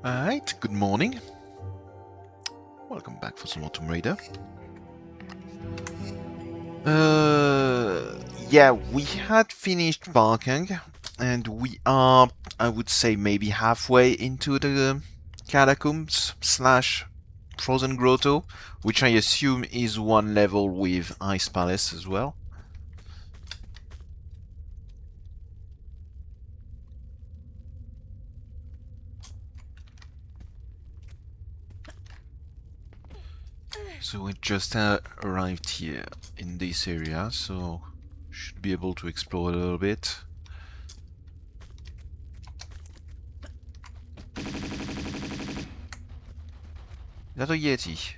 Alright, good morning. Welcome back for some more Tomb Raider. Yeah, we had finished Barking, and we are, I would say, maybe halfway into the catacombs slash frozen grotto, which I assume is one level with Ice Palace as well. So we just arrived here in this area, so should be able to explore a little bit. Is that a Yeti?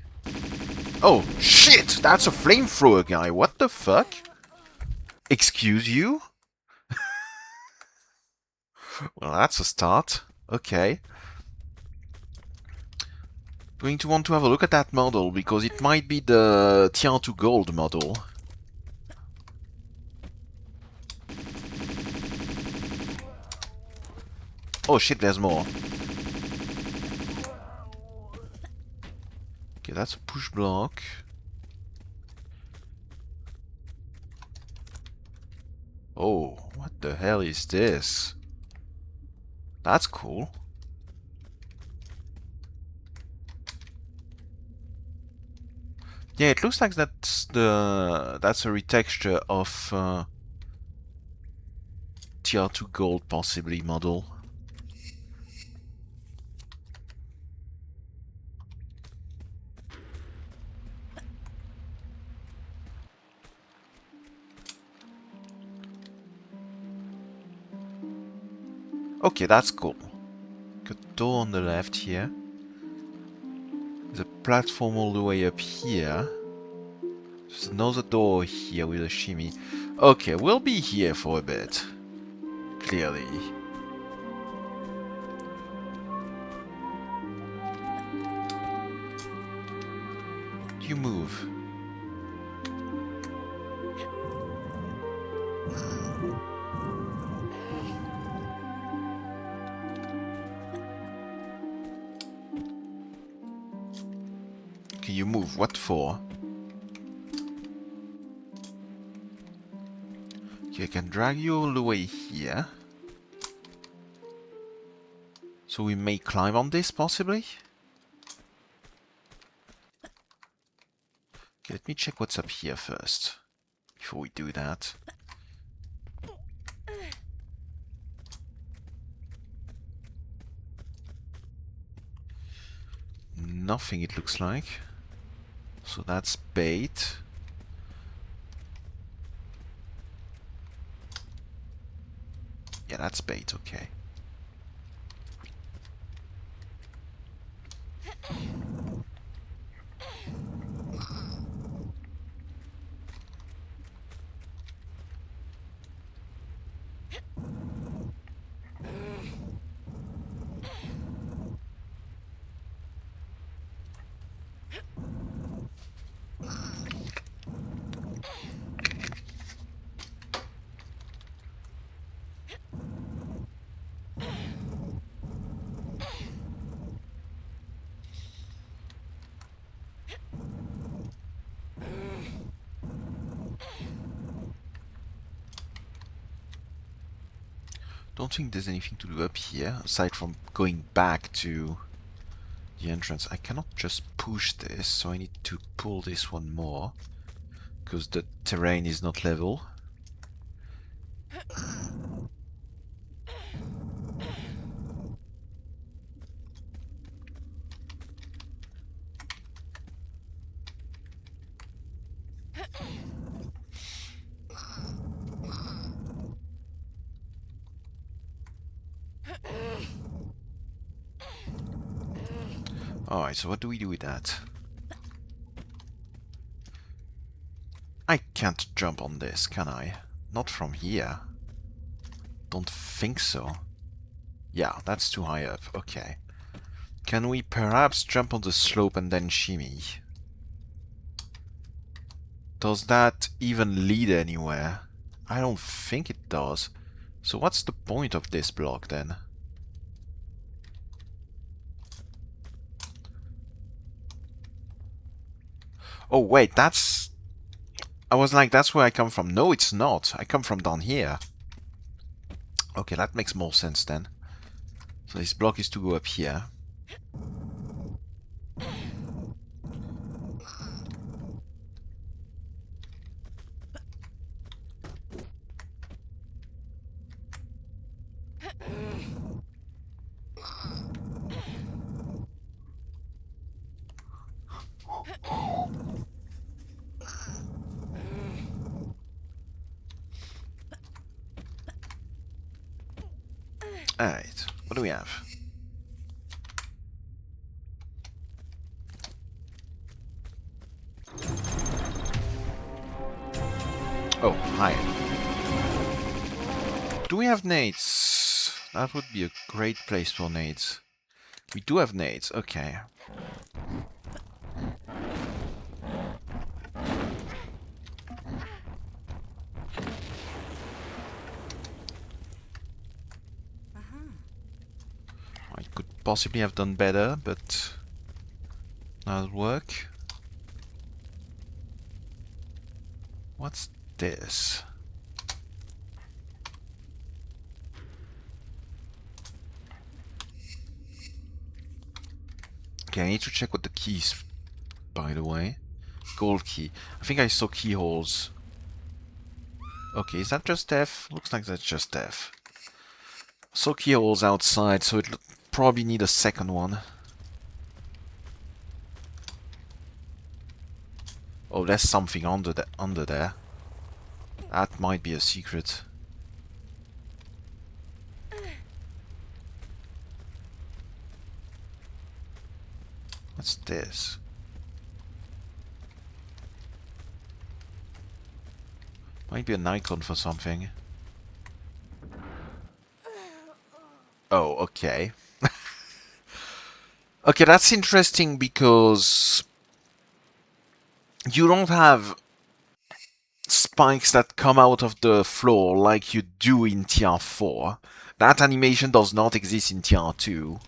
Oh, shit! That's a flamethrower guy, what the fuck? Excuse you? Well, that's a start. Okay. Going to want to have a look at that model, because it might be the TR2 gold model. Oh shit, there's more. Okay, that's a push block. Oh, what the hell is this? That's cool. Yeah, it looks like that's a retexture of TR2 gold possibly model. Okay, that's cool. Got a door on the left here. There's a platform all the way up here. There's another door here with a shimmy. Okay, we'll be here for a bit. Clearly. You move. Okay, you move. What for? Okay, I can drag you all the way here. So we may climb on this, possibly? Okay, let me check what's up here first. Before we do that. Nothing, it looks like. So that's bait. Yeah, that's bait, okay. Don't think there's anything to do up here, aside from going back to the entrance. I cannot just push this, so I need to pull this one more, because the terrain is not level. Alright, so what do we do with that? I can't jump on this, can I? Not from here. Don't think so. Yeah, that's too high up. Okay. Can we perhaps jump on the slope and then shimmy? Does that even lead anywhere? I don't think it does. So what's the point of this block then? Oh, wait, that's... I was like, that's where I come from. No, it's not. I come from down here. Okay, that makes more sense then. So this block is to go up here. Alright, what do we have? Oh, hi. Do we have nades? That would be a great place for nades. We do have nades, okay. I could possibly have done better, but that'll work. What's this? Okay, I need to check what the keys, by the way. Gold key. I think I saw keyholes. Okay, is that just F? Looks like that's just F. Saw keyholes outside, so it'll probably need a second one. Oh, there's something under there. That might be a secret. What's this? Might be an icon for something. Oh, okay. Okay, that's interesting because you don't have spikes that come out of the floor like you do in TR4. That animation does not exist in TR2.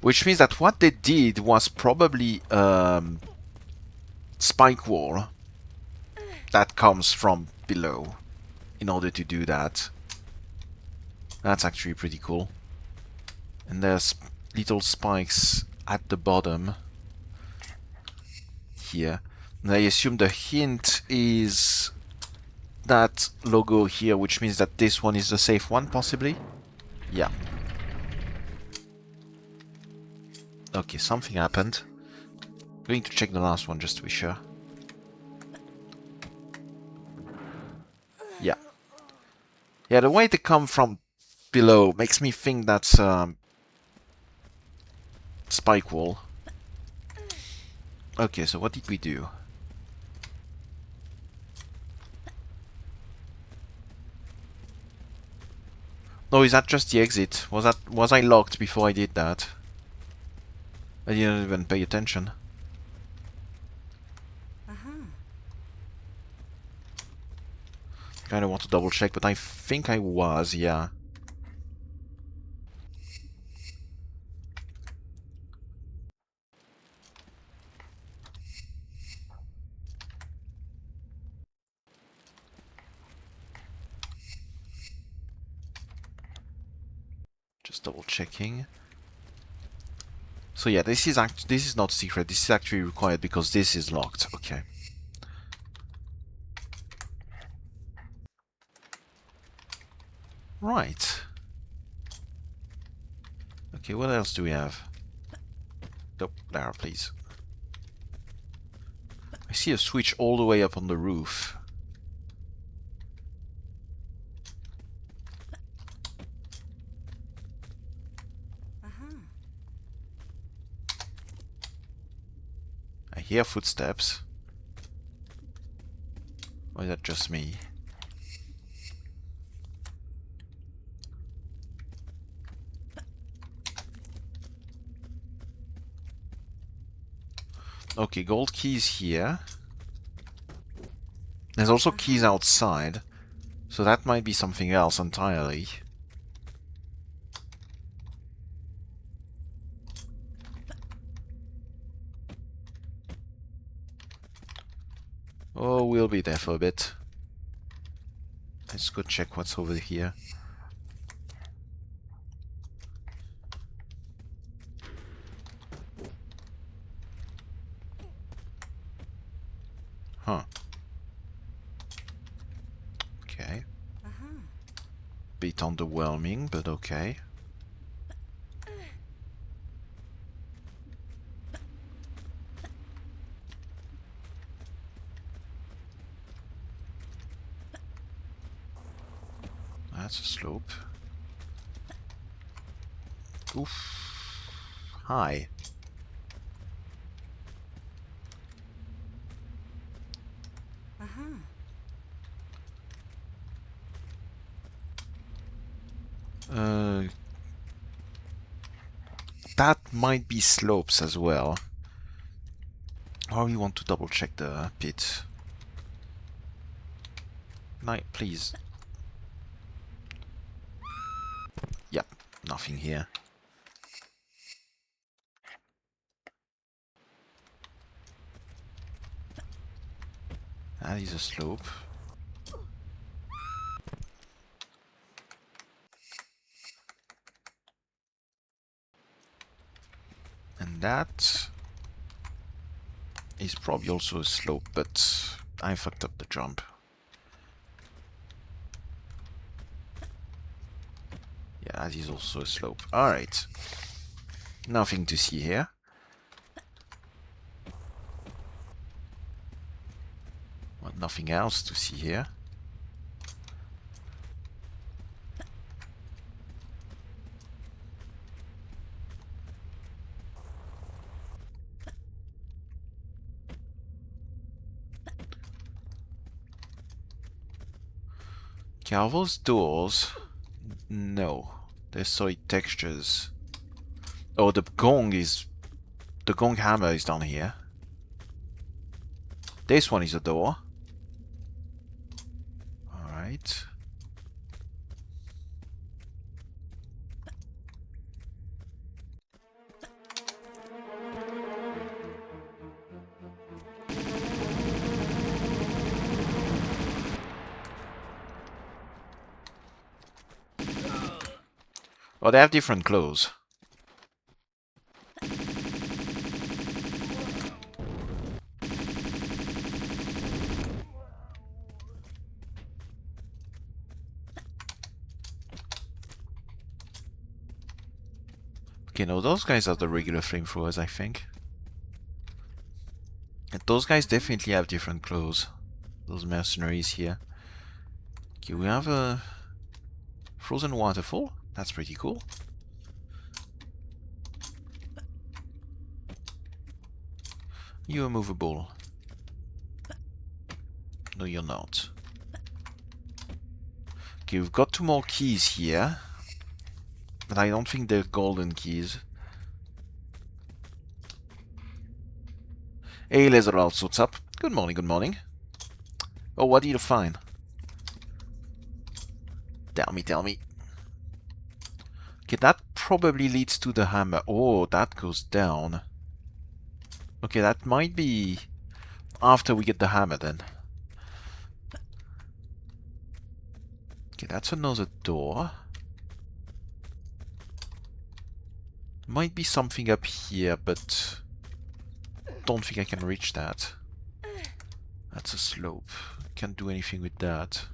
Which means that what they did was probably spike wall that comes from below in order to do that. That's actually pretty cool. And there's little spikes at the bottom here. And I assume the hint is that logo here, which means that this one is the safe one, possibly? Yeah. Okay, something happened. Going to check the last one just to be sure. Yeah. Yeah, the way they come from below makes me think that's spike wall. Okay, so what did we do? Oh, is that just the exit? Was I locked before I did that? I didn't even pay attention. Kinda want to double check, but I think I was, yeah. Just double checking. So yeah, this is not secret. This is actually required because this is locked. Okay. Right. Okay, what else do we have? Nope, there, please. I see a switch all the way up on the roof. I hear footsteps. Or is that just me? Okay, gold keys here. There's also keys outside. So that might be something else entirely. Oh, we'll be there for a bit. Let's go check what's over here. Huh. Okay. Bit underwhelming, but okay. That's a slope. Oof. Hi. That might be slopes as well. Or we want to double check the pit. Night, please. Yep, nothing here. That is a slope. And that is probably also a slope, but I fucked up the jump. Yeah, that is also a slope. Alright. Nothing to see here. Well, nothing else to see here. Okay, are those doors? No. They're solid textures. Oh, the gong is... The gong hammer is down here. This one is a door. Alright. Oh, they have different clothes. Okay, no, those guys are the regular flamethrowers, I think. And those guys definitely have different clothes. Those mercenaries here. Okay, we have a frozen waterfall. That's pretty cool. You're movable. No, you're not. Okay, we've got 2 more keys here. But I don't think they're golden keys. Hey, Laserals, what's up? Good morning, good morning. Oh, what did you find? Tell me, tell me. Okay, that probably leads to the hammer. Oh, that goes down. Okay, that might be after we get the hammer then. Okay, that's another door. Might be something up here, but don't think I can reach that. That's a slope. Can't do anything with that.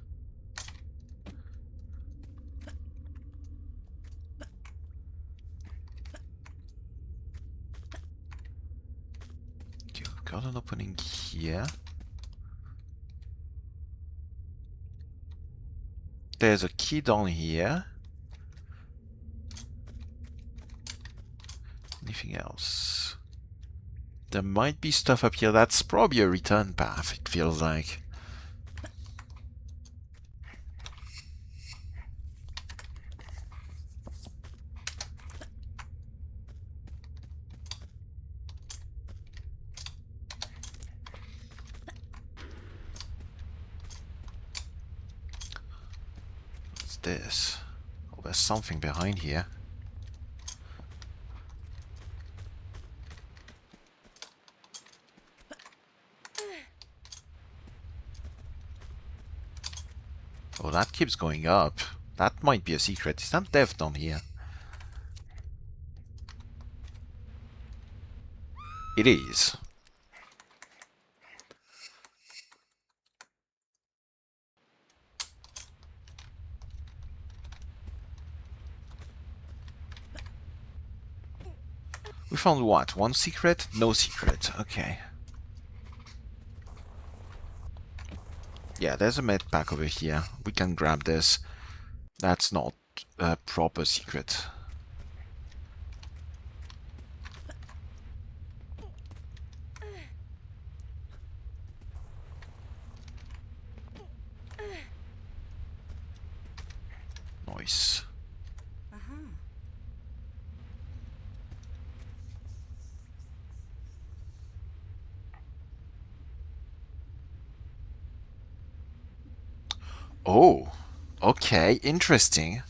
Okay, we've got an opening here. There's a key down here. Anything else? There might be stuff up here. That's probably a return path, it feels like. What's this? Oh, there's something behind here. Oh, that keeps going up. That might be a secret. Is that death down here? It is. We found what? One secret? No secret. Okay. Yeah, there's a med pack over here. We can grab this. That's not a proper secret. Nice. Oh, okay, interesting.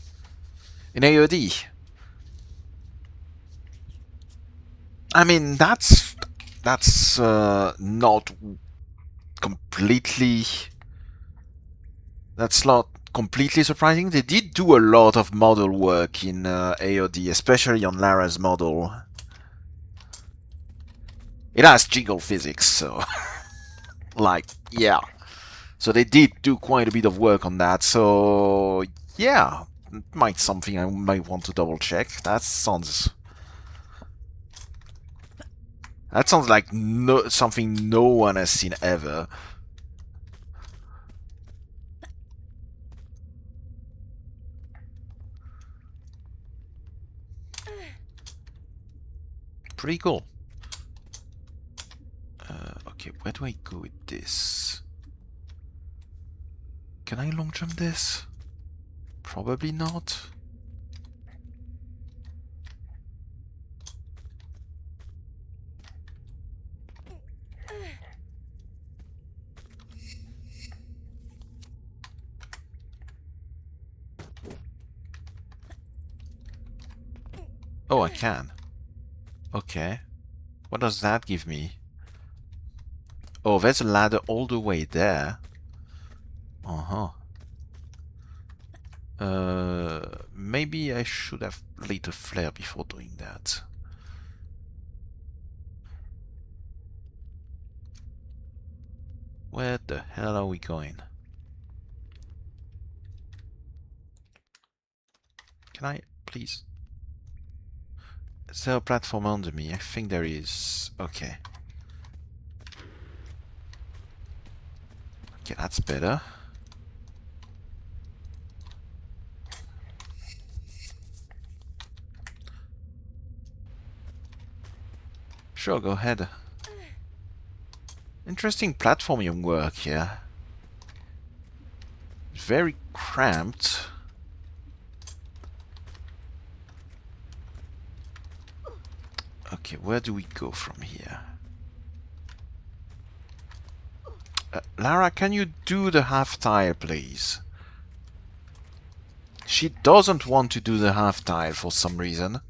In AOD. I mean, that's not completely. That's not completely surprising. They did do a lot of model work in AOD, especially on Lara's model. It has jiggle physics, so like, yeah. So they did do quite a bit of work on that. So yeah, might something I might want to double check. That sounds like something no one has seen ever. Pretty cool. Okay, where do I go with this? Can I long jump this? Probably not. Oh, I can. Okay. What does that give me? Oh, there's a ladder all the way there. Uh-huh. Maybe I should have lit a flare before doing that. Where the hell are we going? Can I, please? Is there a platform under me? I think there is. Okay. Okay, that's better. Sure, go ahead. Interesting platforming work here. Very cramped. Okay, where do we go from here? Lara, can you do the half tile, please? She doesn't want to do the half tile for some reason.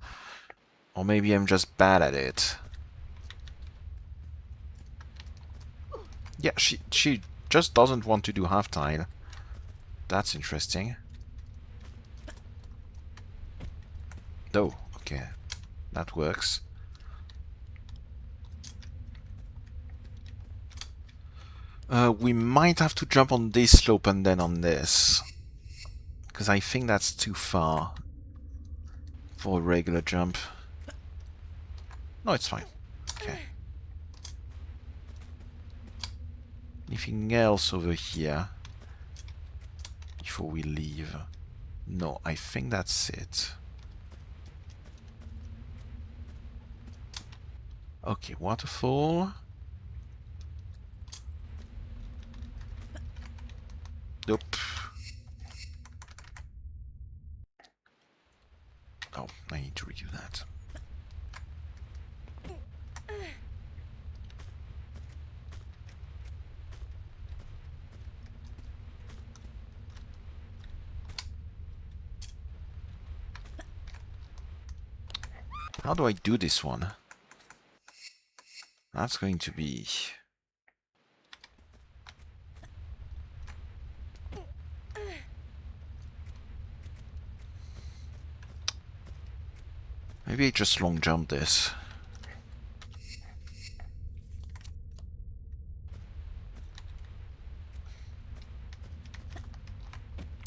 Or maybe I'm just bad at it. Yeah, she just doesn't want to do half tile. That's interesting. Oh, okay. That works. We might have to jump on this slope and then on this. Because I think that's too far for a regular jump. No, it's fine. Okay. Anything else over here before we leave? No, I think that's it. Okay, waterfall. Nope. Oh, I need to redo that. How do I do this one? That's going to be... Maybe I just long jump this.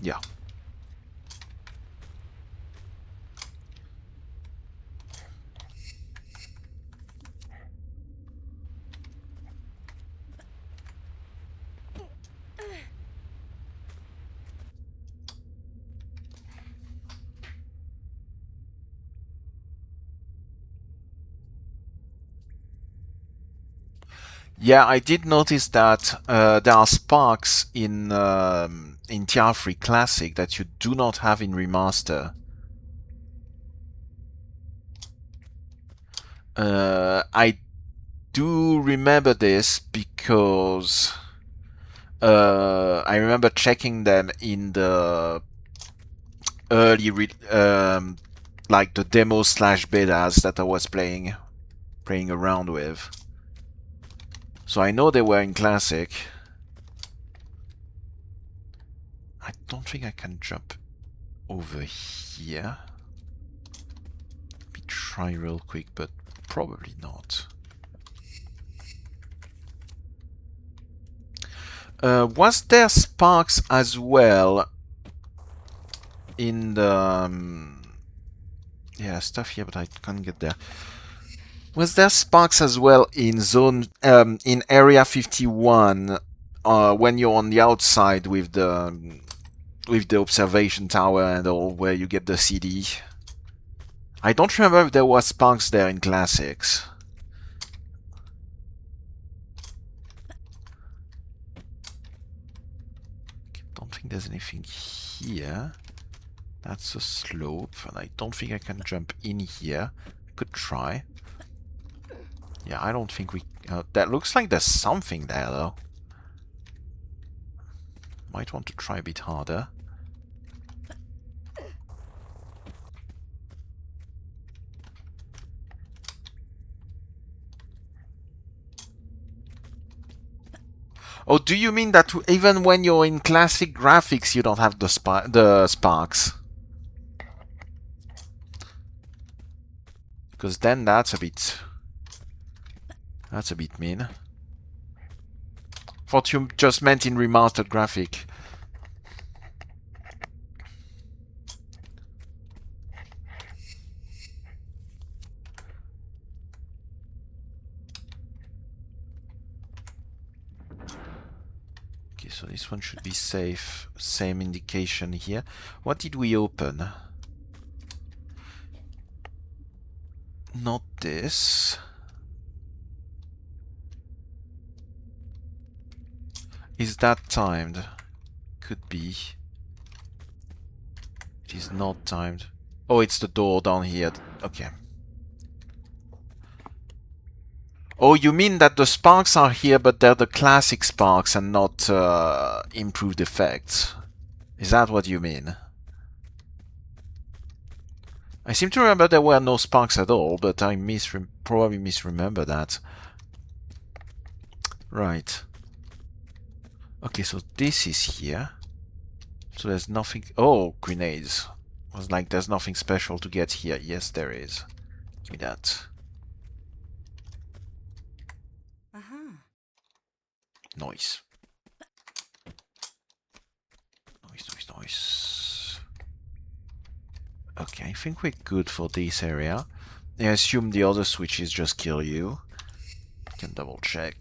Yeah. Yeah, I did notice that there are sparks in TR3 Classic that you do not have in Remaster. I do remember this because I remember checking them in the early, like the demo slash betas that I was playing around with. So I know they were in Classic. I don't think I can jump over here. Let me try real quick, but probably not. Was there sparks as well in the... yeah, stuff here, but I can't get there. Was there sparks as well in in Area 51 when you're on the outside with the observation tower and all, where you get the CD? I don't remember if there was sparks there in Classics. Don't think there's anything here. That's a slope, and I don't think I can jump in here. I could try. Yeah, I don't think we... that looks like there's something there, though. Might want to try a bit harder. Oh, do you mean that even when you're in classic graphics, you don't have the sparks? Because then that's a bit mean. Thought you just meant in remastered graphic. Okay, so this one should be safe. Same indication here. What did we open? Not this. Is that timed? Could be. It is not timed. Oh, it's the door down here. Okay. Oh, you mean that the sparks are here, but they're the classic sparks and not improved effects? Is that what you mean? I seem to remember there were no sparks at all, but I probably misremember that. Right. Okay, so this is here. So there's nothing... Oh, grenades. I was like, there's nothing special to get here. Yes, there is. Give me that. Noise. Noise. Okay, I think we're good for this area. I assume the other switches just kill you. Can double check.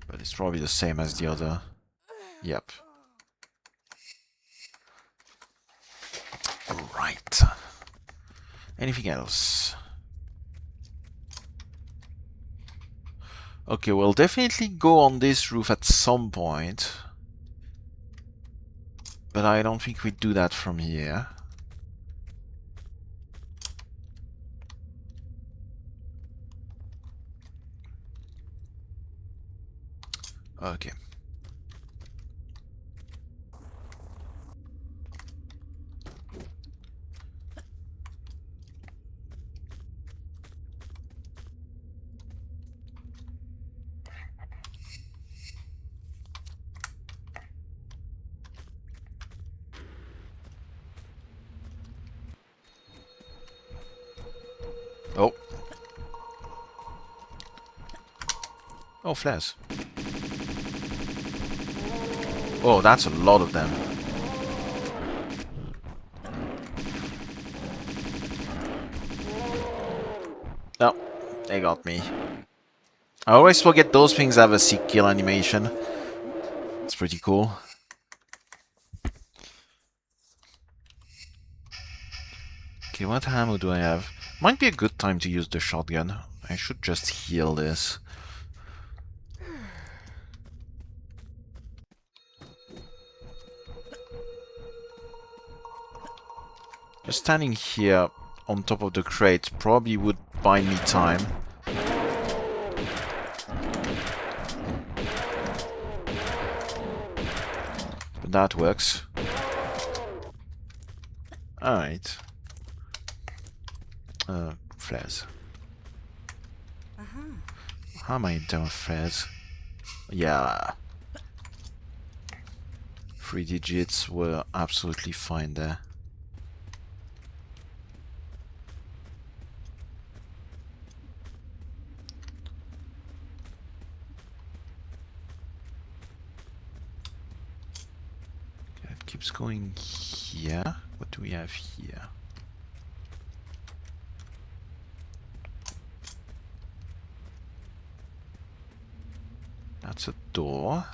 But it's probably the same as the other. Yep. Right. Anything else? Okay, we'll definitely go on this roof at some point. But I don't think we do that from here. Okay. Oh, flares. Oh, that's a lot of them. Oh, they got me. I always forget those things have a sick kill animation. It's pretty cool. Okay, what ammo do I have? Might be a good time to use the shotgun. I should just heal this. Just standing here on top of the crate probably would buy me time. But that works. Alright. Flares. How am I in terms of flares? Yeah. 3 digits were absolutely fine there. Okay, it keeps going here. What do we have here? That's a door.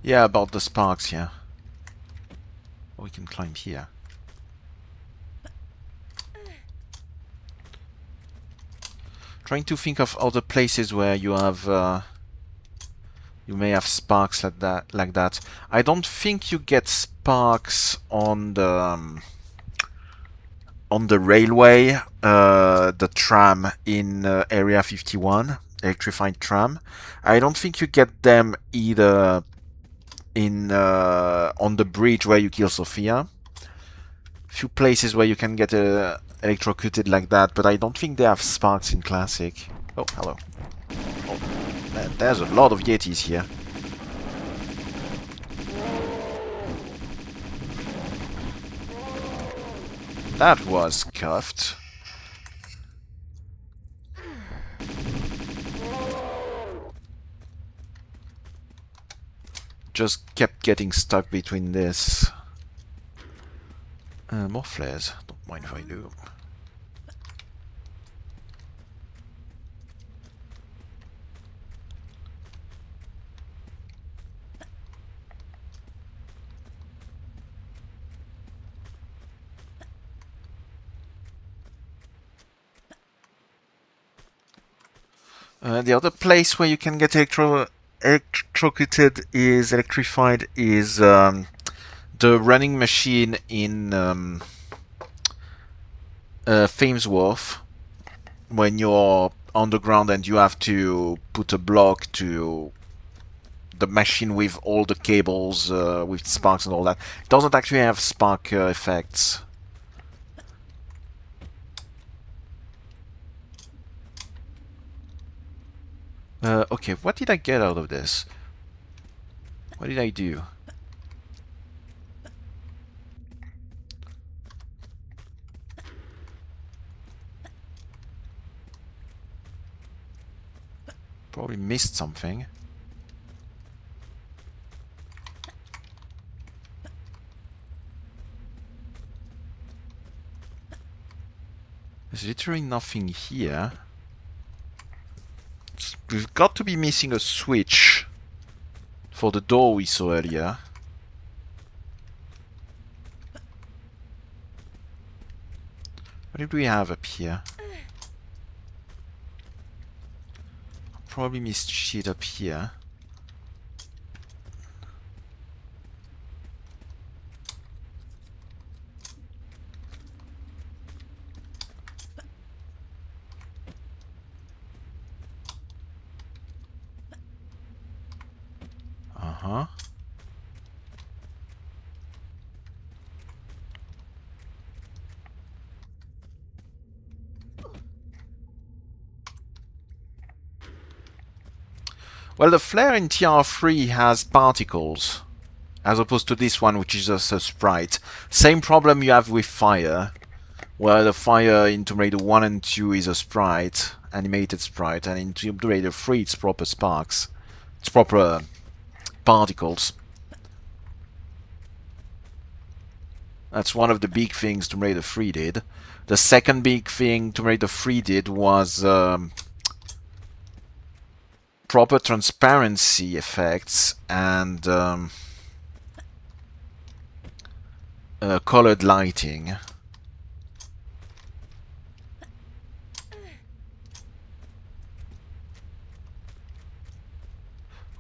Yeah, about the sparks, yeah. Oh, we can climb here. Trying to think of other places where you have you may have sparks like that. I don't think you get sparks on the railway, the tram in Area 51, electrified tram. I don't think you get them either in on the bridge where you kill Sophia. Few places where you can get electrocuted like that, but I don't think they have sparks in Classic. Oh, hello. Oh, man, there's a lot of Yetis here. That was cuffed. Just kept getting stuck between this. More flares. Don't mind if I do. The other place where you can get electrocuted is electrified is the running machine in Thames Wharf, when you're underground and you have to put a block to the machine with all the cables with sparks and all that. It doesn't actually have spark effects. Okay, what did I get out of this? What did I do? Probably missed something. There's literally nothing here. We've got to be missing a switch for the door we saw earlier. What did we have up here? Probably missed shit up here. Uh-huh. Well, the flare in TR3 has particles, as opposed to this one, which is just a sprite. Same problem you have with fire. Well, the fire in Tomb Raider 1 and 2 is a sprite, animated sprite, and in Tomb Raider 3 it's proper sparks. It's proper particles. That's one of the big things Tomb Raider 3 did. The second big thing Tomb Raider 3 did was proper transparency effects and colored lighting.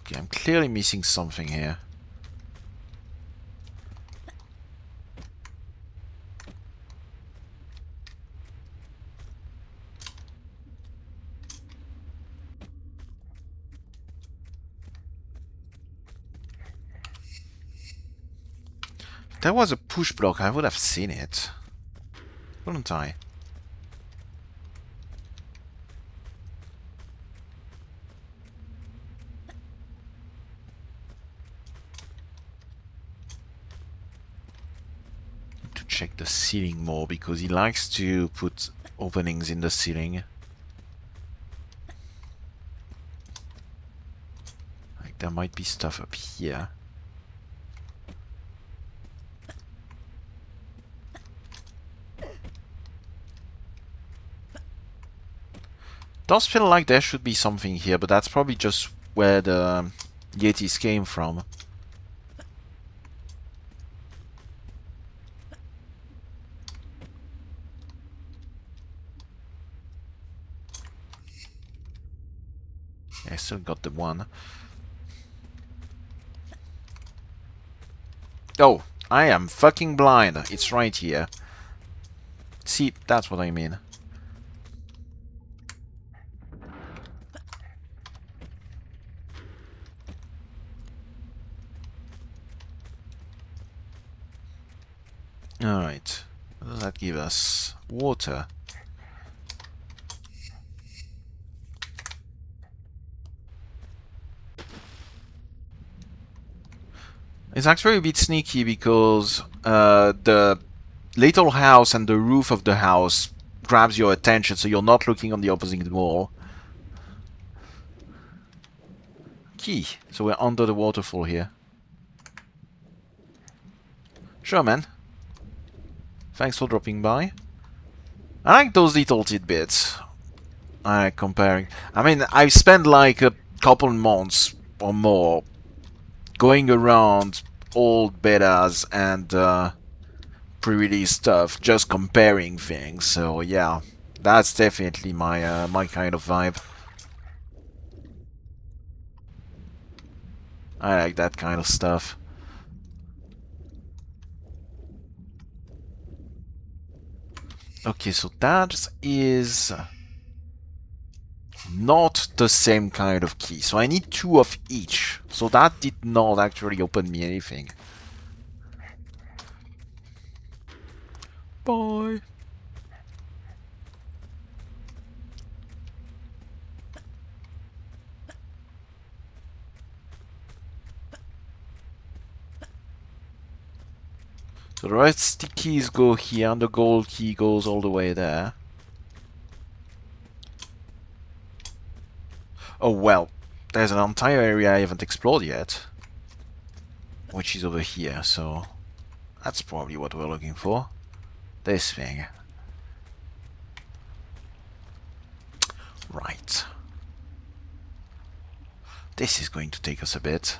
Okay, I'm clearly missing something here. If there was a push block, I would have seen it. Wouldn't I? To check the ceiling more because he likes to put openings in the ceiling. Like there might be stuff up here. Does feel like there should be something here, but that's probably just where the Yetis came from. I still got the one. Oh, I am fucking blind. It's right here. See, that's what I mean. Alright. What does that give us? Water. It's actually a bit sneaky because the little house and the roof of the house grabs your attention, so you're not looking on the opposite wall. Key. So we're under the waterfall here. Sure, man. Thanks for dropping by. I like those little tidbits. I like comparing. I mean, I've spent like a couple months or more going around old betas and pre-release stuff, just comparing things. So yeah, that's definitely my my kind of vibe. I like that kind of stuff. Okay, so that is not the same kind of key. So I need two of each. So that did not actually open me anything. Bye. So the rusty keys go here, and the gold key goes all the way there. Oh well, there's an entire area I haven't explored yet, which is over here, so that's probably what we're looking for. This thing. Right. This is going to take us a bit.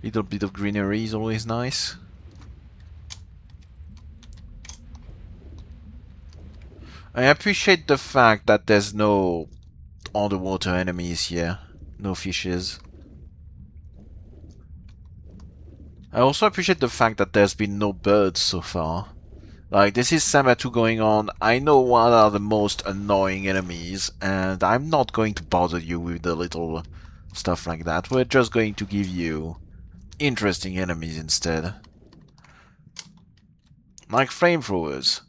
Little bit of greenery is always nice. I appreciate the fact that there's no underwater enemies here. No fishes. I also appreciate the fact that there's been no birds so far. Like, this is Sabatu going on. I know what are the most annoying enemies, and I'm not going to bother you with the little stuff like that. We're just going to give you interesting enemies instead. Like flamethrowers.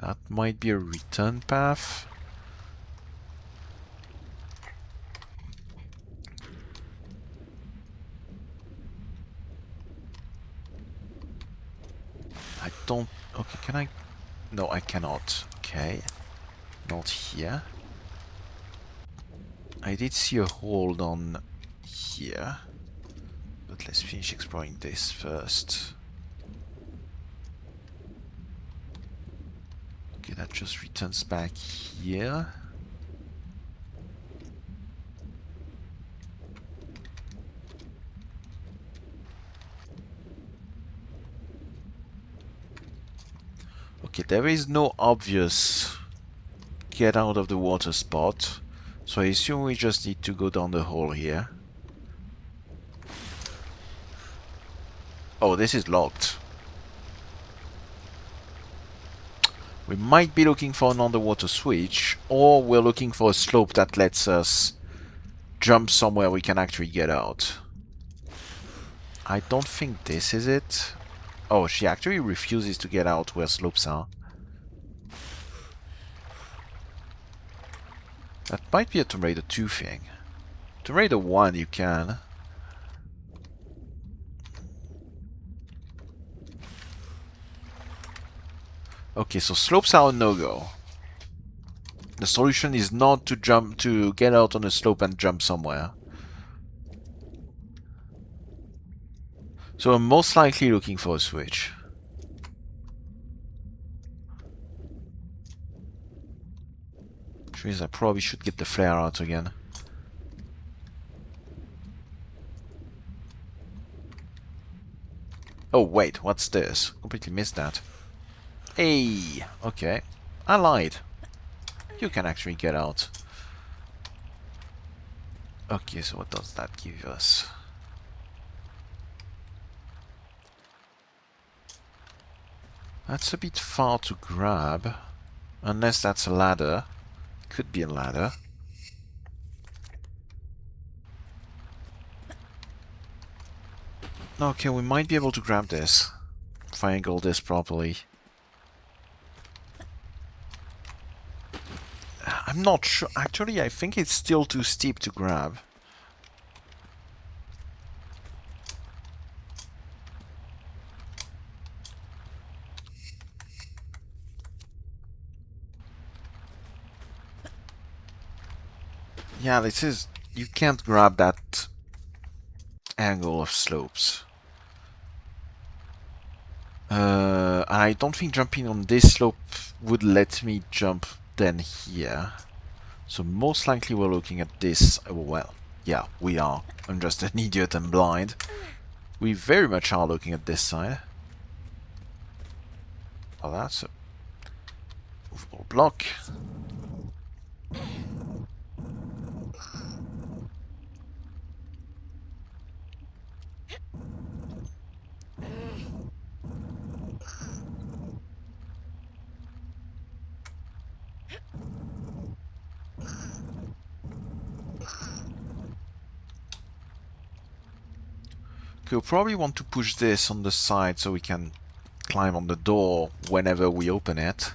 that might be a return path. I don't... Okay, can I... No, I cannot. Okay. Not here. I did see a hole on here. But let's finish exploring this first. Okay, that just returns back here. Okay, there is no obvious get out of the water spot. So I assume we just need to go down the hole here. Oh, this is locked. We might be looking for an underwater switch, or we're looking for a slope that lets us jump somewhere we can actually get out. I don't think this is it. Oh, she actually refuses to get out where slopes are. That might be a Tomb Raider 2 thing. Tomb Raider 1 you can. Okay, so slopes are a no-go. The solution is not to jump, to get out on a slope and jump somewhere. So I'm most likely looking for a switch. Which means I probably should get the flare out again. Oh wait, what's this? Completely missed that. Hey, okay. I lied. You can actually get out. Okay, so what does that give us? That's a bit far to grab. Unless that's a ladder. Could be a ladder. Okay, we might be able to grab this. If I angle this properly. I'm not sure. Actually, I think it's still too steep to grab. Yeah, this is... You can't grab that angle of slopes. I don't think jumping on this slope would let me jump then here. So most likely we're looking at this. Well, yeah, we are. I'm just an idiot and blind. We very much are looking at this side. Oh, that's a movable block. We'll probably want to push this on the side so we can climb on the door whenever we open it.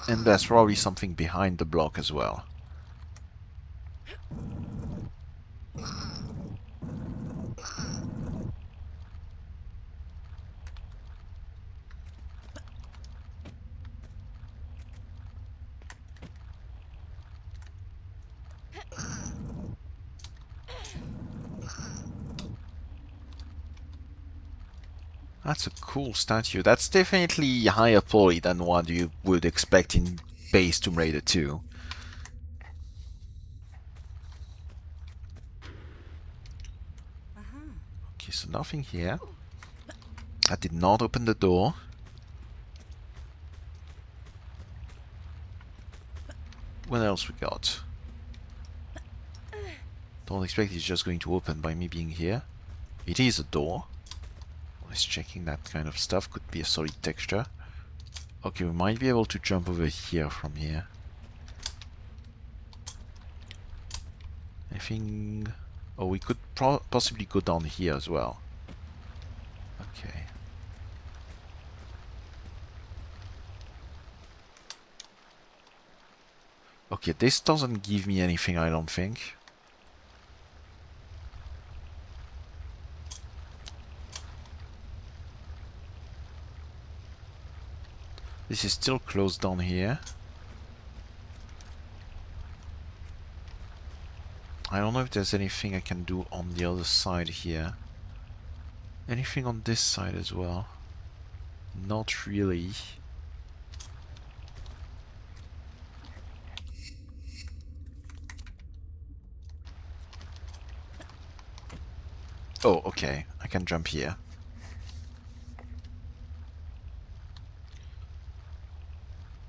And there's probably something behind the block as well. That's a cool statue. That's definitely higher poly than what you would expect in base Tomb Raider 2. Okay, so nothing here. That did not open the door. What else we got? Don't expect it's just going to open by me being here. It is a door. Always checking that kind of stuff. Could be a solid texture. Okay, we might be able to jump over here from here. I think... Or we could possibly go down here as well. Okay. Okay, this doesn't give me anything, I don't think. This is still closed down here. I don't know if there's anything I can do on the other side here. Anything on this side as well? Not really. Oh, okay. I can jump here.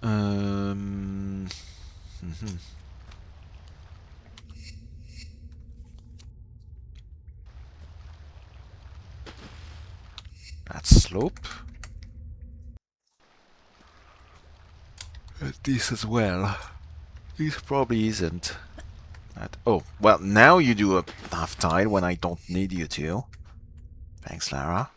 Mhm. That's slope. This as well. This probably isn't. Oh, well, now you do a half tide when I don't need you to. Thanks, Lara.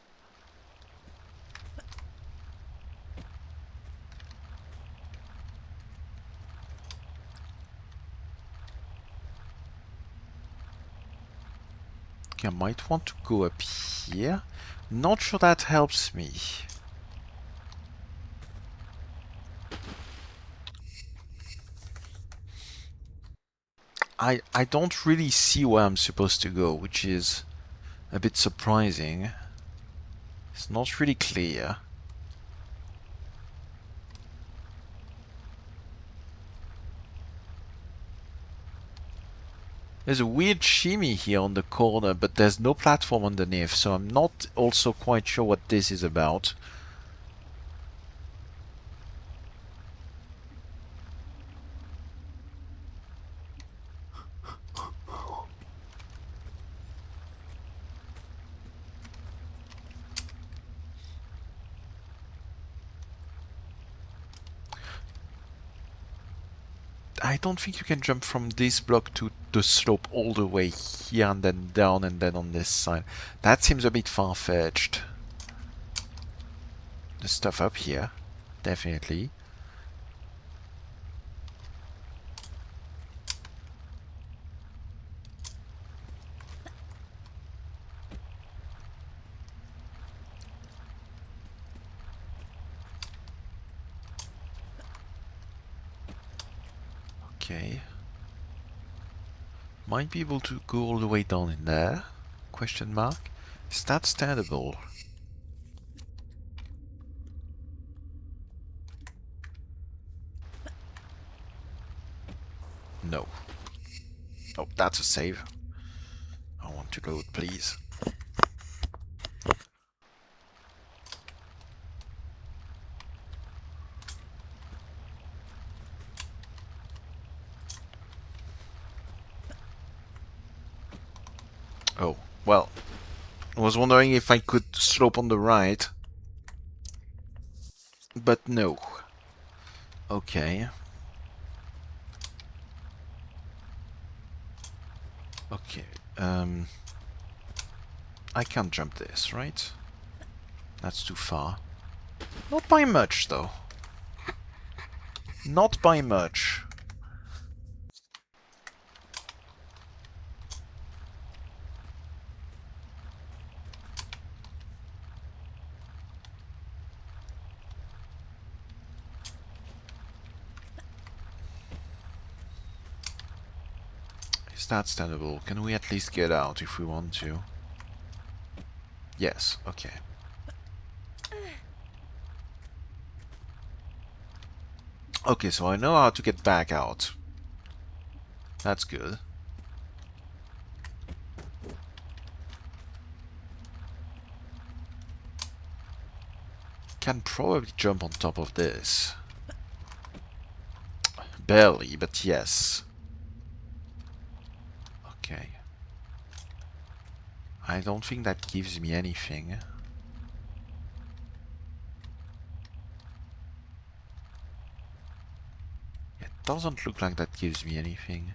Okay, I might want to go up here. Not sure that helps me. I don't really see where I'm supposed to go, which is a bit surprising. It's not really clear. There's a weird shimmy here on the corner, but there's no platform underneath, so I'm not also quite sure what this is about. I don't think you can jump from this block to the slope all the way here and then down and then on this side. That seems a bit far-fetched. The stuff up here, definitely. Okay. Might be able to go all the way down in there. Question mark. Is that standable? No. Oh, that's a save. I want to load, please. Oh, well. I was wondering if I could slope on the right. But no. Okay. Okay. I can't jump this, right? That's too far. Not by much, though. Not by much. Is that standable? Can we at least get out if we want to? Yes, okay. Okay, so I know how to get back out. That's good. Can probably jump on top of this. Barely, but yes. Okay. I don't think that gives me anything. It doesn't look like that gives me anything.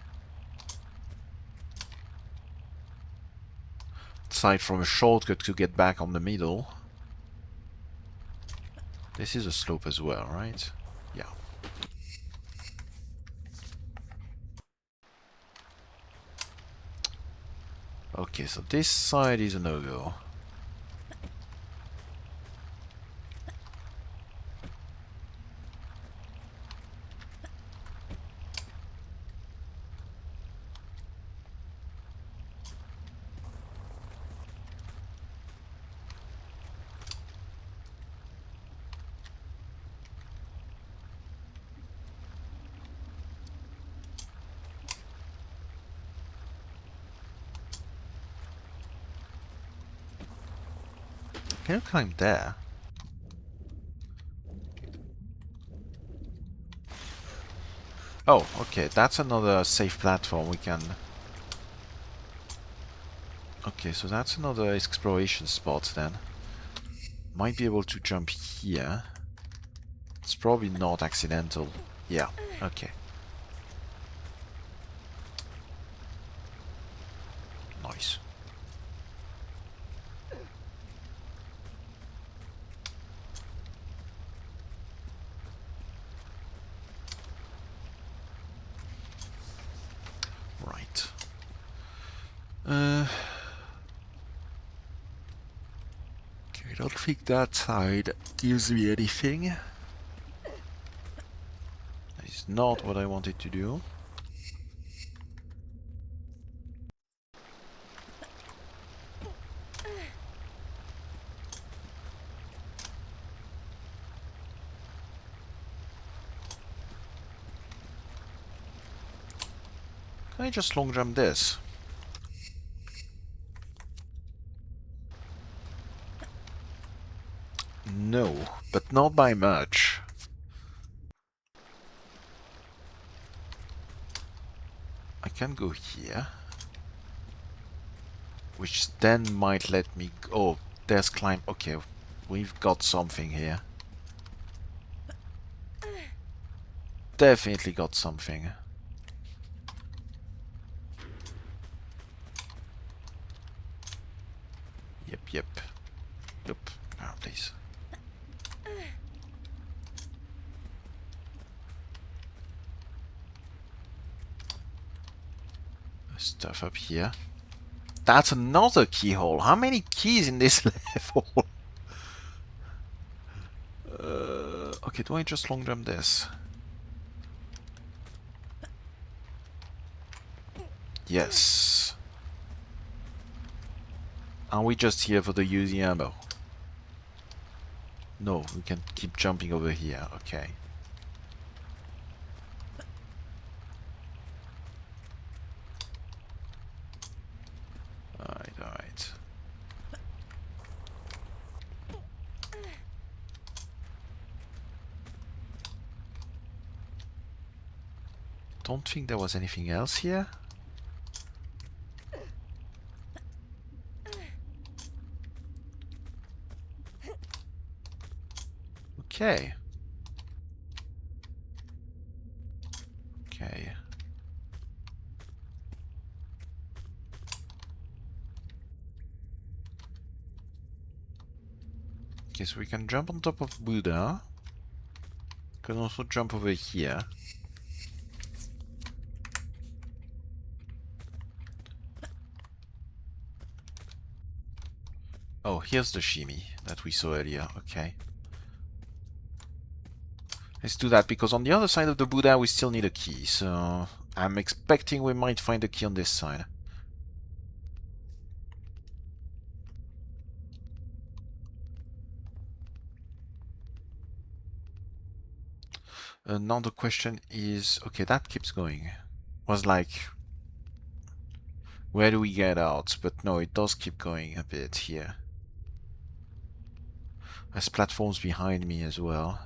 outside from a shortcut to get back on the middle. This is a slope as well, right? Yeah. Okay, so this side is a no-go. Can you climb there? Oh, okay, that's another safe platform we can... Okay, so that's another exploration spot then. Might be able to jump here. It's probably not accidental. Yeah, okay. Nice. Right. Okay, I don't think that side gives me anything. That is not what I wanted to do. Can I just long jump this? No, but not by much. I can go here. Which then might let me... Oh, there's climb... Okay, we've got something here. Definitely got something. Yep. Oh, please. Stuff up here. That's another keyhole. How many keys in this level? Okay, do I just long jump this? Yes. Are we just here for the Uzi ammo? No, we can keep jumping over here. Okay. Alright. Don't think there was anything else here. Okay. Okay. Okay, so we can jump on top of Buddha. Can also jump over here. Oh, here's the shimmy that we saw earlier. Okay. Let's do that, because on the other side of the Buddha we still need a key, so I'm expecting we might find a key on this side. Another question is... Okay, that keeps going. Was like... Where do we get out? But no, it does keep going a bit here. There's platforms behind me as well.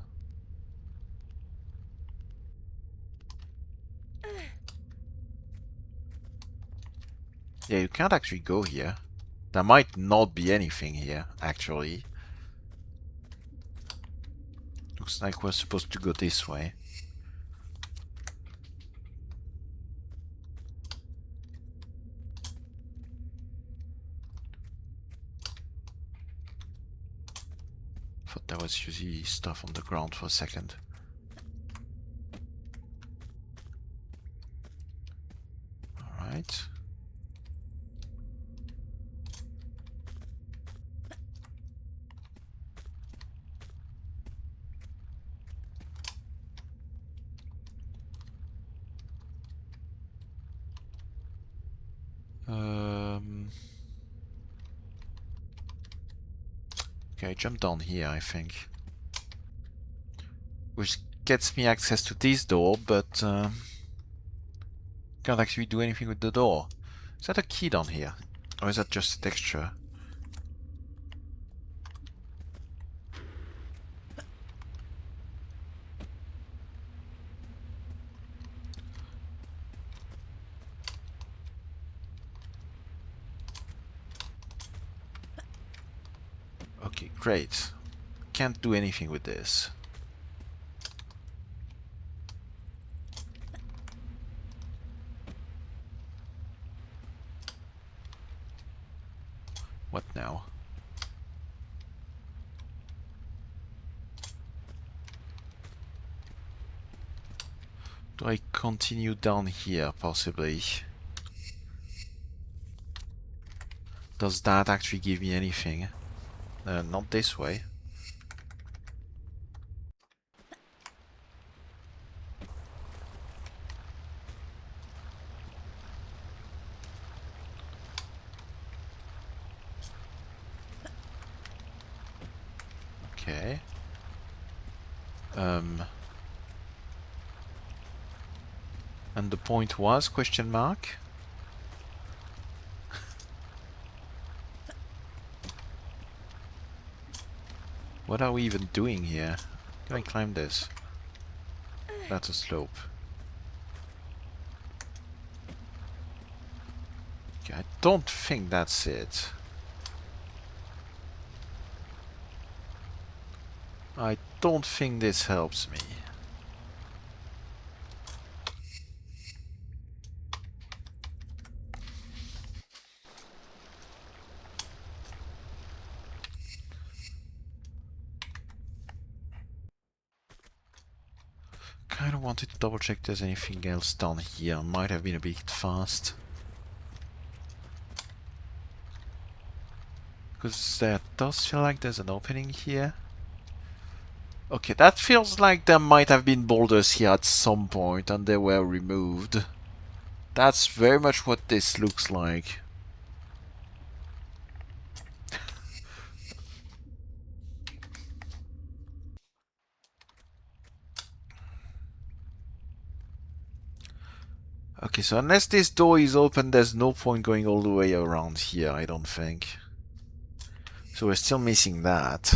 Yeah, you can't actually go here. There might not be anything here, actually. Looks like we're supposed to go this way. Thought there was usually stuff on the ground for a second. Alright. Okay, jump down here, I think. Which gets me access to this door, but can't actually do anything with the door. Is that a key down here? Or is that just a texture? Okay, great. Can't do anything with this. What now? Do I continue down here, possibly? Does that actually give me anything? Not this way. Okay. And the point was, question mark? What are we even doing here? Can I climb this? That's a slope. Okay, I don't think that's it. I don't think this helps me. Kinda wanted to double check there's anything else down here. Might have been a bit fast. Because there does feel like there's an opening here. Okay, that feels like there might have been boulders here at some point and they were removed. That's very much what this looks like. Okay, so unless this door is open, there's no point going all the way around here, I don't think. So we're still missing that.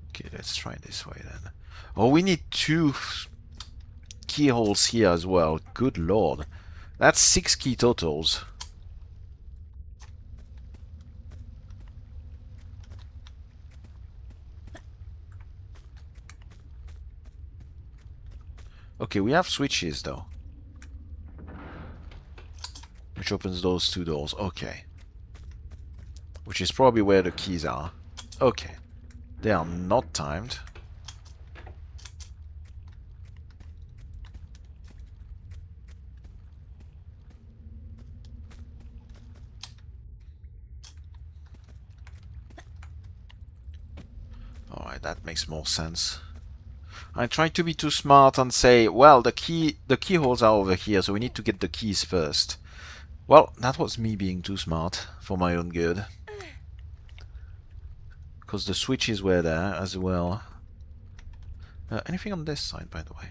Okay, let's try this way then. Oh, we need 2 keyholes here as well. Good lord. That's 6 key totals. Okay, we have switches though. Which opens those 2 doors. Okay. Which is probably where the keys are. Okay. They are not timed. Alright, that makes more sense. I tried to be too smart and say, well, the keyholes are over here, so we need to get the keys first. Well, that was me being too smart for my own good. Because the switches were there as well. Anything on this side, by the way?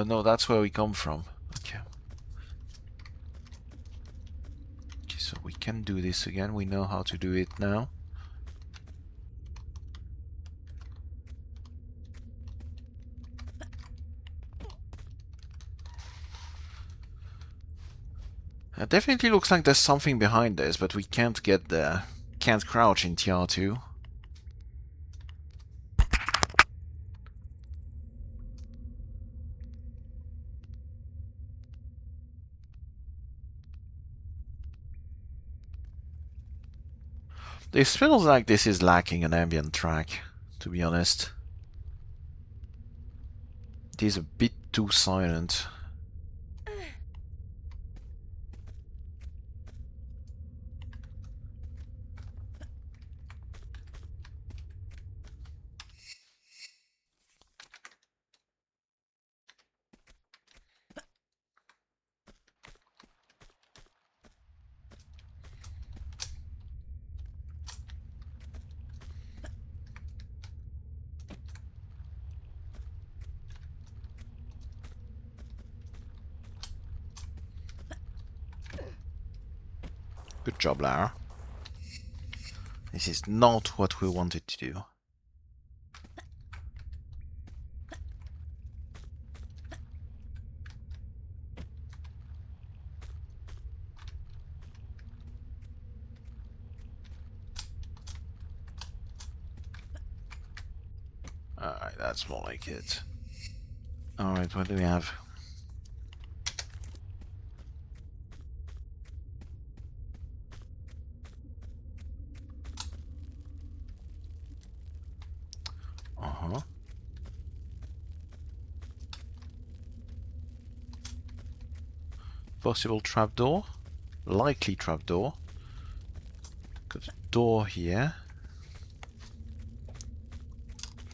No, that's where we come from. Okay. Okay, so we can do this again. We know how to do it now. It definitely looks like there's something behind this, but we can't get there. Can't crouch in TR2. This feels like this is lacking an ambient track, to be honest. It is a bit too silent. Good job, Lara. This is not what we wanted to do. Alright, that's more like it. Alright, what do we have? Uh-huh. Possible trapdoor. Likely trapdoor. Got a door here.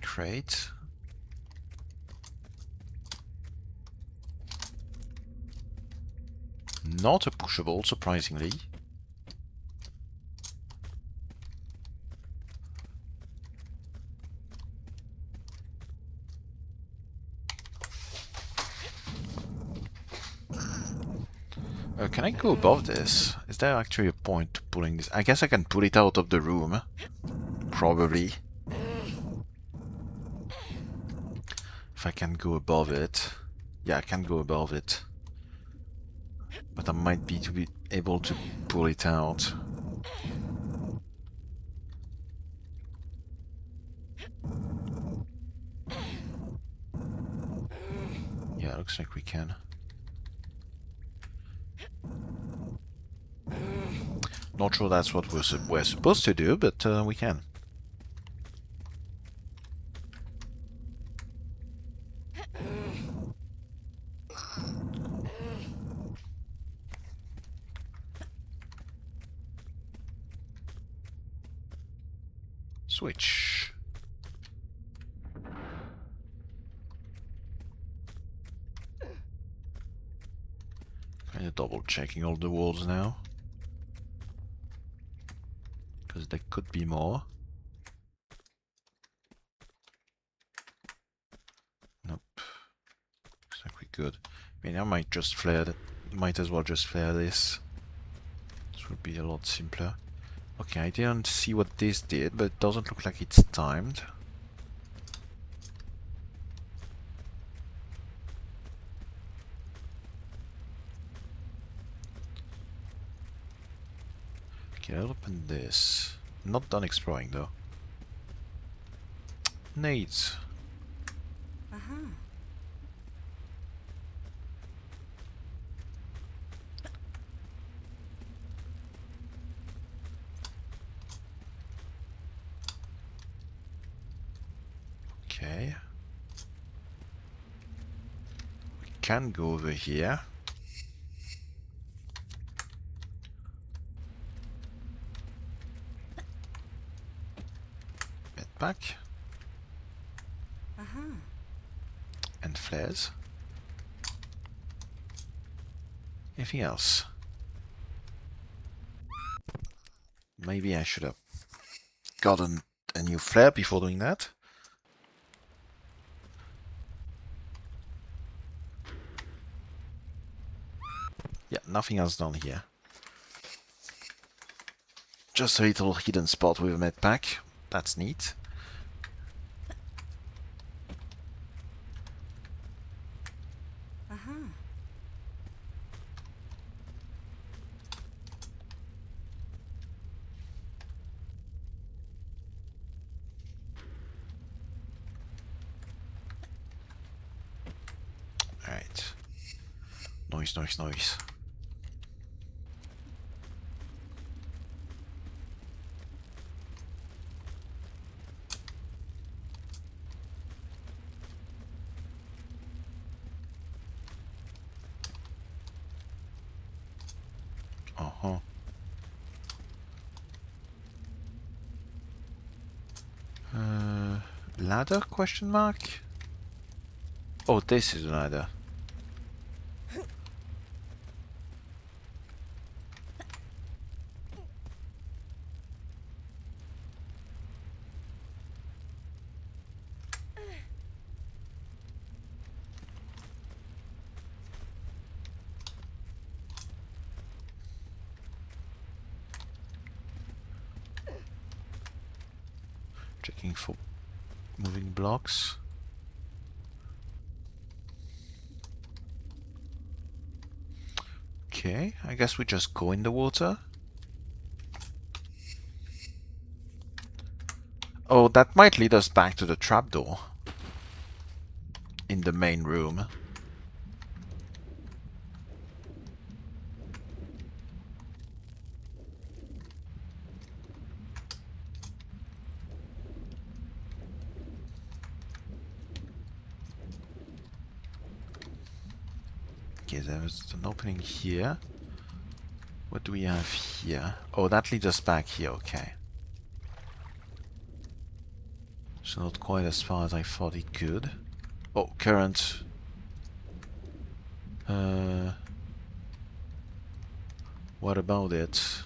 Great. Not a pushable, surprisingly. Can I go above this? Is there actually a point to pulling this? I guess I can pull it out of the room. Probably. If I can go above it. Yeah, I can go above it. But I might be able to pull it out. Yeah, looks like we can. Not sure that's what we're supposed to do, but we can. Switch. Kind of double checking all the walls now. Because there could be more. Nope. Looks like we could. I mean, I might just flare that. Might as well just flare this. This would be a lot simpler. Okay, I didn't see what this did, but it doesn't look like it's timed. Okay, I'll open this. Not done exploring though. Nades. Okay. We can go over here. Back. And flares. Anything else? Maybe I should have gotten a new flare before doing that. Yeah, nothing else down here. Just a little hidden spot with a med pack. That's neat. Alright. Noise, noise, noise. . Huh. Ladder? Question mark? Oh, this is a ladder. Checking for moving blocks. Okay, I guess we just go in the water. Oh, that might lead us back to the trapdoor in the main room. Okay, there's an opening here. What do we have here? Oh, that leads us back here, okay. So not quite as far as I thought it could. Oh, current. What about it?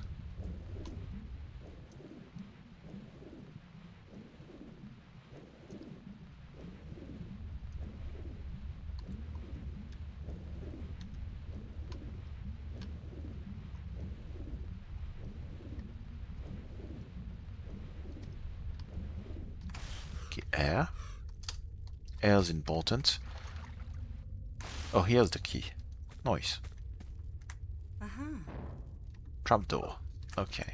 Okay, air. Air is important. Oh, here's the key. Nice. Trapdoor. Okay.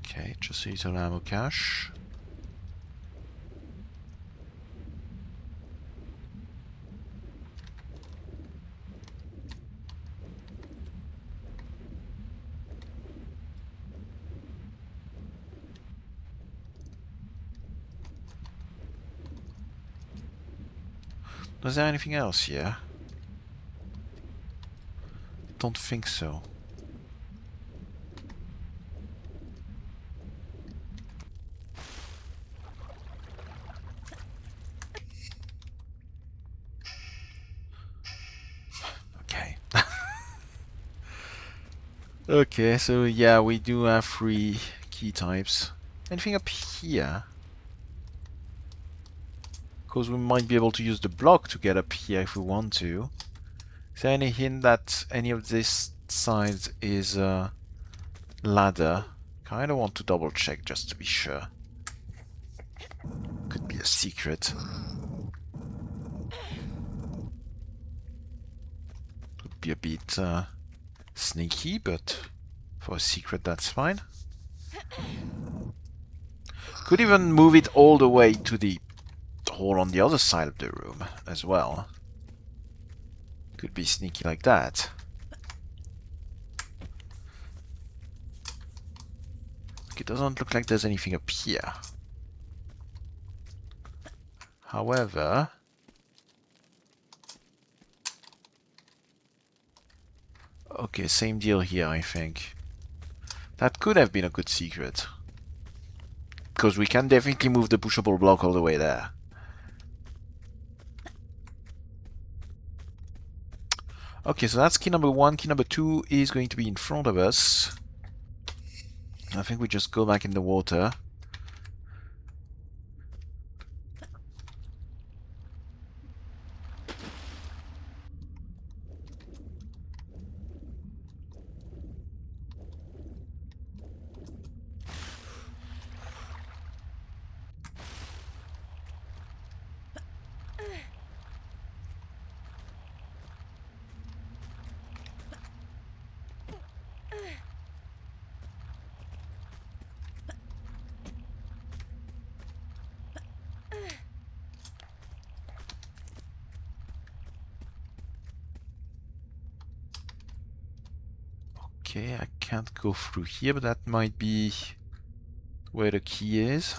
Okay, just use an ammo cache. Was there anything else here? Don't think so. Okay. Okay, so yeah, we do have 3 key types. Anything up here? Because we might be able to use the block to get up here if we want to. Is there any hint that any of this side is a ladder? Kinda want to double check just to be sure. Could be a secret. Could be a bit sneaky, but for a secret that's fine. Could even move it all the way to the hole on the other side of the room as well. Could be sneaky like that. It doesn't look like there's anything up here. However, okay, same deal here, I think. That could have been a good secret. Because we can definitely move the pushable block all the way there. Okay, so that's key number 1. Key number 2 is going to be in front of us. I think we just go back in the water. Okay, I Can't go through here, but that might be where the key is.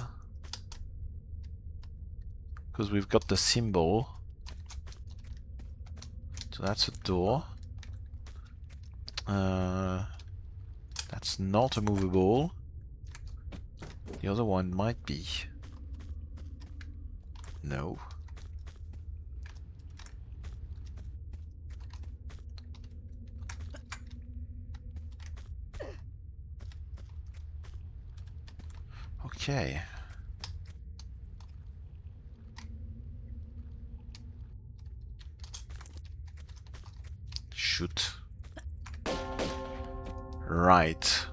Because we've got the symbol. So that's a door. That's not a movable. The other one might be. No. Okay. Shoot. Right.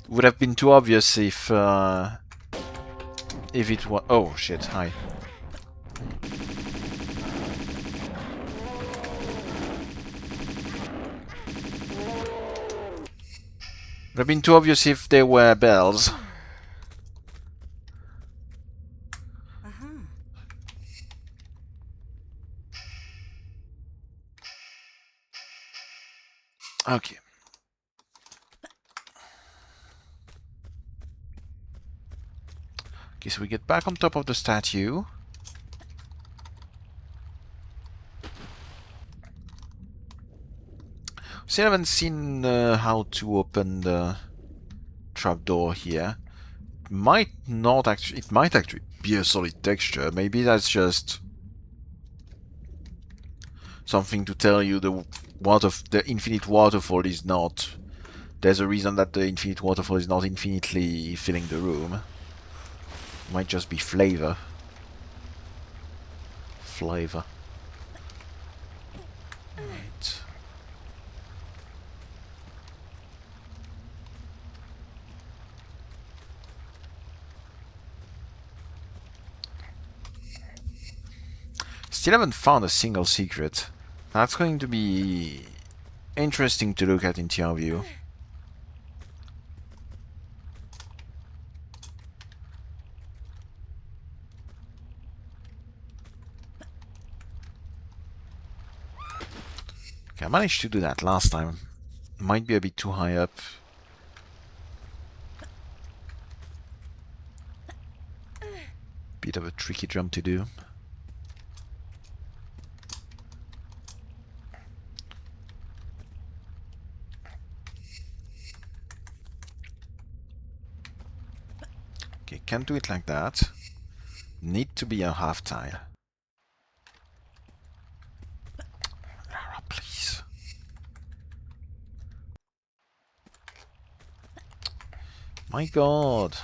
Would have been too obvious if it was. Oh shit! Hi. Would have been too obvious if there were bells. Okay. Okay, so we get back on top of the statue. Still haven't seen how to open the trapdoor here. Might not actually. It might actually be a solid texture. Maybe that's just something to tell you the infinite waterfall is not. There's a reason that the infinite waterfall is not infinitely filling the room. Might just be flavor. Flavor. Right. Still haven't found a single secret. That's going to be interesting to look at in TR2. Okay, I managed to do that last time. Might be a bit too high up. Bit of a tricky jump to do. Okay, can't do it like that. Need to be a half tile. Lara, please. My god.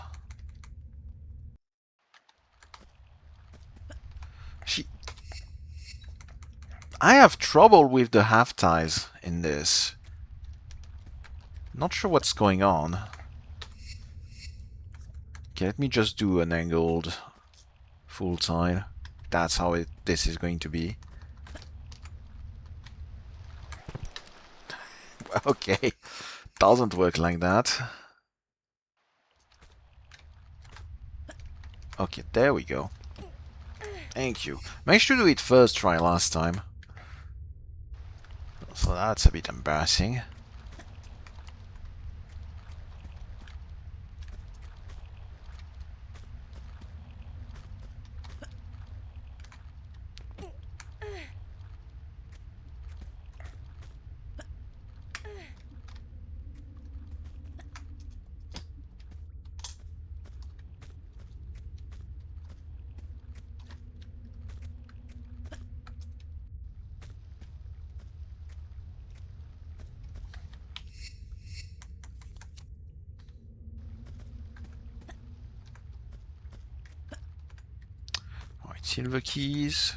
I have trouble with the half ties in this. Not sure what's going on. Okay, let me just do an angled full tile. That's how this is going to be. Okay, doesn't work like that. Okay, there we go. Thank you. Managed to do it first try last time. So that's a bit embarrassing. Alright, silver keys.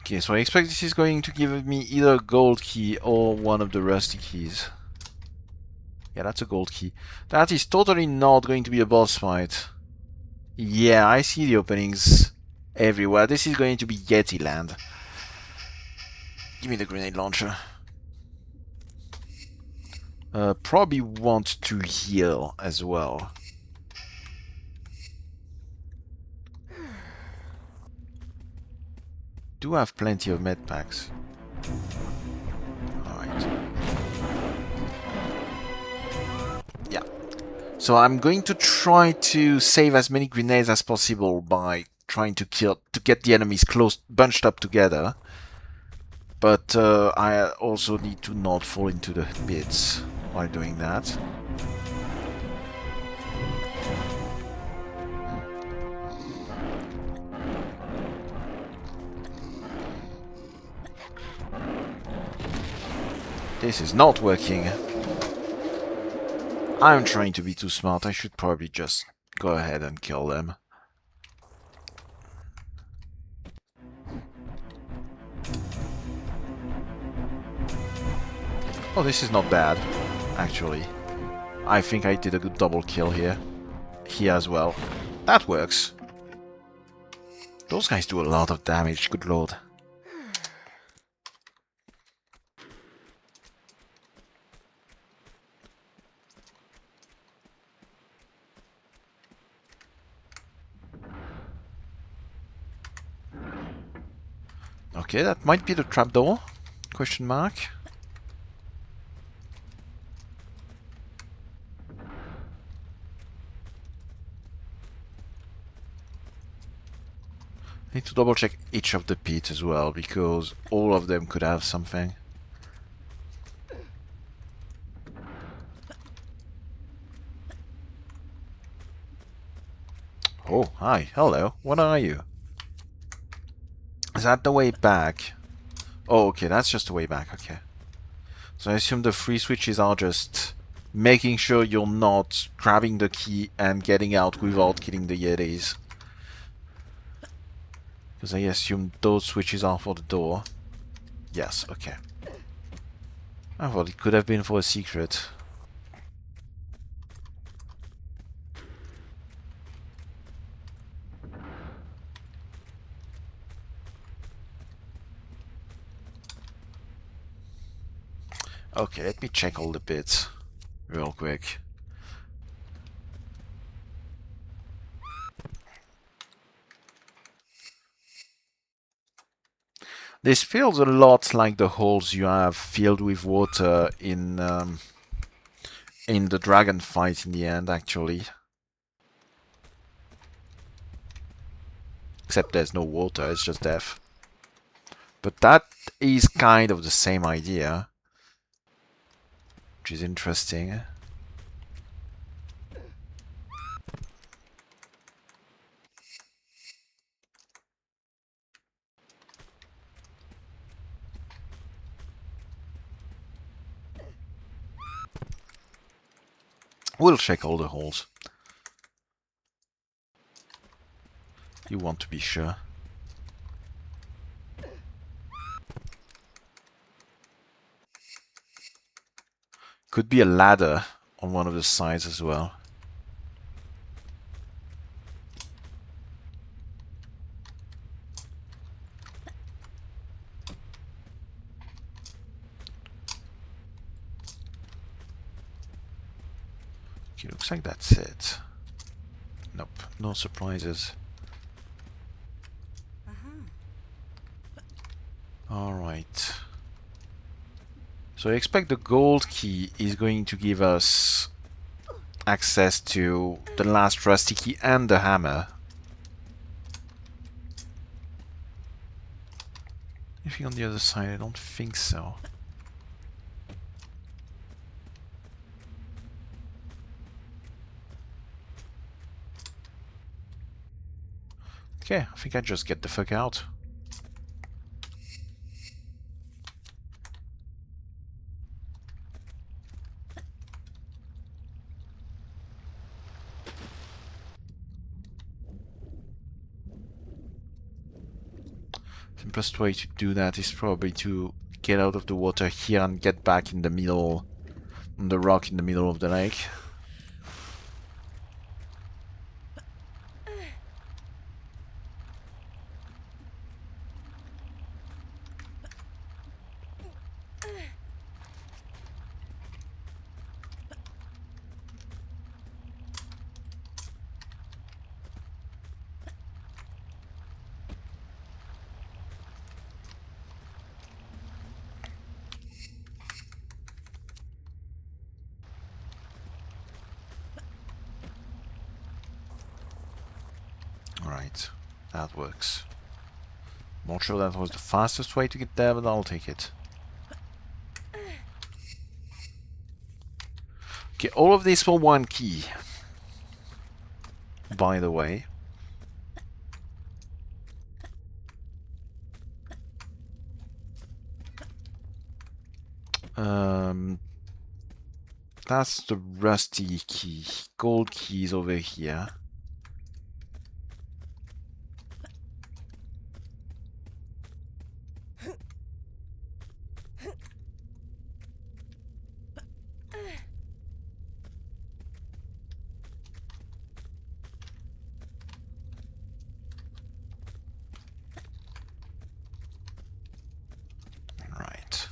Okay, so I expect this is going to give me either a gold key or one of the rusty keys. Yeah, that's a gold key. That is totally not going to be a boss fight. Yeah, I see the openings everywhere. This is going to be Yeti land. Give me the grenade launcher. Probably want to heal as well. do have plenty of med packs. Alright. Yeah. So I'm going to try to save as many grenades as possible by trying to get the enemies close, bunched up together. But I also need to not fall into the pits while doing that. This is not working. I'm trying to be too smart. I should probably just go ahead and kill them. Oh, this is not bad, actually. I think I did a good double kill here. Here as well. That works. Those guys do a lot of damage, good lord. Okay, that might be the trapdoor? Question mark. I need to double check each of the pits as well, because all of them could have something. Oh, hi, hello, what are you? Is that the way back? Oh, okay, that's just the way back, okay. So I assume the free switches are just making sure you're not grabbing the key and getting out without killing the Yetis. Because I assume those switches are for the door. Yes, okay. I thought it could have been for a secret. Okay, let me check all the bits real quick. This feels a lot like the holes you have filled with water in the dragon fight in the end, actually. Except there's no water, it's just death. But that is kind of the same idea, which is interesting. We'll check all the holes. You want to be sure. Could be a ladder on one of the sides as well. Okay, looks like that's it. Nope, no surprises. Alright. So I expect the gold key is going to give us access to the last rusty key and the hammer. Anything on the other side? I don't think so. Okay, I think I just get the fuck out. Simplest way to do that is probably to get out of the water here and get back in the middle, on the rock in the middle of the lake. Right, that works. Not sure that was the fastest way to get there, but I'll take it. Okay, all of this for one key. By the way. That's the rusty key. Gold key is over here. Right.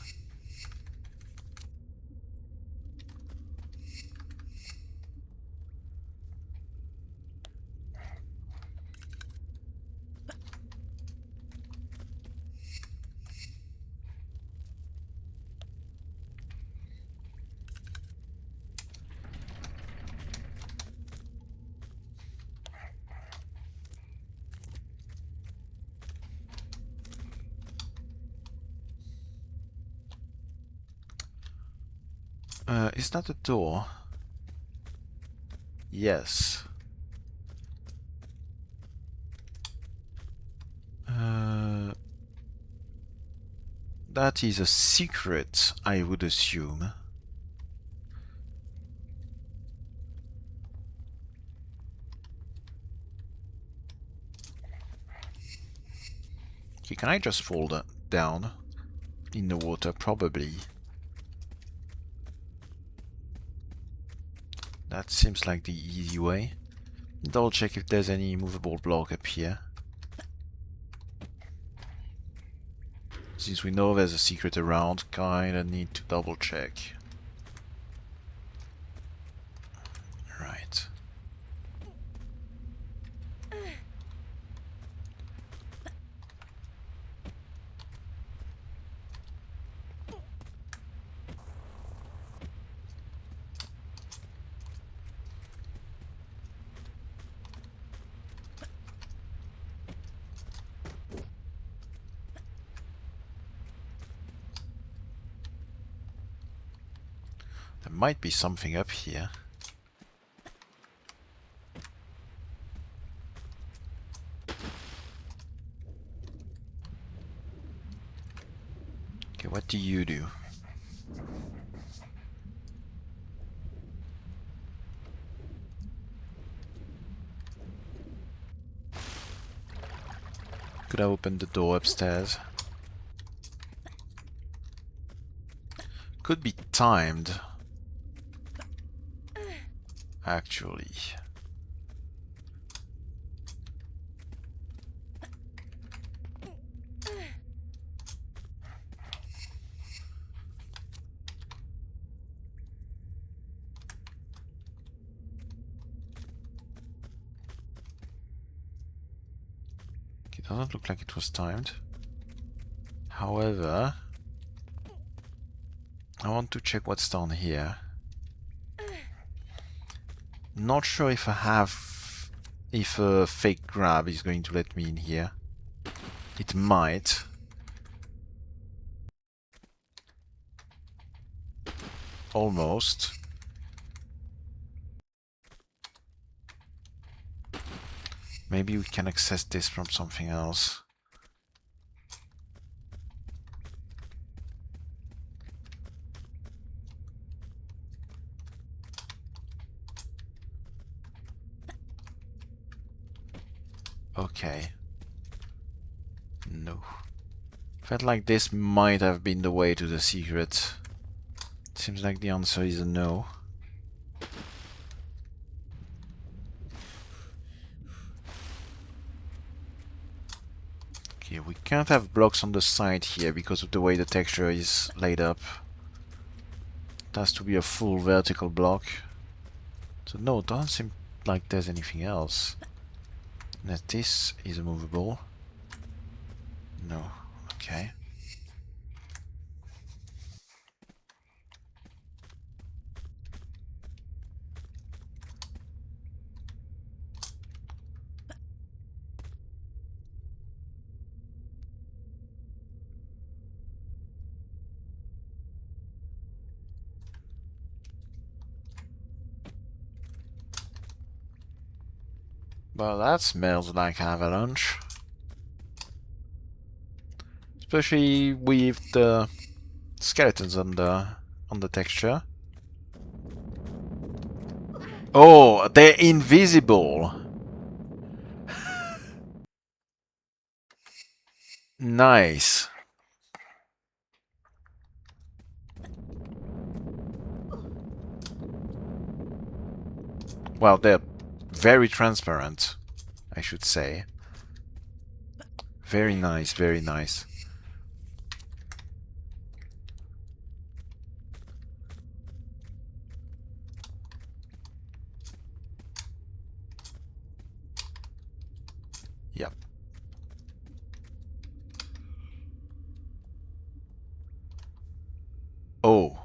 Is that a door? Yes. That is a secret, I would assume. Okay, can I just fall down in the water? Probably. That seems like the easy way. Double check if there's any movable block up here. Since we know there's a secret around, kinda need to double check. Right. There might be something up here. Okay, what do you do? Could I open the door upstairs? Could be timed. Actually. It doesn't look like it was timed. However, I want to check what's down here. Not sure if if a fake grab is going to let me in here. It might. Almost. Maybe we can access this from something else. Okay. No. Felt like this might have been the way to the secret. Seems like the answer is a no. Okay, we can't have blocks on the side here because of the way the texture is laid up. It has to be a full vertical block. So no, it doesn't seem like there's anything else. That this is movable. No. Okay. Well, that smells like avalanche. Especially with the skeletons on the texture. Oh, they're invisible. Nice. Well, they're very transparent, I should say. Very nice, very nice. Yep. Oh,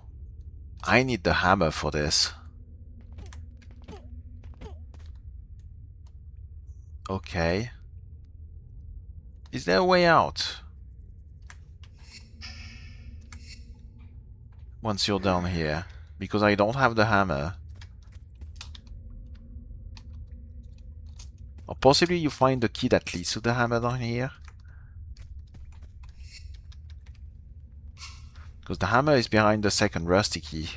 I need the hammer for this. Okay. Is there a way out? Once you're down here. Because I don't have the hammer. Or possibly you find the key that leads to the hammer down here. Because the hammer is behind the second rusty key.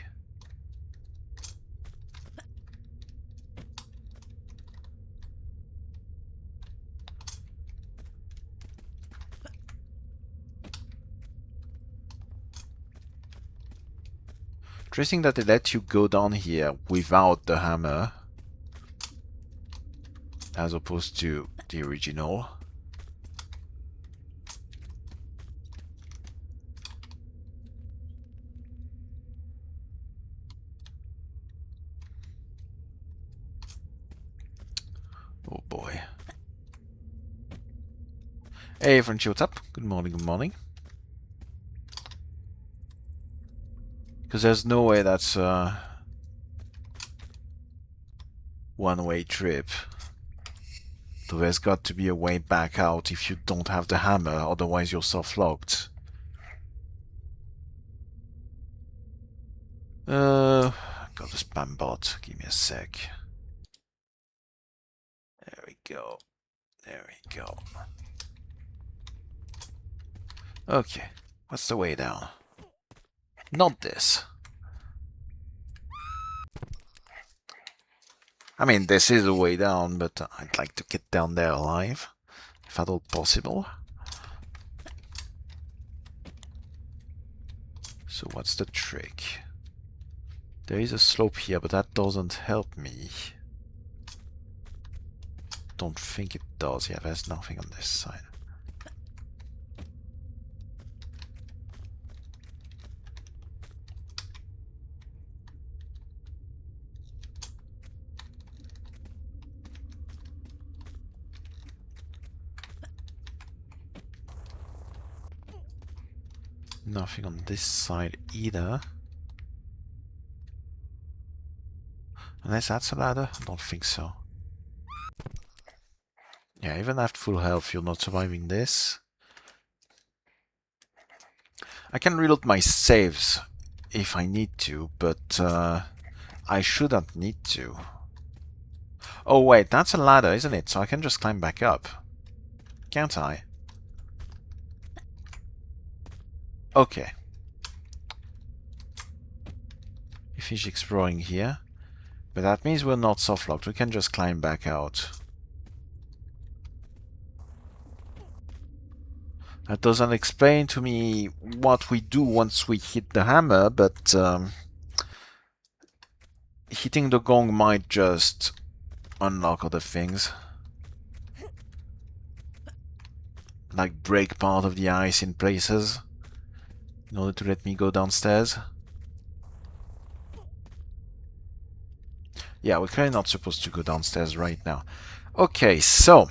Interesting that they let you go down here without the hammer. As opposed to the original. Oh boy. Hey Frenchy, what's up? Good morning, good morning. Because there's no way that's a one-way trip. So there's got to be a way back out if you don't have the hammer, otherwise you're soft-locked. Got a spam bot. Give me a sec. There we go. There we go. Okay, what's the way down? Not this. I mean, this is the way down, but I'd like to get down there alive, if at all possible. So what's the trick? There is a slope here, but that doesn't help me. Don't think it does. Yeah, there's nothing on this side. Nothing on this side either. Unless that's a ladder? I don't think so. Yeah, even at full health, you're not surviving this. I can reload my saves if I need to, but I shouldn't need to. Oh wait, that's a ladder, isn't it? So I can just climb back up. Can't I? Okay. We finish exploring here. But that means we're not soft-locked. We can just climb back out. That doesn't explain to me what we do once we hit the hammer, but hitting the gong might just unlock other things. Like break part of the ice in places in order to let me go downstairs. Yeah, we're clearly not supposed to go downstairs right now. Okay, so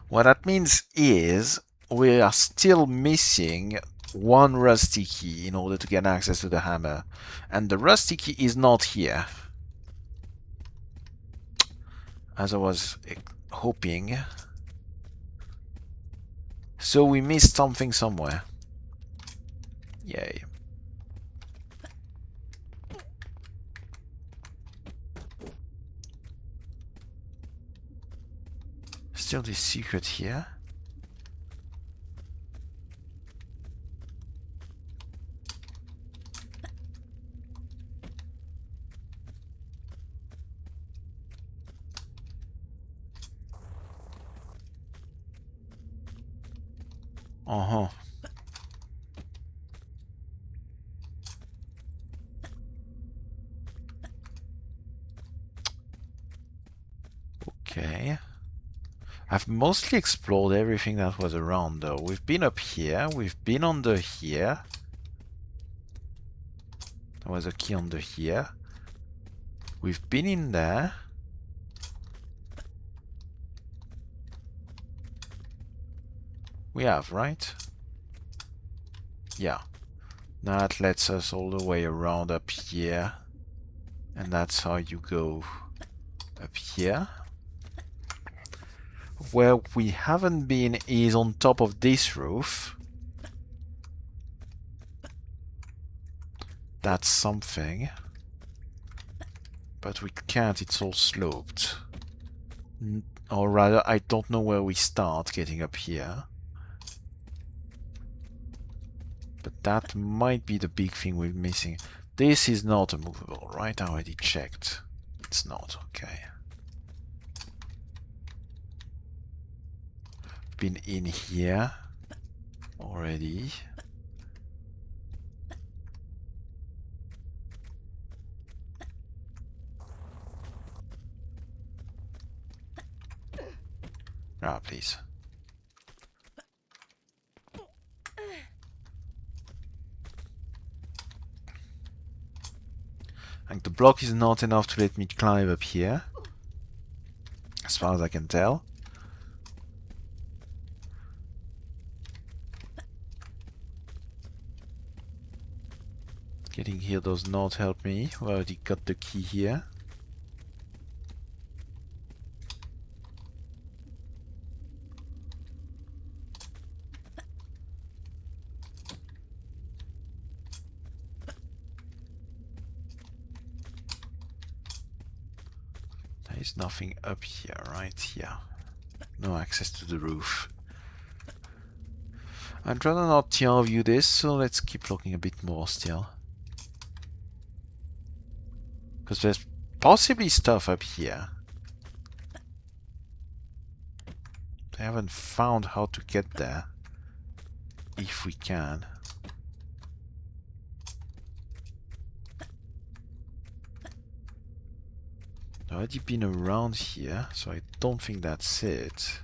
what that means is we are still missing one rusty key in order to get access to the hammer. And the rusty key is not here, as I was hoping. So we missed something somewhere. Yay. Still this secret here. Uh-huh. Okay. I've mostly explored everything that was around though. We've been up here, we've been under here. There was a key under here. We've been in there. We have, right? Yeah. That lets us all the way around up here. And that's how you go up here. Where we haven't been is on top of this roof. That's something. But we can't, it's all sloped. Or rather, I don't know where we start getting up here. But that might be the big thing we're missing. This is not a movable, right? I already checked. It's not, okay. Been in here already. Ah, please. And the block is not enough to let me climb up here, as far as I can tell. Getting here does not help me. We already got the key here. There is nothing up here, right? Yeah. No access to the roof. I'd rather not TR view this, so let's keep looking a bit more still. Because there's possibly stuff up here. I haven't found how to get there. If we can. I've already been around here, so I don't think that's it.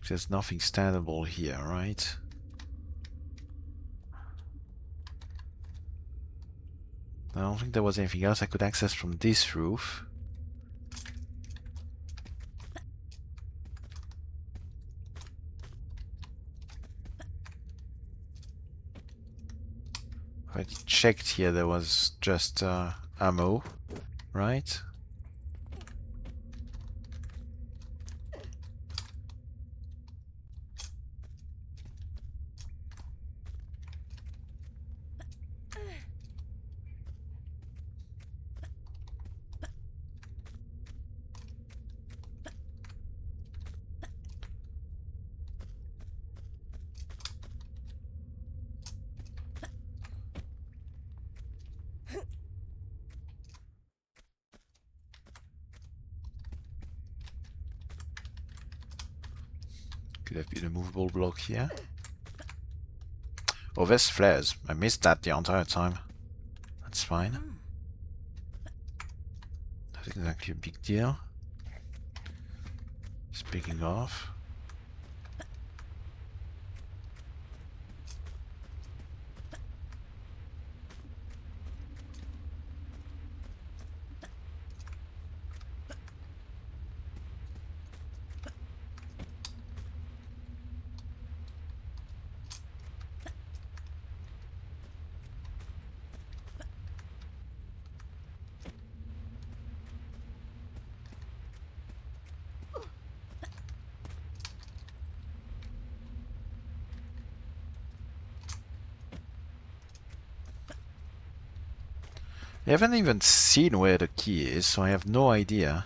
There's nothing standable here, right? I don't think there was anything else I could access from this roof. I already checked here, there was just ammo, right? Could have been a movable block here. Oh, there's flares. I missed that the entire time. That's fine. Not exactly a big deal. Speaking of... I haven't even seen where the key is, so I have no idea.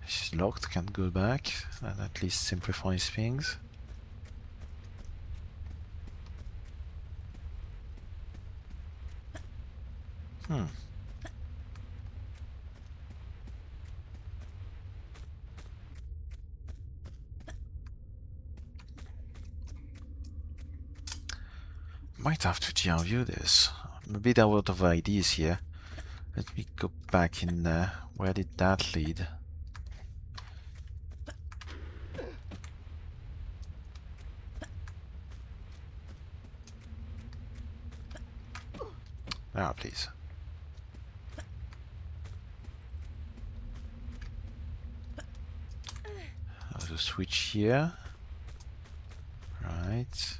She's locked, can't go back. That at least simplifies things. Hmm. Might have to TR view this. I'm a bit out of ideas here. Let me go back in there. Where did that lead? Ah, please. There's a switch here. Right.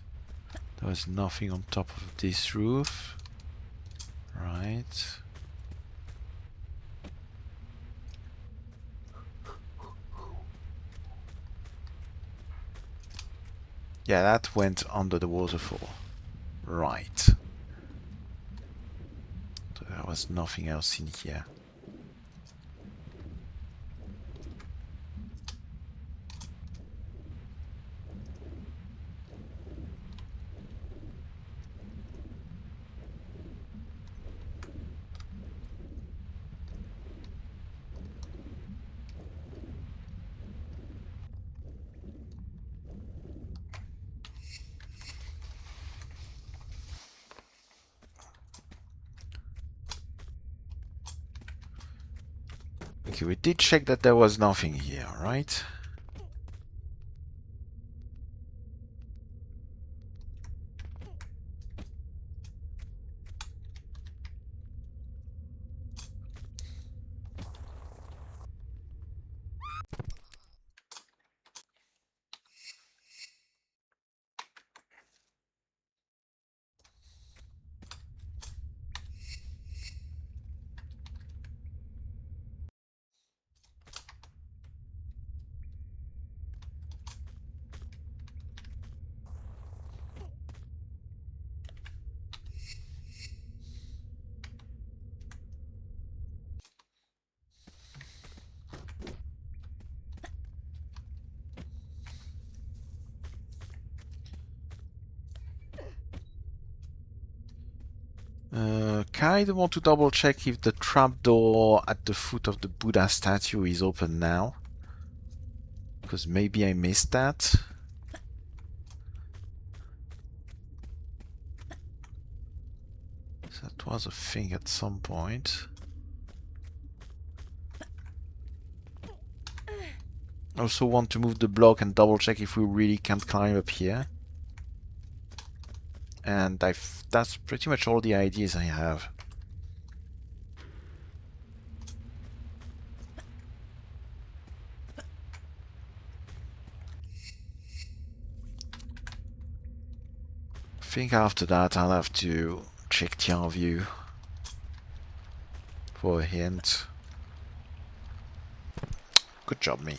There was nothing on top of this roof. Right. Yeah, that went under the waterfall. Right. So there was nothing else in here. Okay, we did check that there was nothing here, right? Kind of want to double check if the trapdoor at the foot of the Buddha statue is open now. Because maybe I missed that. So that was a thing at some point. Also want to move the block and double check if we really can't climb up here. And that's pretty much all the ideas I have. I think after that I'll have to check TR view for a hint. Good job, me.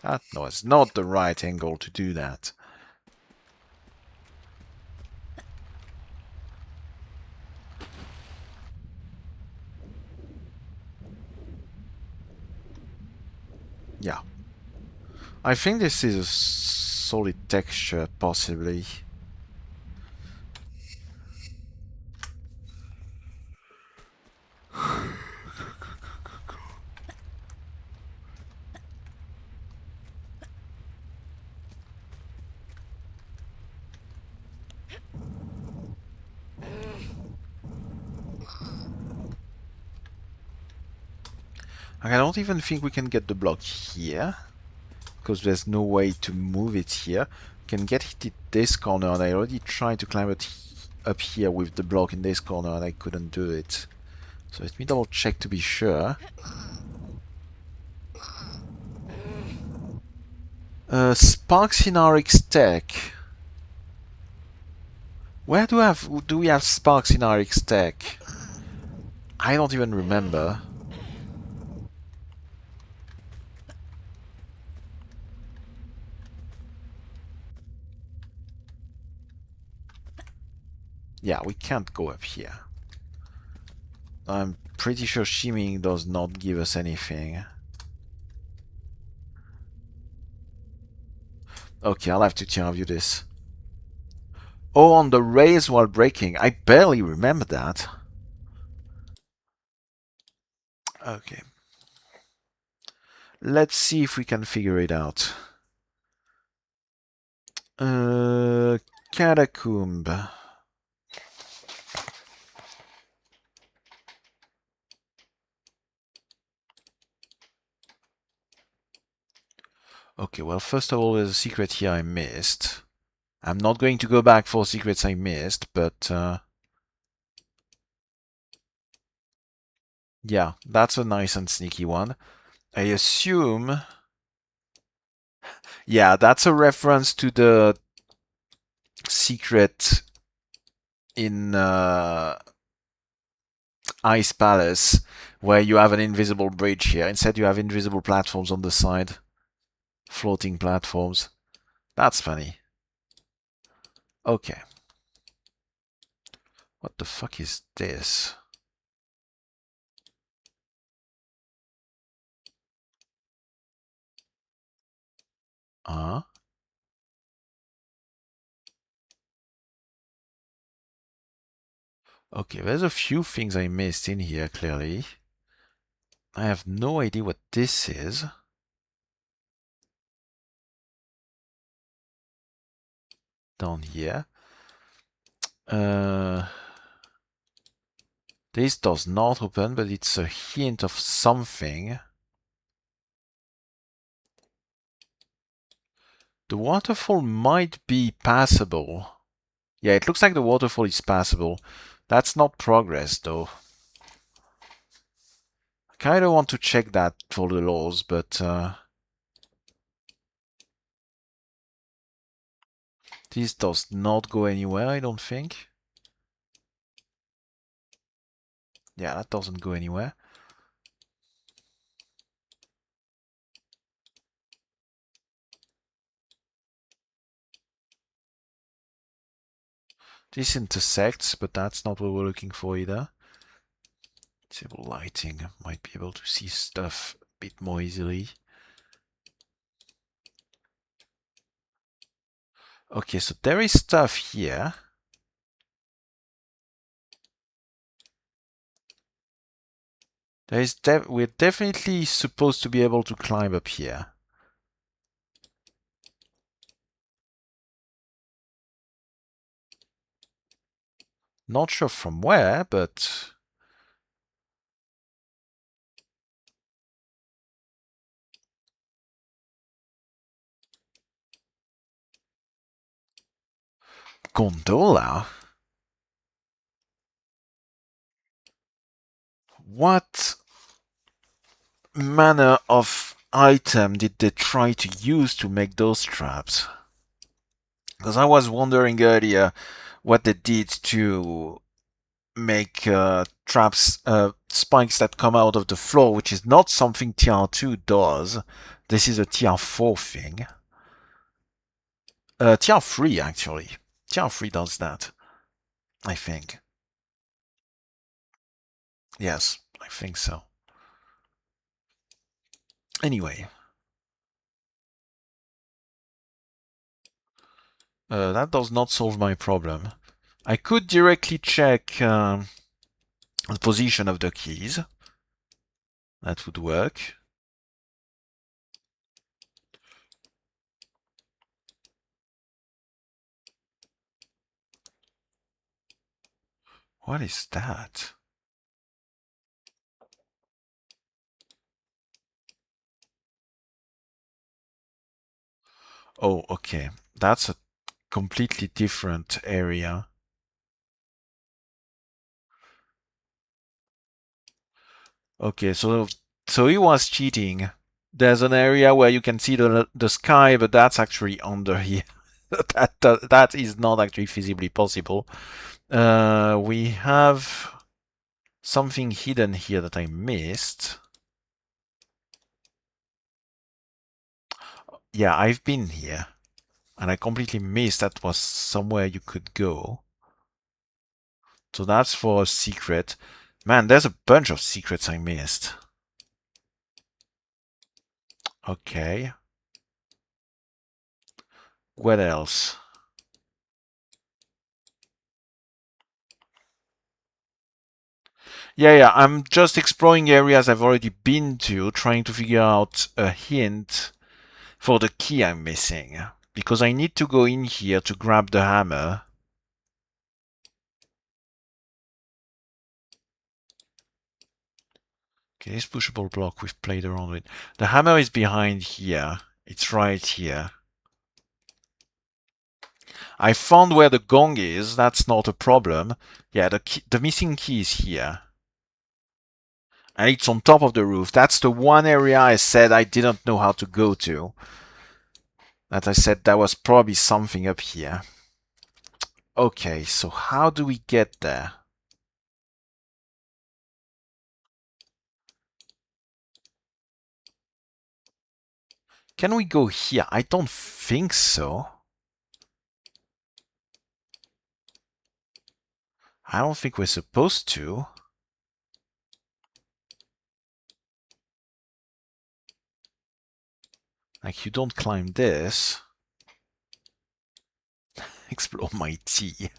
That was not the right angle to do that. Yeah. I think this is a solid texture, possibly. I don't even think we can get the block here, because there's no way to move it here. We can get it at this corner, and I already tried to climb it up here with the block in this corner, and I couldn't do it. So let me double check to be sure. Sparks in our tech. Where do we have sparks in our tech? I don't even remember. Yeah, we can't go up here. I'm pretty sure shimmying does not give us anything. Okay, I'll have to tell you this. Oh, on the raise while braking. I barely remember that. Okay. Let's see if we can figure it out. Catacomb. Okay, well, first of all, there's a secret here I missed. I'm not going to go back for secrets I missed, but yeah, that's a nice and sneaky one. I assume... Yeah, that's a reference to the secret in Ice Palace, where you have an invisible bridge here. Instead, you have invisible platforms on the side. Floating platforms. That's funny. Okay. What the fuck is this? Uh-huh. Okay, there's a few things I missed in here, clearly. I have no idea what this is. Down here. This does not open, but it's a hint of something. The waterfall might be passable. Yeah, it looks like the waterfall is passable. That's not progress, though. I kind of want to check that for the laws, but... this does not go anywhere, I don't think. Yeah, that doesn't go anywhere. This intersects, but that's not what we're looking for either. Disable lighting. Might be able to see stuff a bit more easily. Okay, so there is stuff here. We're definitely supposed to be able to climb up here. Not sure from where, but... Gondola? What manner of item did they try to use to make those traps? Because I was wondering earlier what they did to make traps, spikes that come out of the floor, which is not something TR2 does. This is a TR4 thing. TR3 actually. TR3 does that, I think. Yes, I think so. Anyway. That does not solve my problem. I could directly check the position of the keys. That would work. What is that? Oh, okay. That's a completely different area. Okay, so he was cheating. There's an area where you can see the sky, but that's actually under here. that is not actually feasibly possible. We have something hidden here that I missed. Yeah, I've been here, and I completely missed that was somewhere you could go. So that's for a secret. Man, there's a bunch of secrets I missed. Okay. What else? Yeah, I'm just exploring areas I've already been to, trying to figure out a hint for the key I'm missing. Because I need to go in here to grab the hammer. Okay, this pushable block we've played around with. The hammer is behind here. It's right here. I found where the gong is. That's not a problem. Yeah, the missing key is here. And it's on top of the roof. That's the one area I said I didn't know how to go to. That I said there was probably something up here. Okay, so how do we get there? Can we go here? I don't think so. I don't think we're supposed to. Like, you don't climb this. Explore my tea.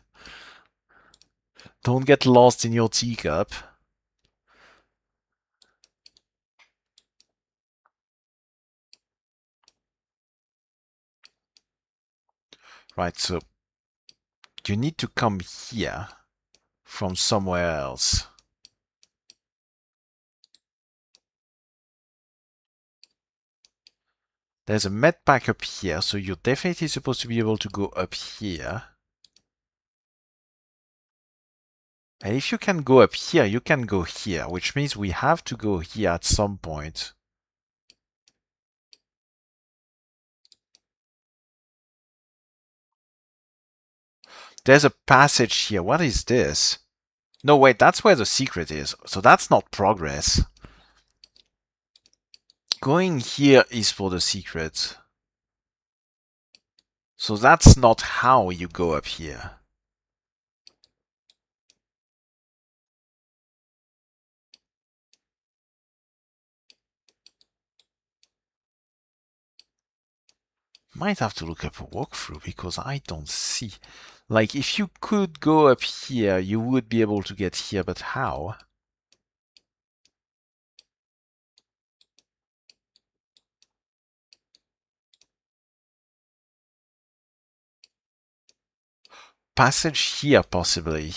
Don't get lost in your teacup. Right, so you need to come here from somewhere else. There's a med pack up here, so you're definitely supposed to be able to go up here. And if you can go up here, you can go here, which means we have to go here at some point. There's a passage here. What is this? No, wait, that's where the secret is. So that's not progress. Going here is for the secret. So that's not how you go up here. Might have to look up a walkthrough because I don't see. Like, if you could go up here, you would be able to get here, but how? Passage here, possibly.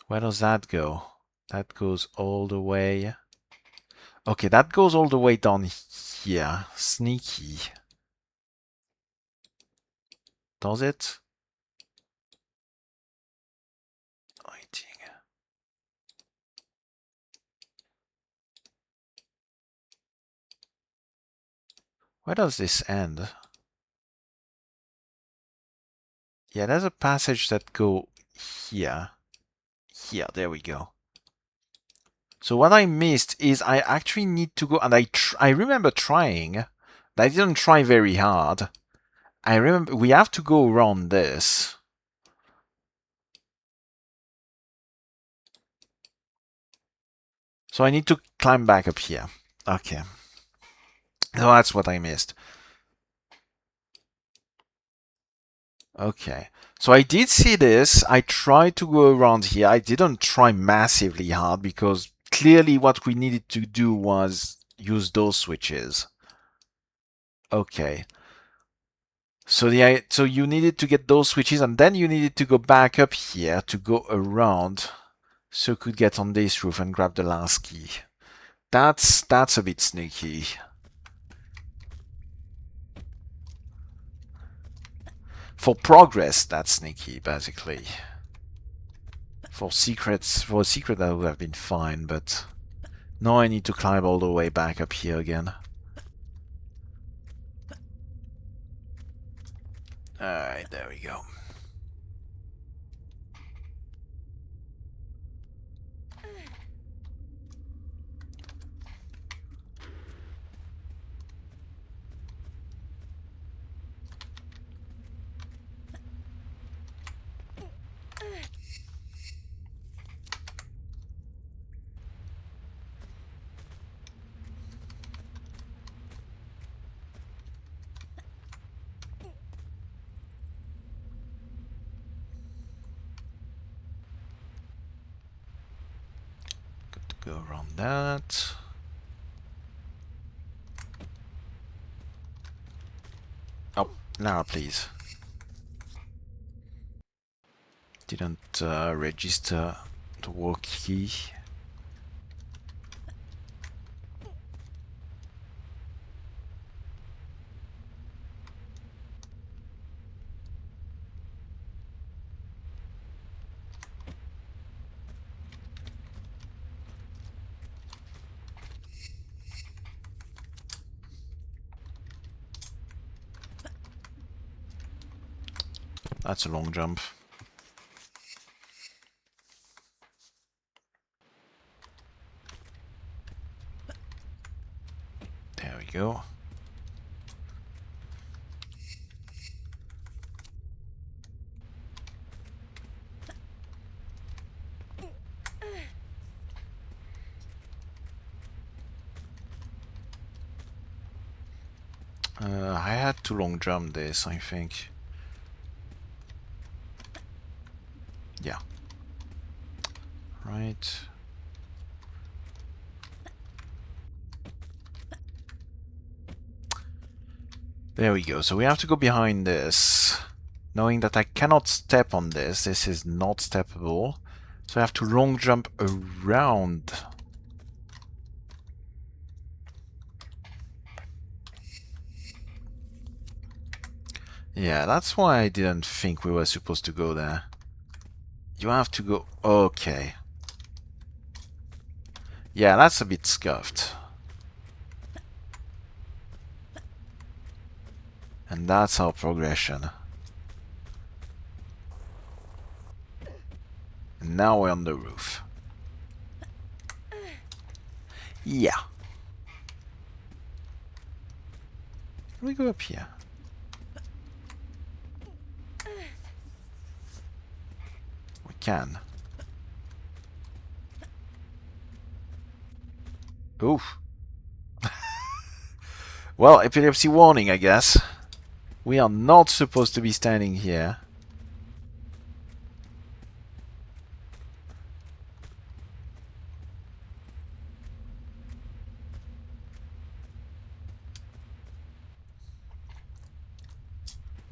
Where does that go? That goes all the way. Okay, that goes all the way down here. Sneaky. Does it? Lighting. Where does this end? Yeah, there's a passage that go here. Here, there we go. So what I missed is I actually need to go, and I remember trying, but I didn't try very hard. I remember we have to go around this. So I need to climb back up here. Okay. So that's what I missed. Okay. So I did see this. I tried to go around here. I didn't try massively hard because clearly what we needed to do was use those switches. Okay. So so you needed to get those switches and then you needed to go back up here to go around so you could get on this roof and grab the last key. That's a bit sneaky. For progress, that's sneaky, basically. For a secret that would have been fine, but now I need to climb all the way back up here again. Alright, there we go. go around that. Oh, now please. Didn't register the walk key. That's a long jump. There we go. I had to long jump this, I think. Yeah. Right. There we go. So we have to go behind this. Knowing that I cannot step on this. This is not steppable. So I have to long jump around. Yeah, that's why I didn't think we were supposed to go there. You have to go... Okay. Yeah, that's a bit scuffed. And that's our progression. And now we're on the roof. Yeah. Can we go up here? We can. Oof. Well, epilepsy warning, I guess. We are not supposed to be standing here.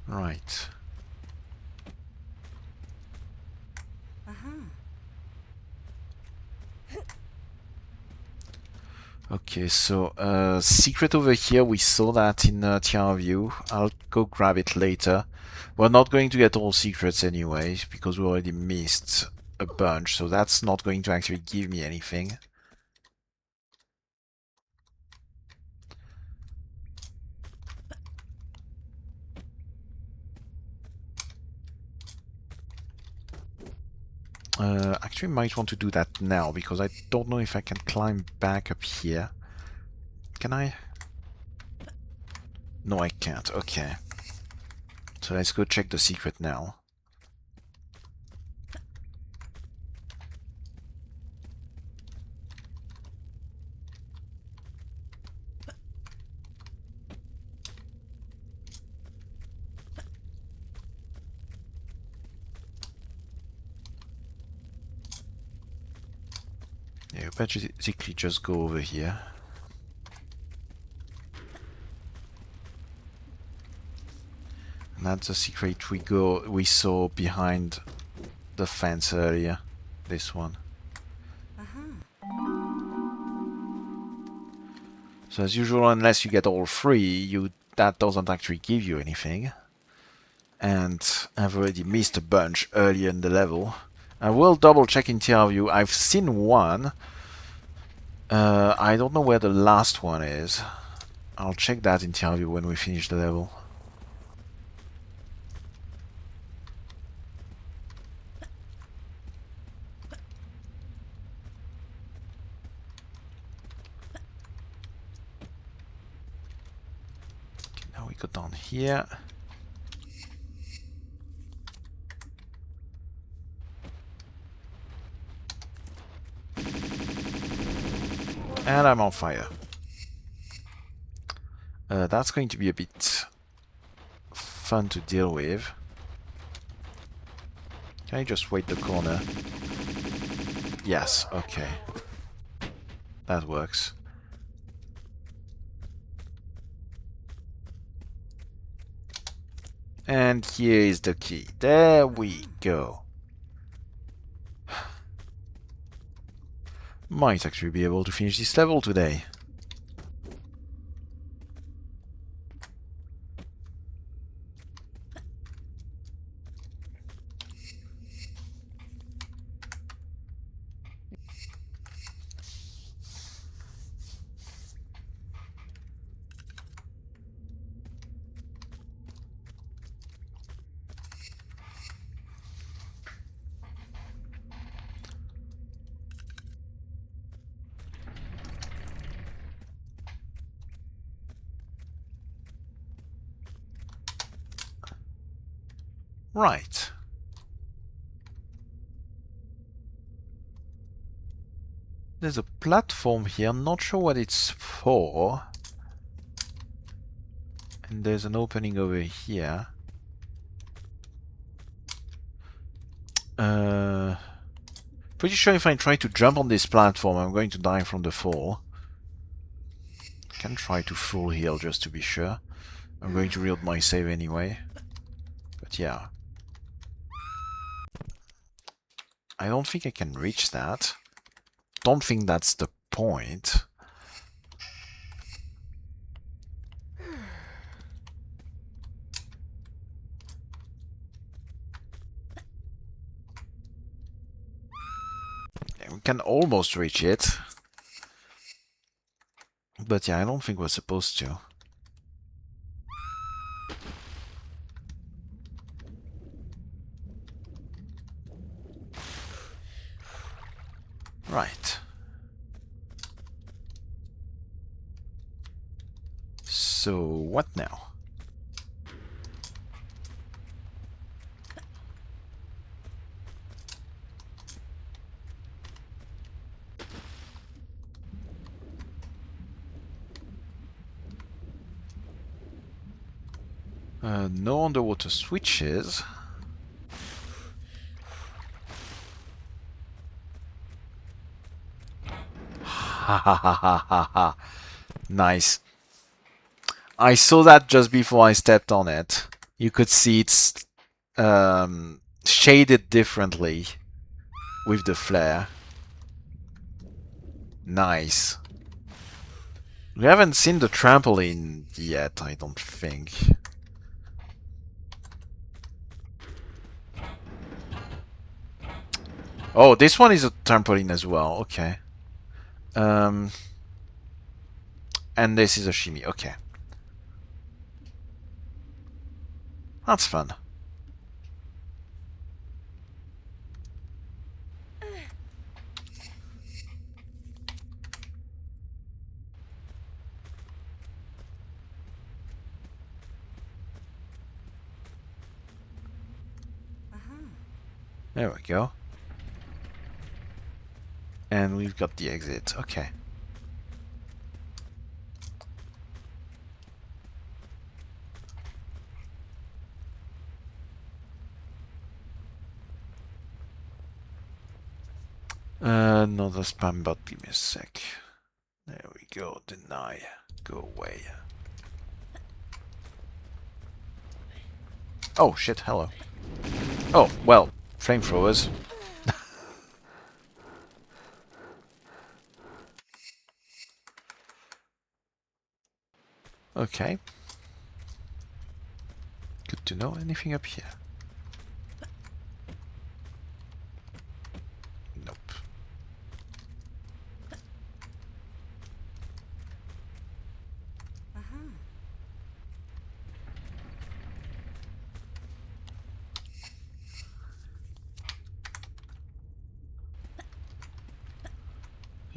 Right. Okay, so secret over here, we saw that in TR view. I'll go grab it later. We're not going to get all secrets anyway, because we already missed a bunch, so that's not going to actually give me anything. Actually might want to do that now, because I don't know if I can climb back up here. Can I? No, I can't. Okay. So let's go check the secret now. Yeah, you basically just go over here. And that's the secret we saw behind the fence earlier. This one. So as usual, unless you get all three, that doesn't actually give you anything. And I've already missed a bunch earlier in the level. I will double check in TR view. I've seen one. I don't know where the last one is. I'll check that in TR view when we finish the level. Okay, now we go down here. And I'm on fire. That's going to be a bit fun to deal with. Can I just wait the corner? Yes, okay. that works. And here is the key. There we go. Might actually be able to finish this level today. Right. There's a platform here, I'm not sure what it's for. And there's an opening over here. Pretty sure if I try to jump on this platform, I'm going to die from the fall. Can try to full heal just to be sure. I'm going to reload my save anyway. But yeah. I don't think I can reach that. Don't think that's the point. Yeah, we can almost reach it. But yeah, I don't think we're supposed to. Right. So, what now? No underwater switches. Ha ha ha ha ha ha. Nice. I saw that just before I stepped on it. You could see it's shaded differently with the flare. Nice. We haven't seen the trampoline yet, I don't think. Oh, this one is a trampoline as well. Okay. And this is a shimmy. Okay. That's fun. There we go. And we've got the exit. Okay. Another spam bot. Give me a sec. There we go. Deny. Go away. Oh shit, hello. Oh, well, flamethrowers. Okay. Good to know. Anything up here? Nope.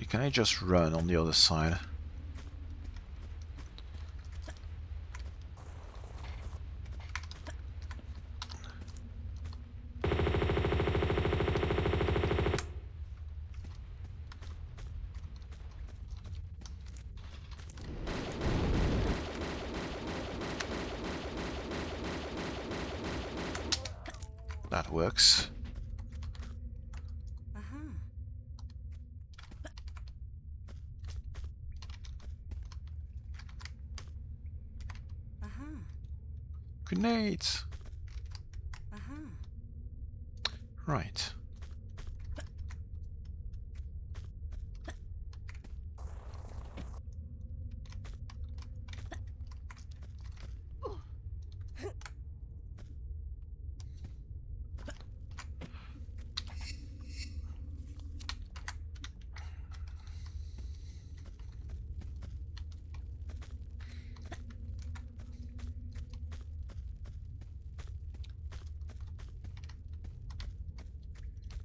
Can I just run on the other side? That works. coordinates. Right.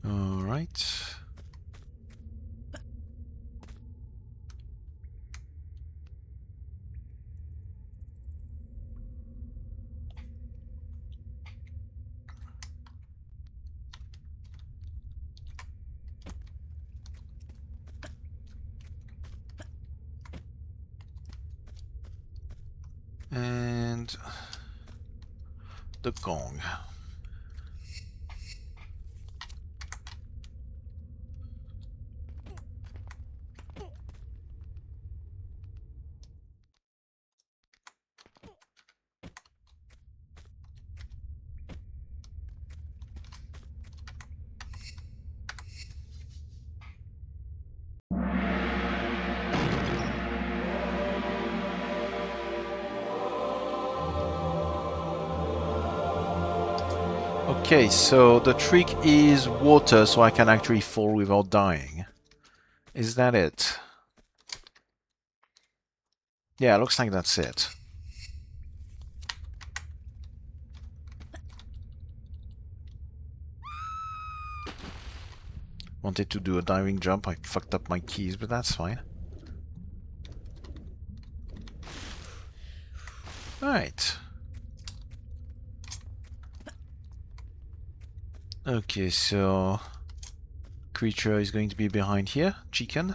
All right. And the gong. Okay, so the trick is water, so I can actually fall without dying. Is that it? Yeah, looks like that's it. Wanted to do a diving jump, I fucked up my keys, but that's fine. Alright. Okay, so... creature is going to be behind here. Chicken.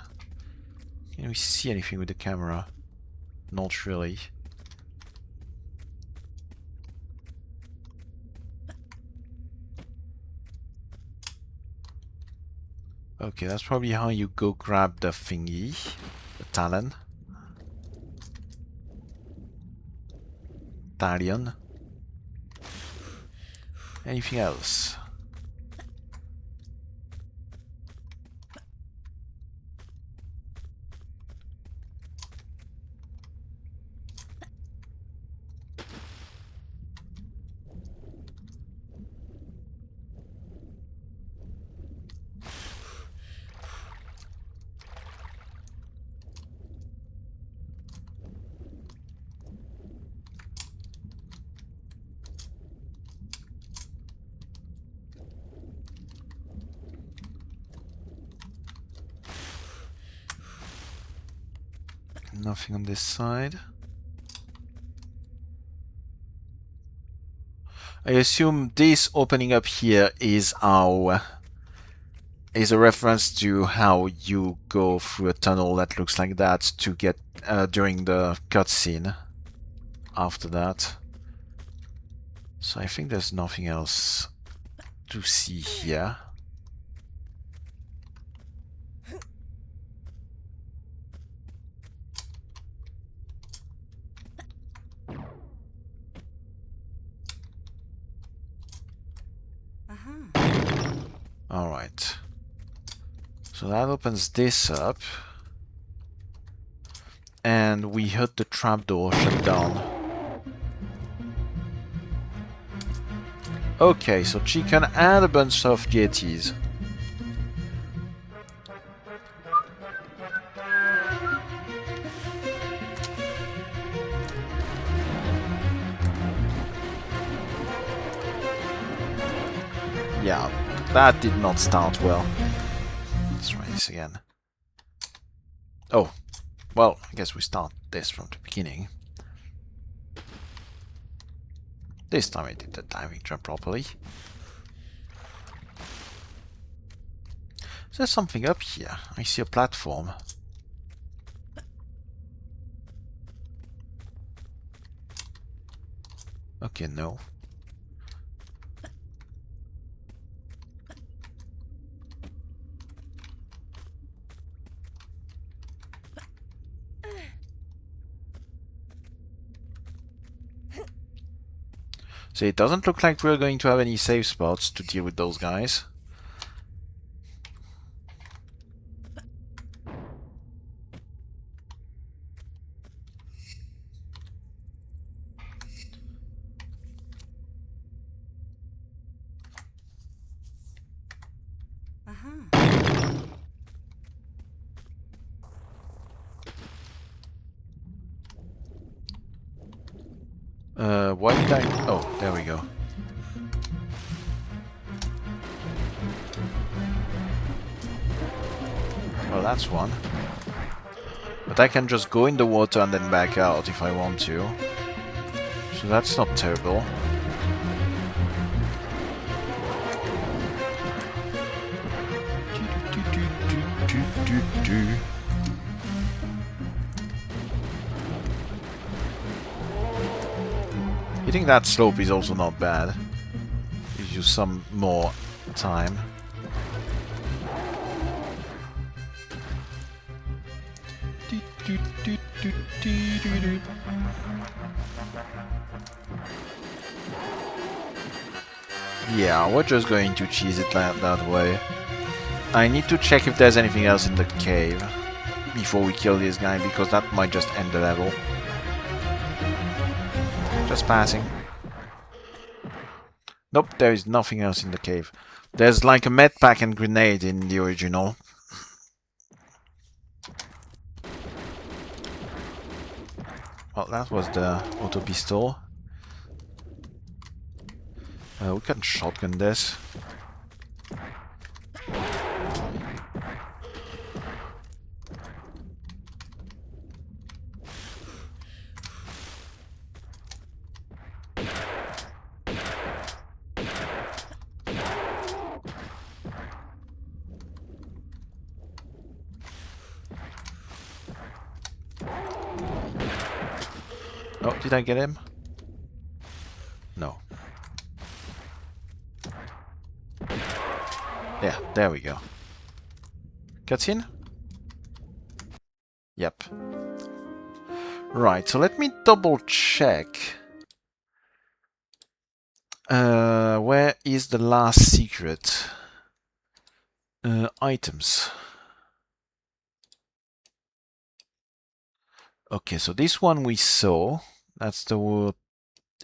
Can we see anything with the camera? Not really. Okay, that's probably how you go grab the thingy. The talon. Talion. Anything else? Nothing on this side. I assume this opening up here is a reference to how you go through a tunnel that looks like that to get during the cutscene after that. So I think there's nothing else to see here. Alright. So that opens this up. And we heard the trapdoor shut down. Okay, so chicken and a bunch of yetis. Yeah, that did not start well. Let's try this again. Oh, well, I guess we start this from the beginning. This time I did the diving jump properly. So there's something up here. I see a platform. Okay, no. So it doesn't look like we're going to have any safe spots to deal with those guys. Why did I... Oh, there we go. Well, that's one. But I can just go in the water and then back out if I want to. So that's not terrible. Hitting that slope is also not bad. Gives you some more time. Yeah, we're just going to cheese it that way. I need to check if there's anything else in the cave before we kill this guy, because that might just end the level. Just passing. Nope, there is nothing else in the cave. There's like a med pack and grenade in the original. Well, that was the auto pistol. We can shotgun this. Oh, did I get him? No. Yeah, there we go. Cutscene? Yep. Right, so let me double check. Where is the last secret? Items. Okay, so this one we saw. That's the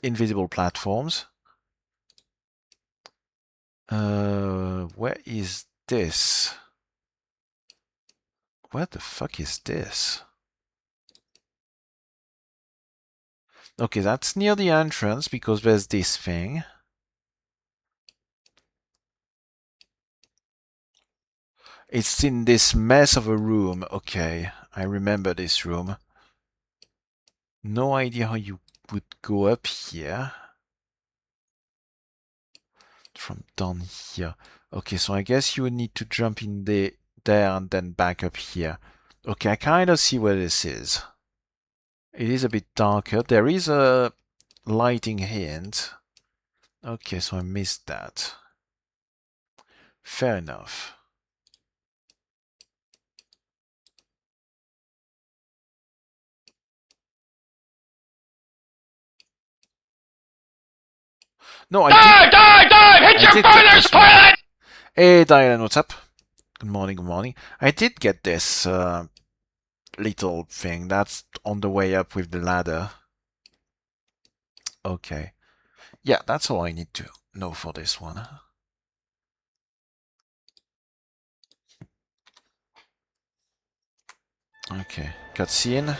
invisible platforms. Where is this? Where the fuck is this? Okay, that's near the entrance because there's this thing. It's in this mess of a room. Okay, I remember this room. No idea how you would go up here. From down here. Okay, so I guess you would need to jump in there and then back up here. Okay, I kind of see where this is. It is a bit darker. There is a lighting hint. Okay, so I missed that. Fair enough. No, I did. Dive! Hit your father's toilet! Hey, Diane, what's up? Good morning, good morning. I did get this little thing. That's on the way up with the ladder. Okay. Yeah, that's all I need to know for this one. Okay, cutscene.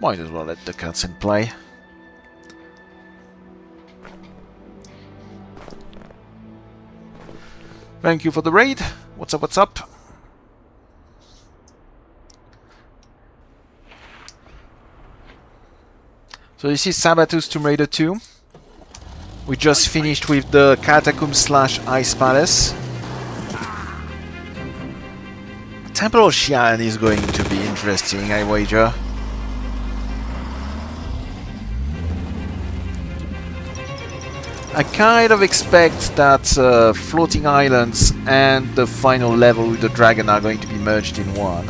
Might as well let the cutscene play. Thank you for the raid. What's up, what's up? So this is Sabatu's Tomb Raider 2. We just finished with the Catacomb / Ice Palace. Temple of Xi'an is going to be interesting, I wager. I kind of expect that floating islands and the final level with the dragon are going to be merged in one.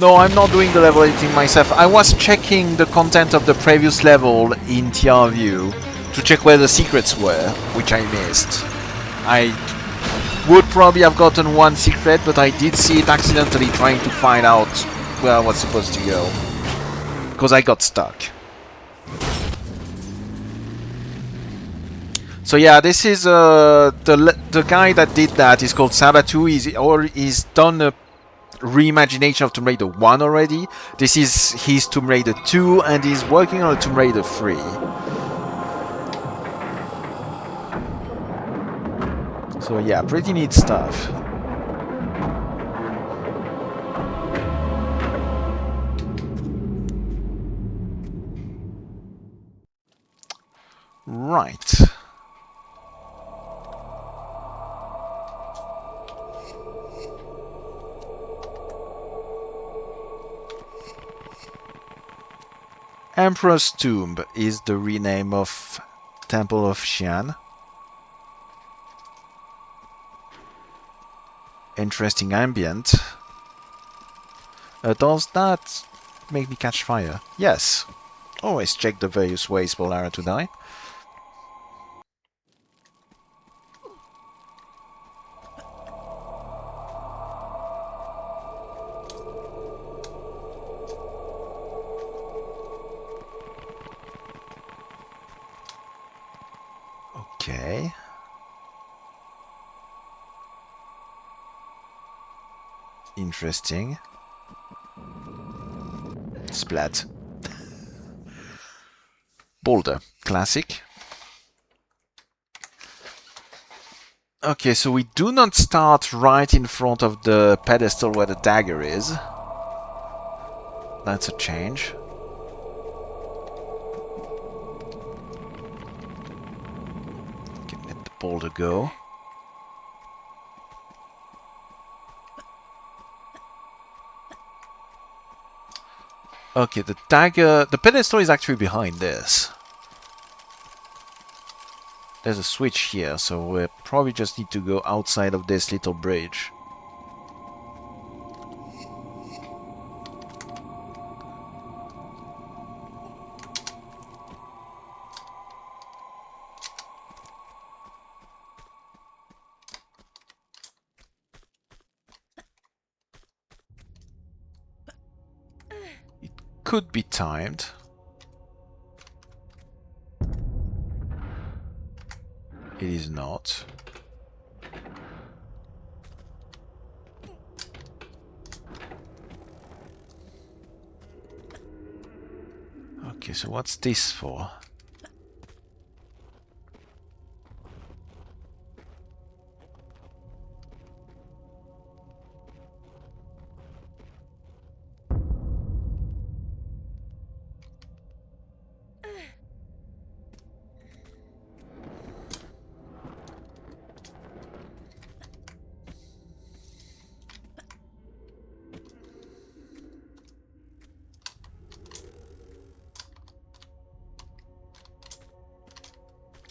No, I'm not doing the level editing myself. I was checking the content of the previous level in TR2 to check where the secrets were, which I missed. I would probably have gotten one secret, but I did see it accidentally trying to find out where I was supposed to go. Because I got stuck. So yeah, this is the guy that did that is called Sabatu. He's done a reimagination of Tomb Raider 1 already. This is his Tomb Raider 2, and he's working on a Tomb Raider 3. So yeah, pretty neat stuff. Right. Emperor's Tomb is the rename of Temple of Xian. Interesting ambient. Does that make me catch fire? Yes. Always check the various ways for Lara to die. Okay. Interesting. Splat. Boulder. Classic. Okay, so we do not start right in front of the pedestal where the dagger is. That's a change. Can let the boulder go. Okay, the dagger... The pedestal is actually behind this. There's a switch here, so we probably just need to go outside of this little bridge. It could be timed. It is not. Okay, so what's this for?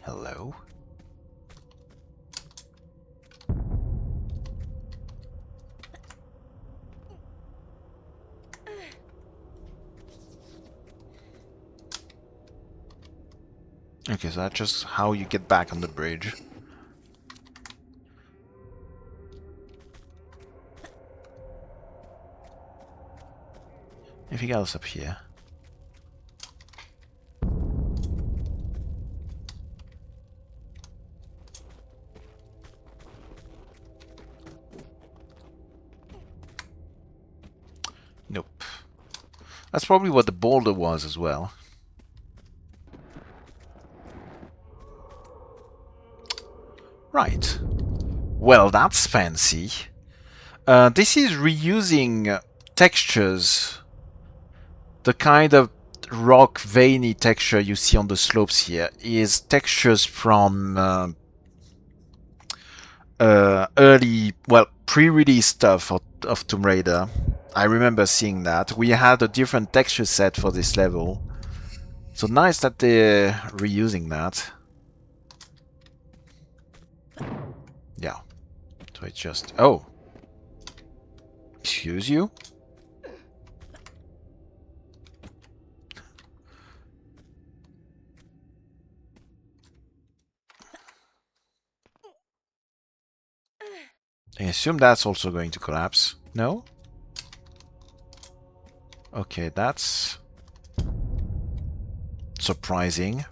Hello? Okay, so that's just how you get back on the bridge. Anything else up here? Nope. That's probably what the boulder was as well. Right. Well, that's fancy. This is reusing textures. The kind of rock veiny texture you see on the slopes here is textures from early, well, pre-release stuff of Tomb Raider. I remember seeing that. We had a different texture set for this level. So nice that they're reusing that. Yeah. Do I just... Oh! Excuse you? I assume that's also going to collapse. No? Okay, that's... surprising.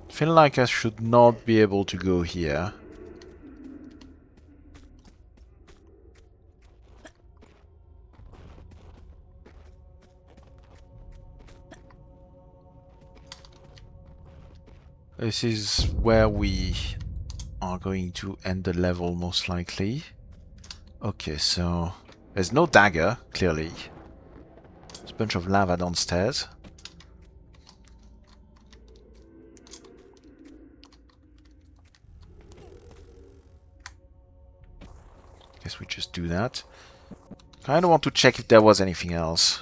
Feel like I should not be able to go here. This is where we are going to end the level most likely. Okay, so there's no dagger, clearly. There's a bunch of lava downstairs. Guess we just do that. Kinda want to check if there was anything else.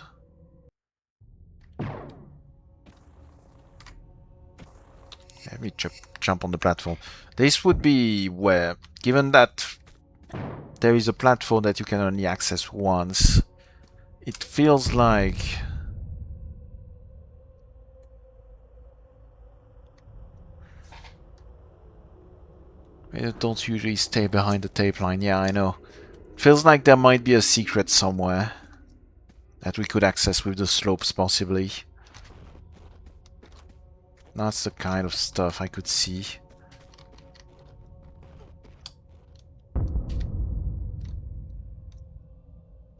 Let me jump on the platform. This would be where, given that there is a platform that you can only access once, it feels like... I don't usually stay behind the tape line, yeah, I know. Feels like there might be a secret somewhere that we could access with the slopes, possibly. That's the kind of stuff I could see.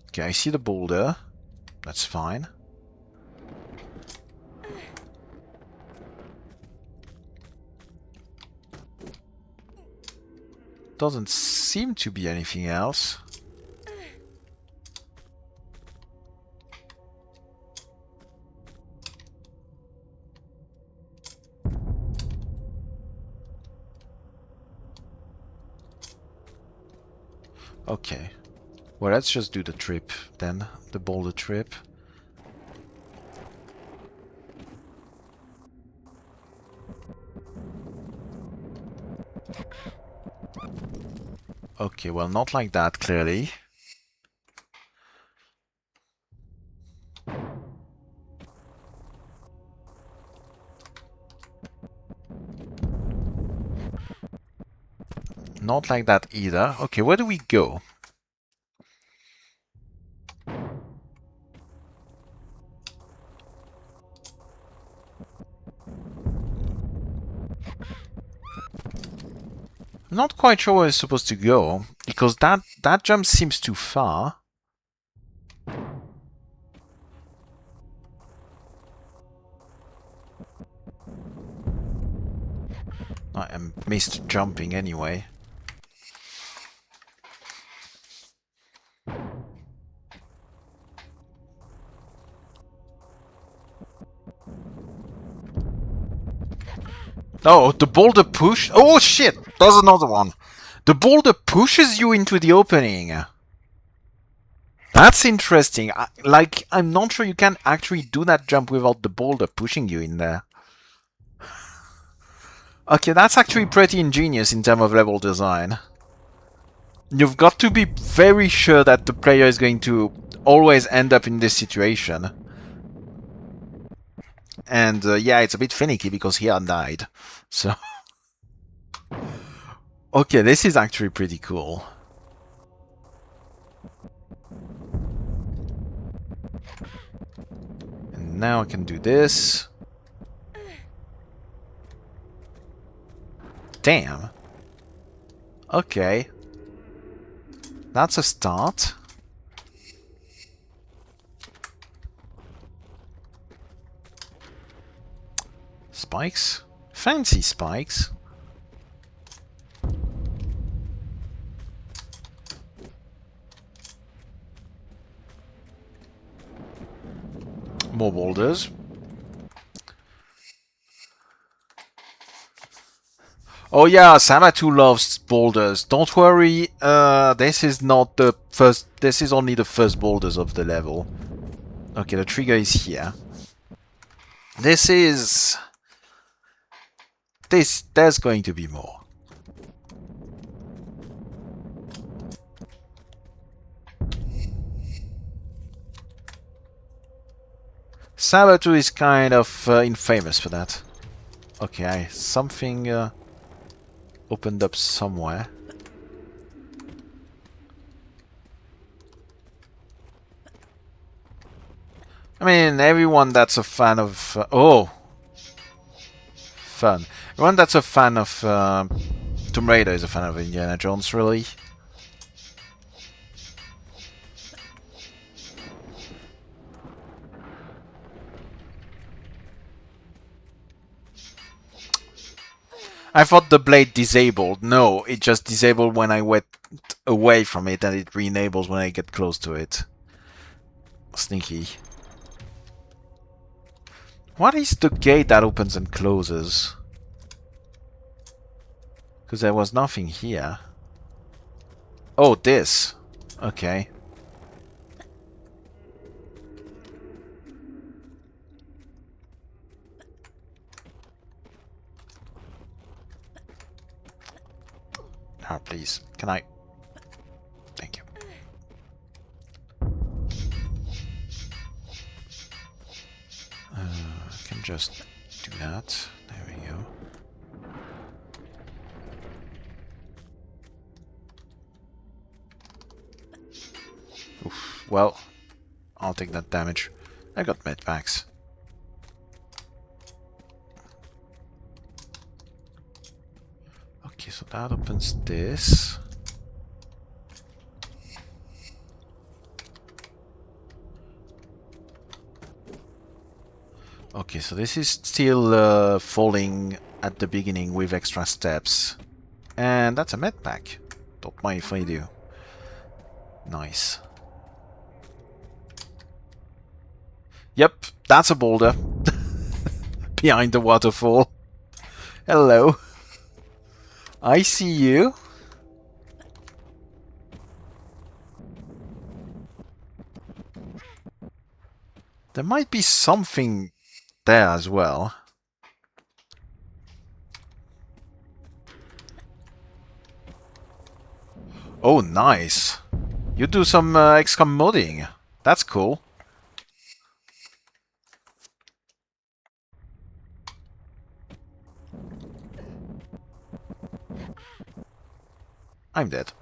Okay, I see the boulder. That's fine. Doesn't seem to be anything else. Okay. Well, let's just do the trip then. The boulder trip. Okay, well, not like that, clearly. Not like that either. Okay, where do we go? I'm not quite sure where we're supposed to go, because that jump seems too far. I missed jumping anyway. Oh, the boulder push... Oh shit! There's another one! The boulder pushes you into the opening! That's interesting. I'm not sure you can actually do that jump without the boulder pushing you in there. Okay, that's actually pretty ingenious in terms of level design. You've got to be very sure that the player is going to always end up in this situation. And yeah, it's a bit finicky because he had died. So... Okay, this is actually pretty cool. And now I can do this. Damn. Okay. That's a start. Spikes? Fancy spikes. More boulders. Oh yeah, Sabatu loves boulders. Don't worry, this is not the first... This is only the first boulders of the level. Okay, the trigger is here. This is... there's going to be more. Sabatu is kind of infamous for that. Okay, something opened up somewhere. I mean, everyone that's a fan of... oh! Fun. Everyone that's a fan of Tomb Raider is a fan of Indiana Jones, really. I thought the blade disabled. No, it just disabled when I went away from it, and it re-enables when I get close to it. Sneaky. What is the gate that opens and closes? Because there was nothing here. Oh, this. Okay. Ah, please. Can I? Thank you. I can just do that. There we go. Oof. Well, I'll take that damage. I got med packs. Okay, so that opens this. Okay, so this is still falling at the beginning with extra steps. And that's a med pack. Don't mind if I do. Nice. Yep, that's a boulder. Behind the waterfall. Hello. I see you. There might be something there as well. Oh, nice. You do some XCOM modding. That's cool. I'm dead.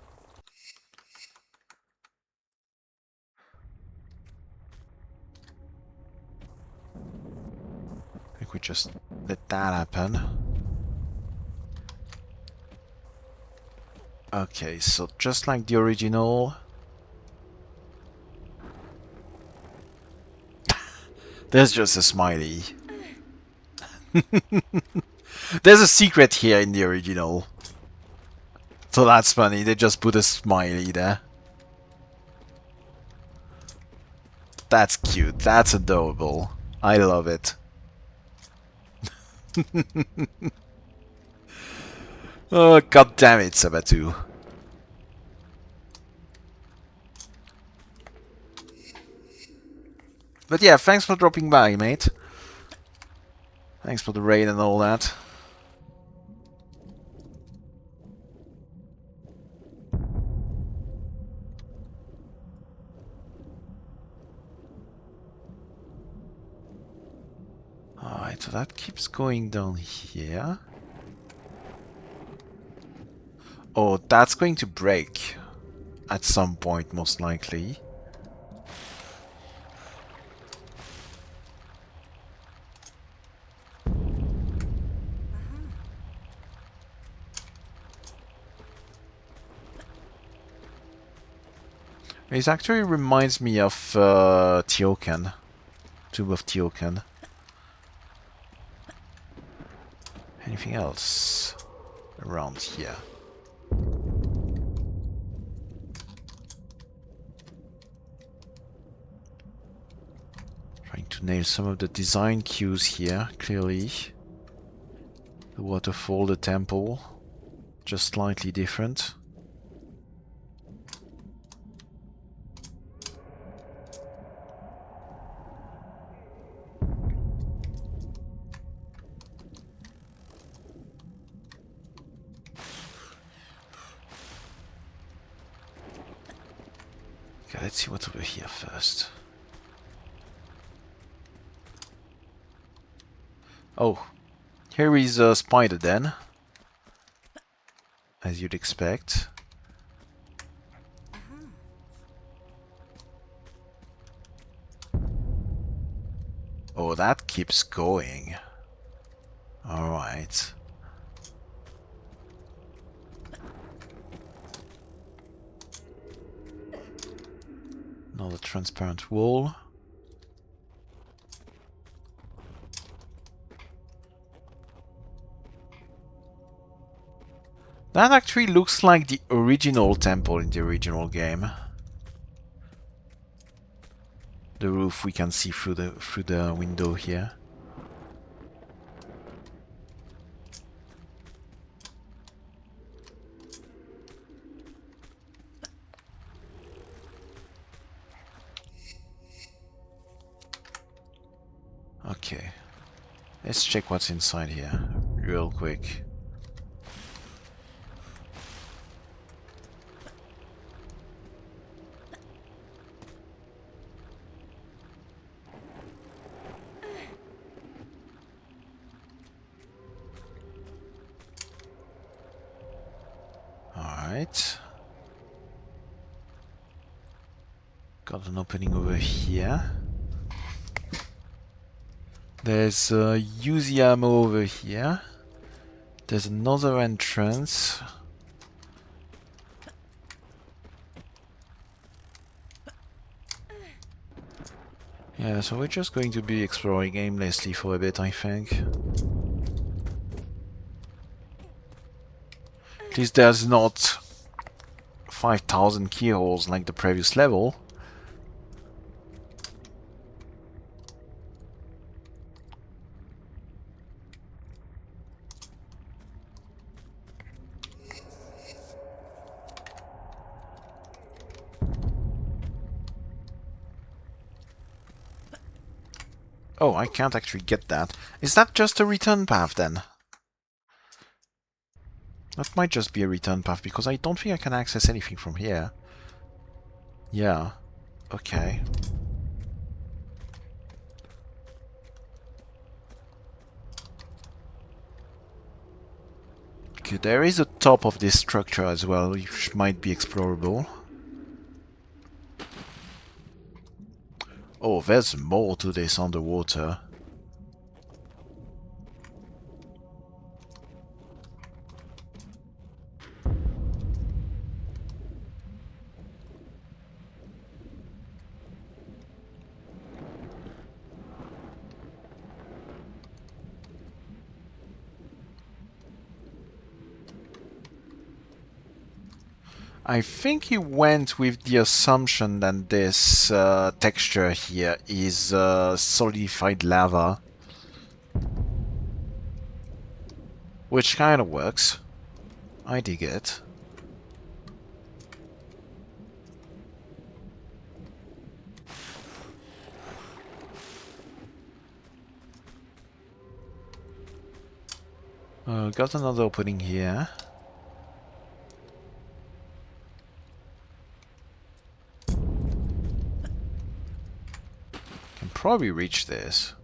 I think we just let that happen. Okay, so just like the original... There's just a smiley. There's a secret here in the original. So that's funny, they just put a smiley there. That's cute, that's adorable. I love it. Oh, god damn it, Sabatu. But yeah, thanks for dropping by, mate. Thanks for the raid and all that. Alright, so that keeps going down here. Oh, that's going to break at some point, most likely. It actually reminds me of Tiokan. Tube of Tiokan. Anything else around here? Trying to nail some of the design cues here, clearly. The waterfall, the temple, just slightly different. Okay, let's see what's over here first. Oh, here is a spider den, as you'd expect. Oh, that keeps going. Alright. Another transparent wall. That actually looks like the original temple in the original game. The roof we can see through the window here. Okay. Let's check what's inside here real quick. Alright. Got an opening over here. There's a Uzi ammo over here. There's another entrance. Yeah, so we're just going to be exploring aimlessly for a bit, I think. At least there's not 5,000 keyholes like the previous level. Oh, I can't actually get that. Is that just a return path then? That might just be a return path because I don't think I can access anything from here. Yeah. Okay. Okay, there is a top of this structure as well, which might be explorable. Oh, there's more to this underwater. I think he went with the assumption that this texture here is solidified lava. Which kind of works. I dig it. Got another opening here. Can probably reach this.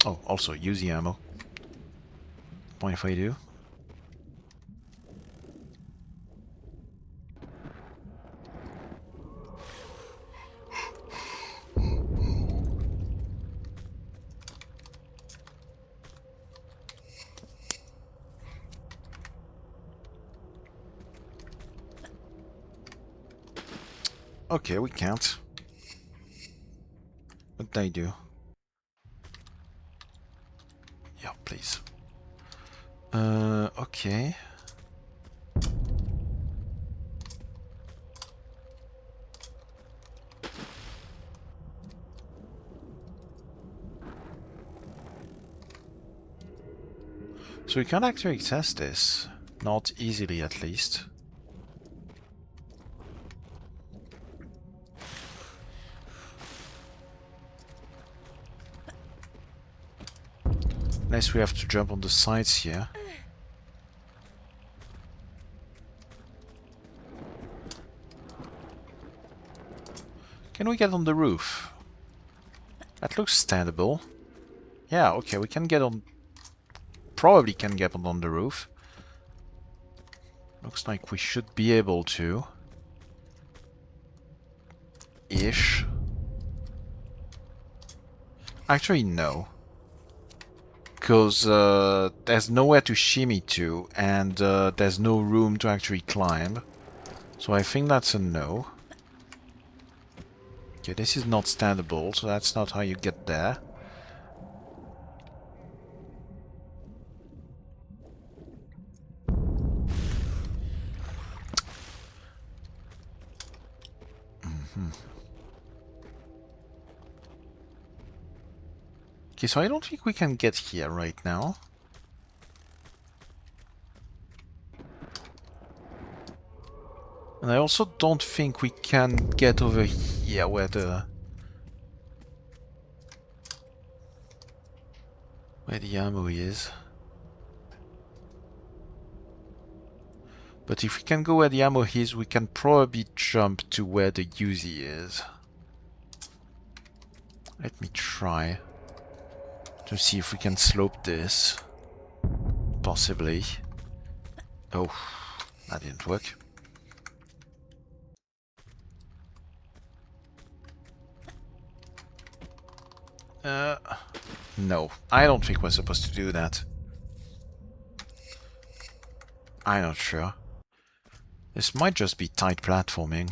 Oh, also use the ammo. Mind if I do? Okay, we can't. What did I do? Yeah, please. Okay. So we can't actually access this. Not easily, at least. Unless we have to jump on the sides here. Can we get on the roof? That looks standable. Yeah, okay, we can get on... Probably can get on the roof. Looks like we should be able to. Ish. Actually, no. Because there's nowhere to shimmy to, and there's no room to actually climb. So I think that's a no. Okay, this is not standable, so that's not how you get there. Okay, so I don't think we can get here right now. And I also don't think we can get over here where the ammo is. But if we can go where the ammo is, we can probably jump to where the Uzi is. Let me try to see if we can slope this. Possibly. Oh, that didn't work. No, I don't think we're supposed to do that. I'm not sure. This might just be tight platforming.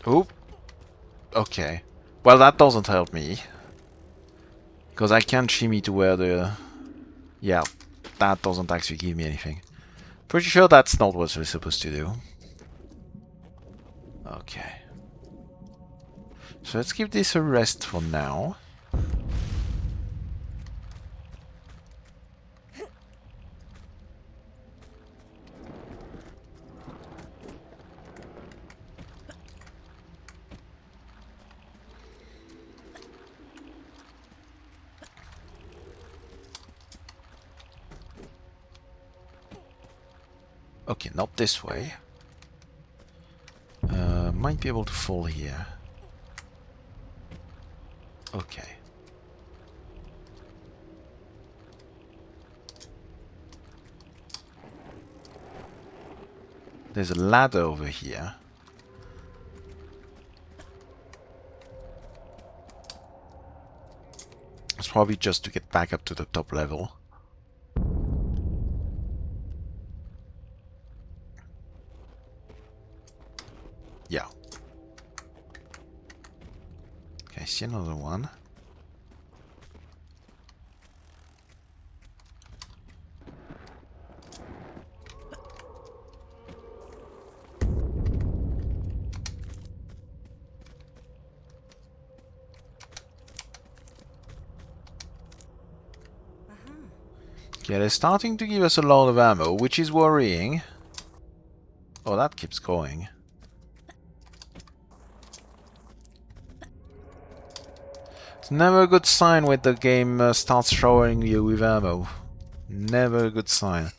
Oh, okay. Well, that doesn't help me. Because I can't shimmy to where the... Yeah, that doesn't actually give me anything. Pretty sure that's not what we're supposed to do. Okay. So let's give this a rest for now. Okay, not this way. Might be able to fall here. Okay. There's a ladder over here. It's probably just to get back up to the top level. Yeah. Okay, I see another one. Okay, they're starting to give us a lot of ammo, which is worrying. Oh, that keeps going. It's never a good sign when the game starts showering you with ammo. Never a good sign.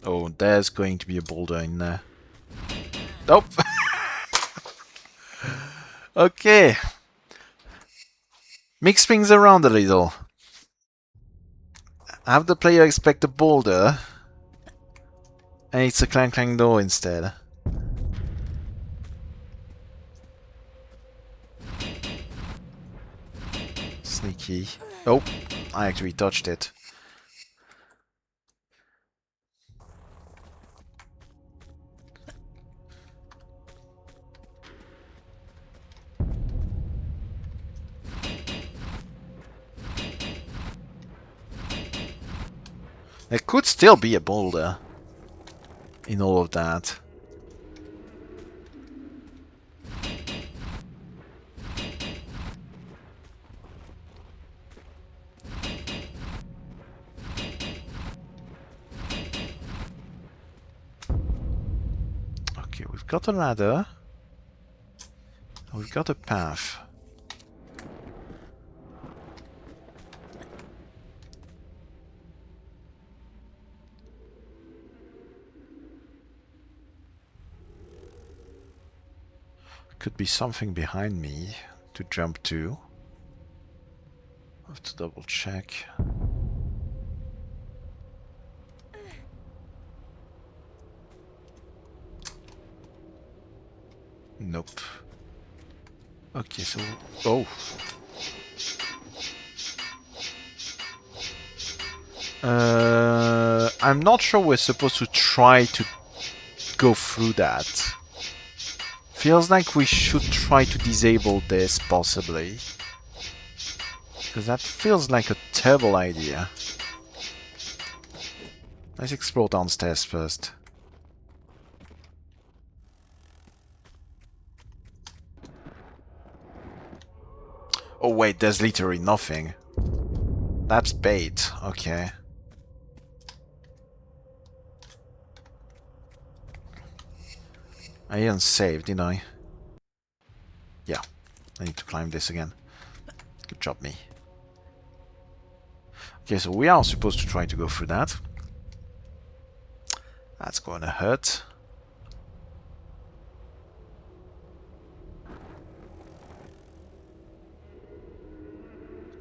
Oh, there's going to be a boulder in there. Nope. Okay. Mix things around a little. Have the player expect a boulder, and it's a clang clang door instead. Sneaky. Oh, I actually touched it. There could still be a boulder in all of that. got a ladder. We've got a path. Could be something behind me to jump to. I have to double check. Nope. Okay, so... Oh! I'm not sure we're supposed to try to go through that. Feels like we should try to disable this, possibly. Because that feels like a terrible idea. Let's explore downstairs first. Oh wait, there's literally nothing. That's bait, okay. I didn't save, did I? Yeah, I need to climb this again. Good job, me. Okay, so we are supposed to try to go through that. That's going to hurt.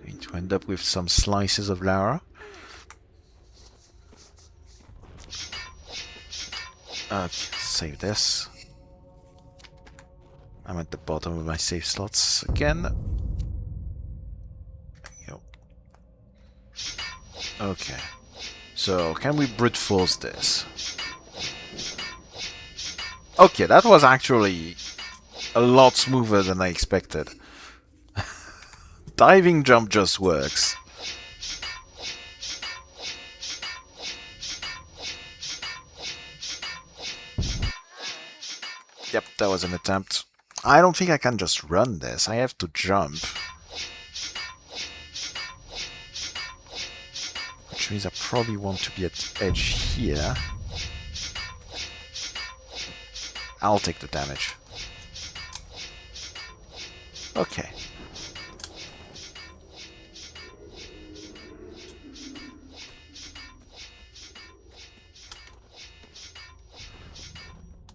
Going to end up with some slices of lava. Okay, save this. I'm at the bottom of my save slots again. There we go. Okay. So, can we brute force this? Okay, that was actually a lot smoother than I expected. Diving jump just works. Yep, that was an attempt. I don't think I can just run this. I have to jump. Which means I probably want to be at the edge here. I'll take the damage. Okay.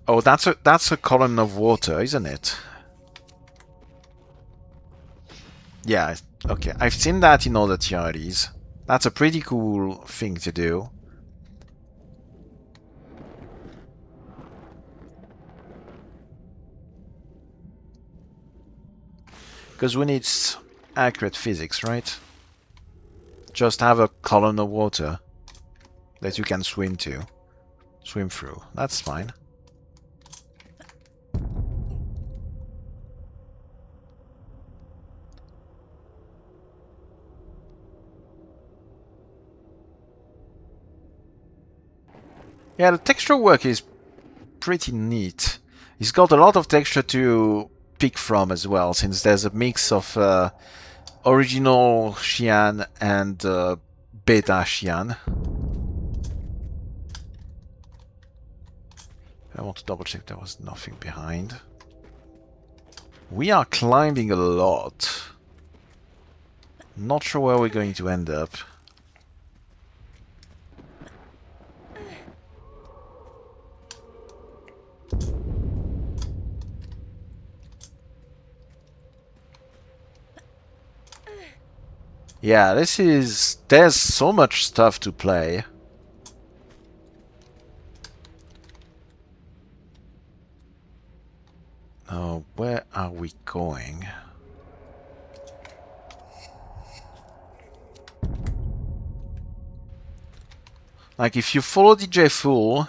Oh, that's a column of water, isn't it? Yeah, okay. I've seen that in other TRLEs. That's a pretty cool thing to do. Because we need accurate physics, right? Just have a column of water that you can swim through. That's fine. Yeah, the texture work is pretty neat. It's got a lot of texture to pick from as well, since there's a mix of original Xian and beta Xian. I want to double check there was nothing behind. We are climbing a lot. Not sure where we're going to end up. Yeah, there's so much stuff to play. Oh, where are we going? Like, if you follow DJ Fool,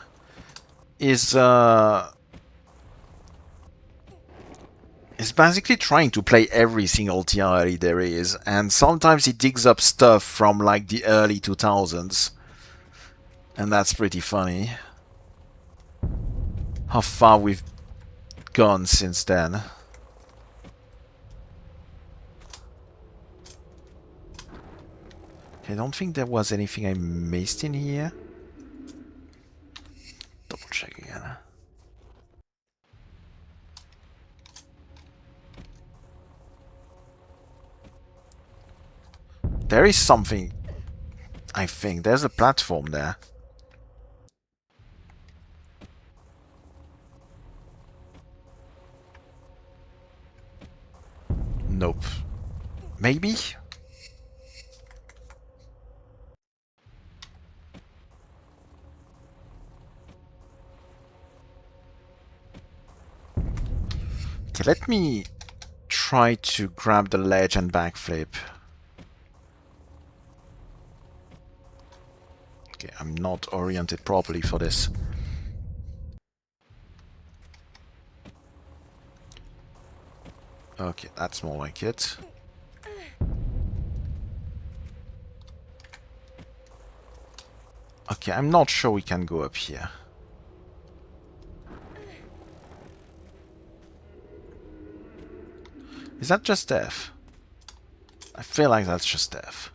is basically trying to play every single TRLE there is, and sometimes he digs up stuff from like the early 2000s, and that's pretty funny. How far we've gone since then. I don't think there was anything I missed in here. Double check again. There is something. I think there's a platform there. Nope. Maybe? Okay, let me try to grab the ledge and backflip. Okay, I'm not oriented properly for this. Okay, that's more like it. Okay, I'm not sure we can go up here. Is that just F? I feel like that's just F.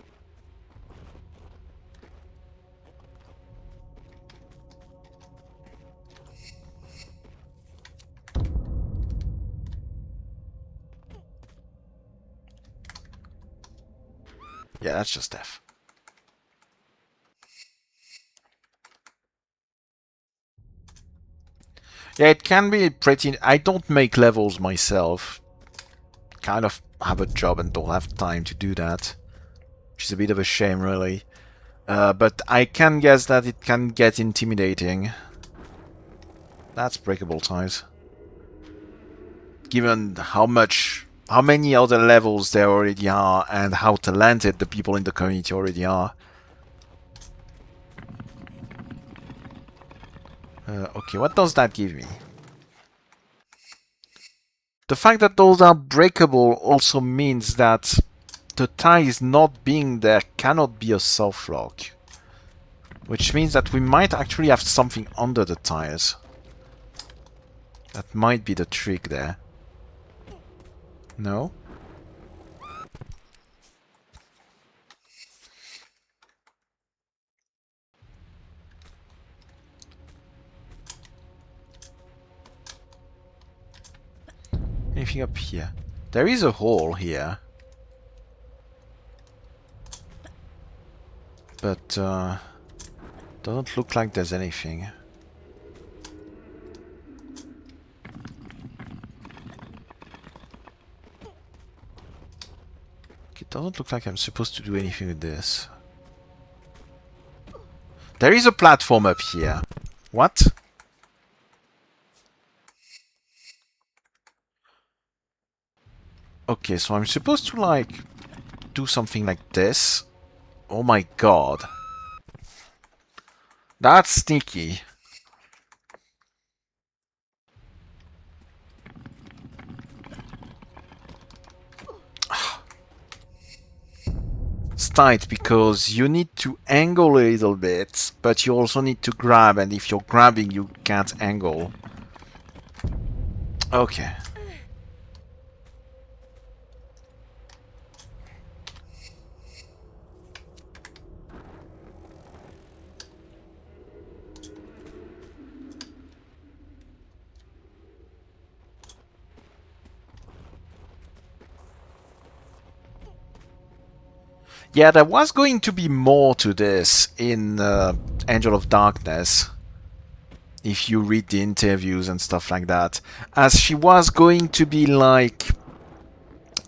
Yeah, that's just F. Yeah, it can be pretty... I don't make levels myself. Kind of have a job and don't have time to do that. Which is a bit of a shame, really. But I can guess that it can get intimidating. That's breakable ties. Given how many other levels there already are, and how talented the people in the community already are. Okay, what does that give me? The fact that those are breakable also means that the ties not being there cannot be a soft lock. Which means that we might actually have something under the tires. That might be the trick there. No? Anything up here? There is a hole here. But, doesn't look like there's anything. It doesn't look like I'm supposed to do anything with this. There is a platform up here. What? Okay, so I'm supposed to, like, do something like this. Oh my god. That's sneaky. It's tight because you need to angle a little bit, but you also need to grab, and if you're grabbing, you can't angle. Okay. Yeah, there was going to be more to this in Angel of Darkness. If you read the interviews and stuff like that. As she was going to be like...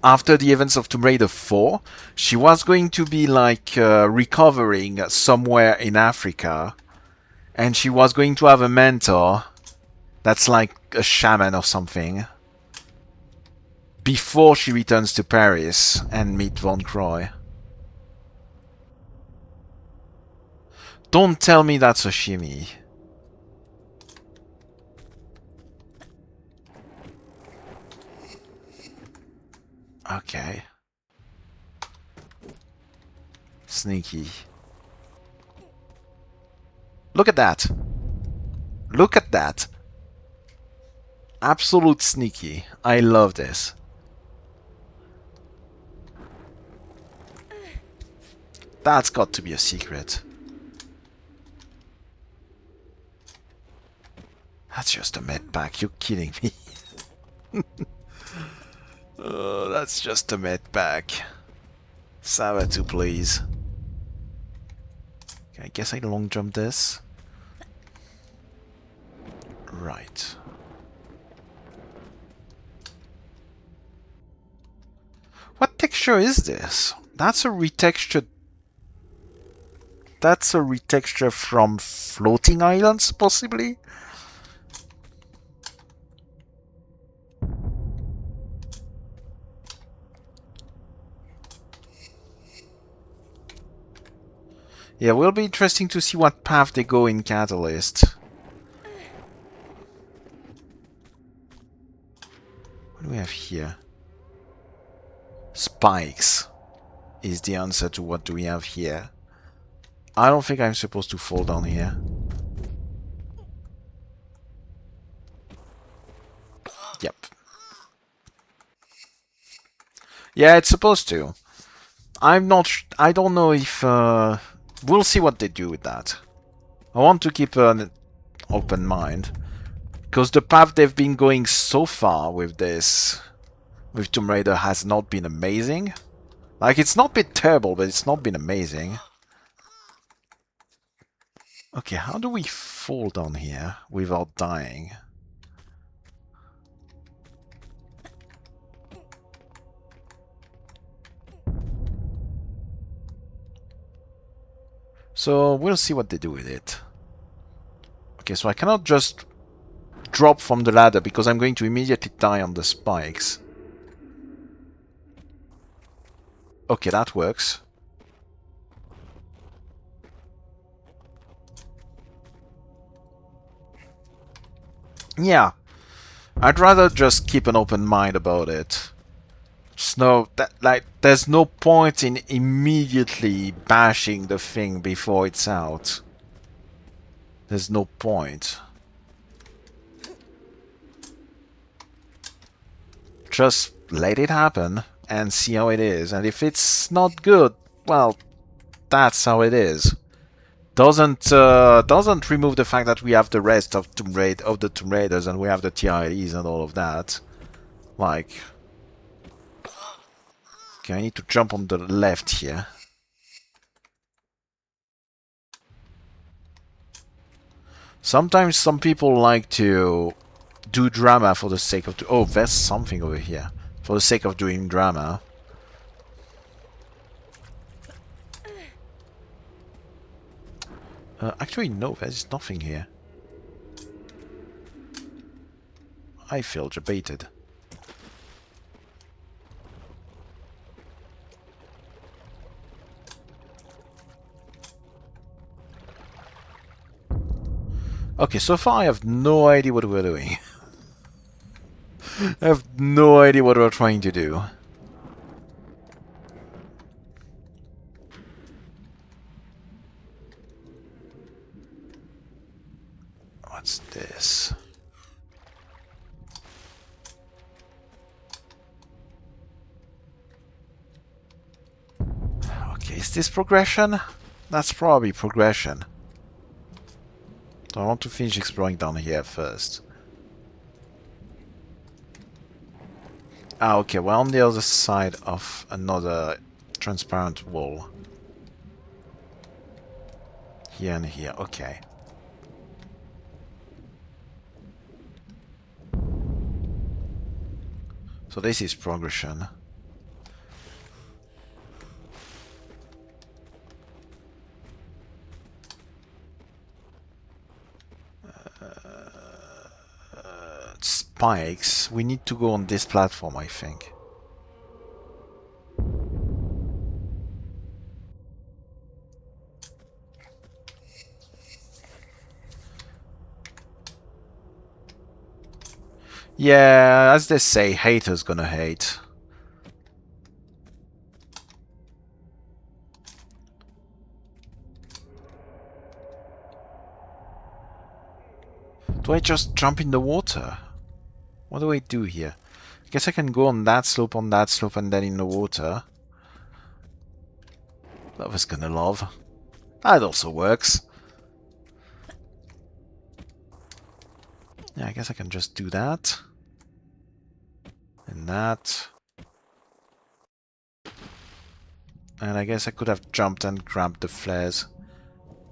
After the events of Tomb Raider 4, she was going to be like recovering somewhere in Africa. And she was going to have a mentor that's like a shaman or something. Before she returns to Paris and meet Von Croy. Don't tell me that's a shimmy. Okay. Sneaky. Look at that. Look at that. Absolute sneaky. I love this. That's got to be a secret. That's just a med pack. You're kidding me. Oh, that's just a med pack. Sabatu, please. Okay, I guess I long jump this. Right. What texture is this? That's a retextured... That's a retexture from floating islands, possibly? Yeah, will be interesting to see what path they go in Catalyst. What do we have here? Spikes is the answer to what do we have here. I don't think I'm supposed to fall down here. Yep. Yeah, it's supposed to. I'm not... I don't know if... we'll see what they do with that. I want to keep an open mind. Because the path they've been going so far with this... with Tomb Raider has not been amazing. Like, it's not been terrible, but it's not been amazing. Okay, how do we fall down here without dying? So, we'll see what they do with it. Okay, so I cannot just drop from the ladder because I'm going to immediately die on the spikes. Okay, that works. Yeah, I'd rather just keep an open mind about it. There's no point in immediately bashing the thing before it's out. There's no point. Just let it happen and see how it is. And if it's not good, well, that's how it is. Doesn't remove the fact that we have the rest of the Tomb Raiders and we have the TRLEs and all of that. Like, okay, I need to jump on the left here. Sometimes some people like to do drama for the sake of... Oh, there's something over here. For the sake of doing drama. Actually, no, there's nothing here. I feel debated. Okay, so far I have no idea what we're doing. I have no idea what we're trying to do. What's this? Okay, is this progression? That's probably progression. So I want to finish exploring down here first. Ah, okay, we're on the other side of another transparent wall. Here and here, okay. So this is progression. Spikes. We need to go on this platform, I think. Yeah, as they say, haters gonna hate. Do I just jump in the water? What do I do here? I guess I can go on that slope, and then in the water. That was gonna love. That also works. Yeah, I guess I can just do that. And that. And I guess I could have jumped and grabbed the flares.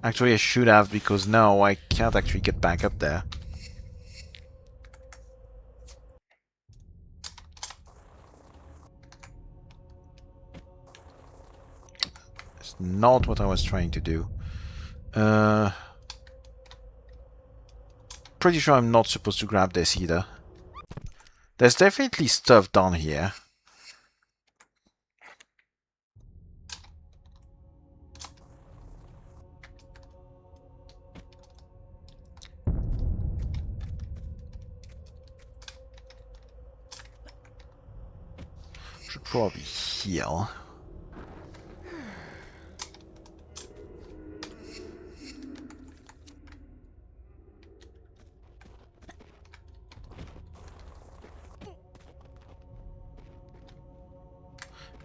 Actually, I should have, because now I can't actually get back up there. It's not what I was trying to do. Pretty sure I'm not supposed to grab this either. There's definitely stuff down here. Should probably heal.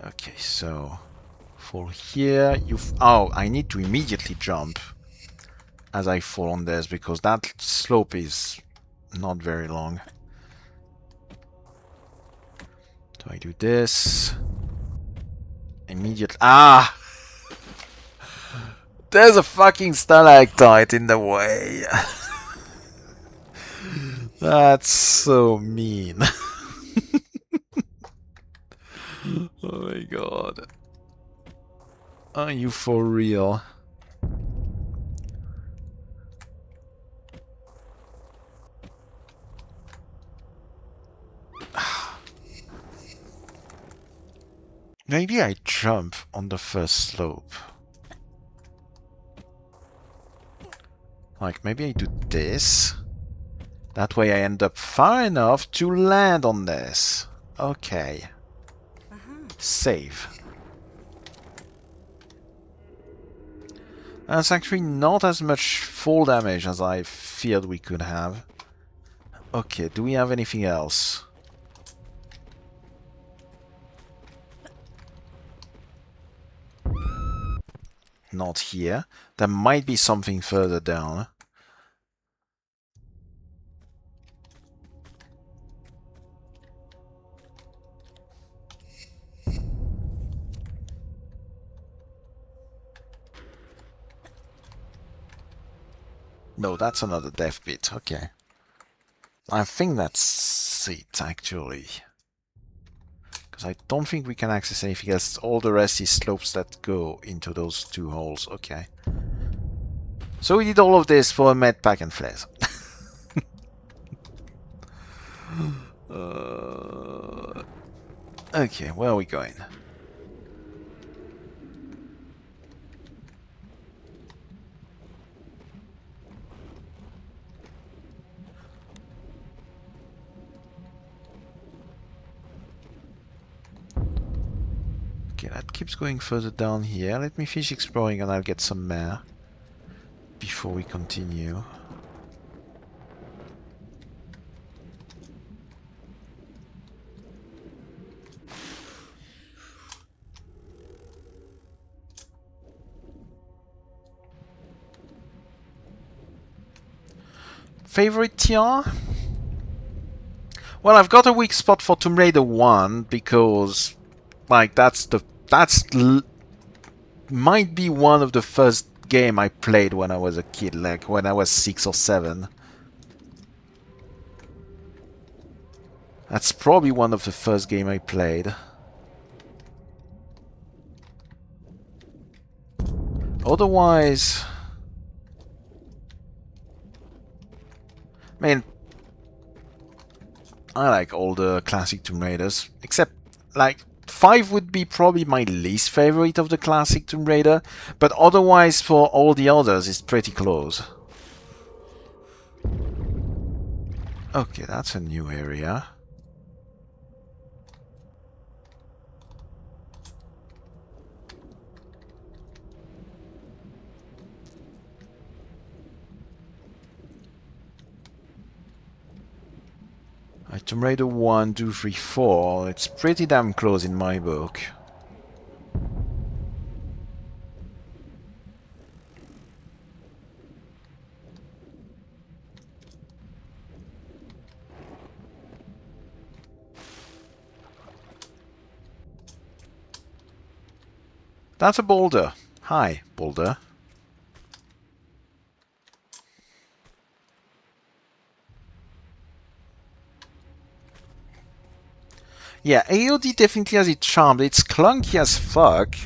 Okay, so fall here. Oh, I need to immediately jump as I fall on this because that slope is not very long. So I do this. Immediately. Ah! There's a fucking stalactite in the way. That's so mean. Oh my god. Are you for real? Maybe I jump on the first slope. Like, maybe I do this. That way I end up far enough to land on this. Okay. Save. That's actually not as much fall damage as I feared we could have. Okay, do we have anything else? Not here. There might be something further down. No, that's another death bit. Okay. I think that's it, actually. Because I don't think we can access anything else. All the rest is slopes that go into those two holes. Okay. So we did all of this for a med pack and flares. Okay, where are we going? Okay, that keeps going further down here. Let me finish exploring and I'll get some mare before we continue. Favorite TR? Well, I've got a weak spot for Tomb Raider 1 because, like, might be one of the first game I played when I was a kid, like when I was 6 or 7. That's probably one of the first game I played. Otherwise, I mean, I like all the classic Tomb Raiders, except, like, 5 would be probably my least favorite of the classic Tomb Raider, but otherwise for all the others it's pretty close. Okay, that's a new area. Tomb Raider 1, 2, 3, 4, it's pretty damn close in my book. That's a boulder. Hi, boulder. Yeah, AOD definitely has its charm. It's clunky as fuck.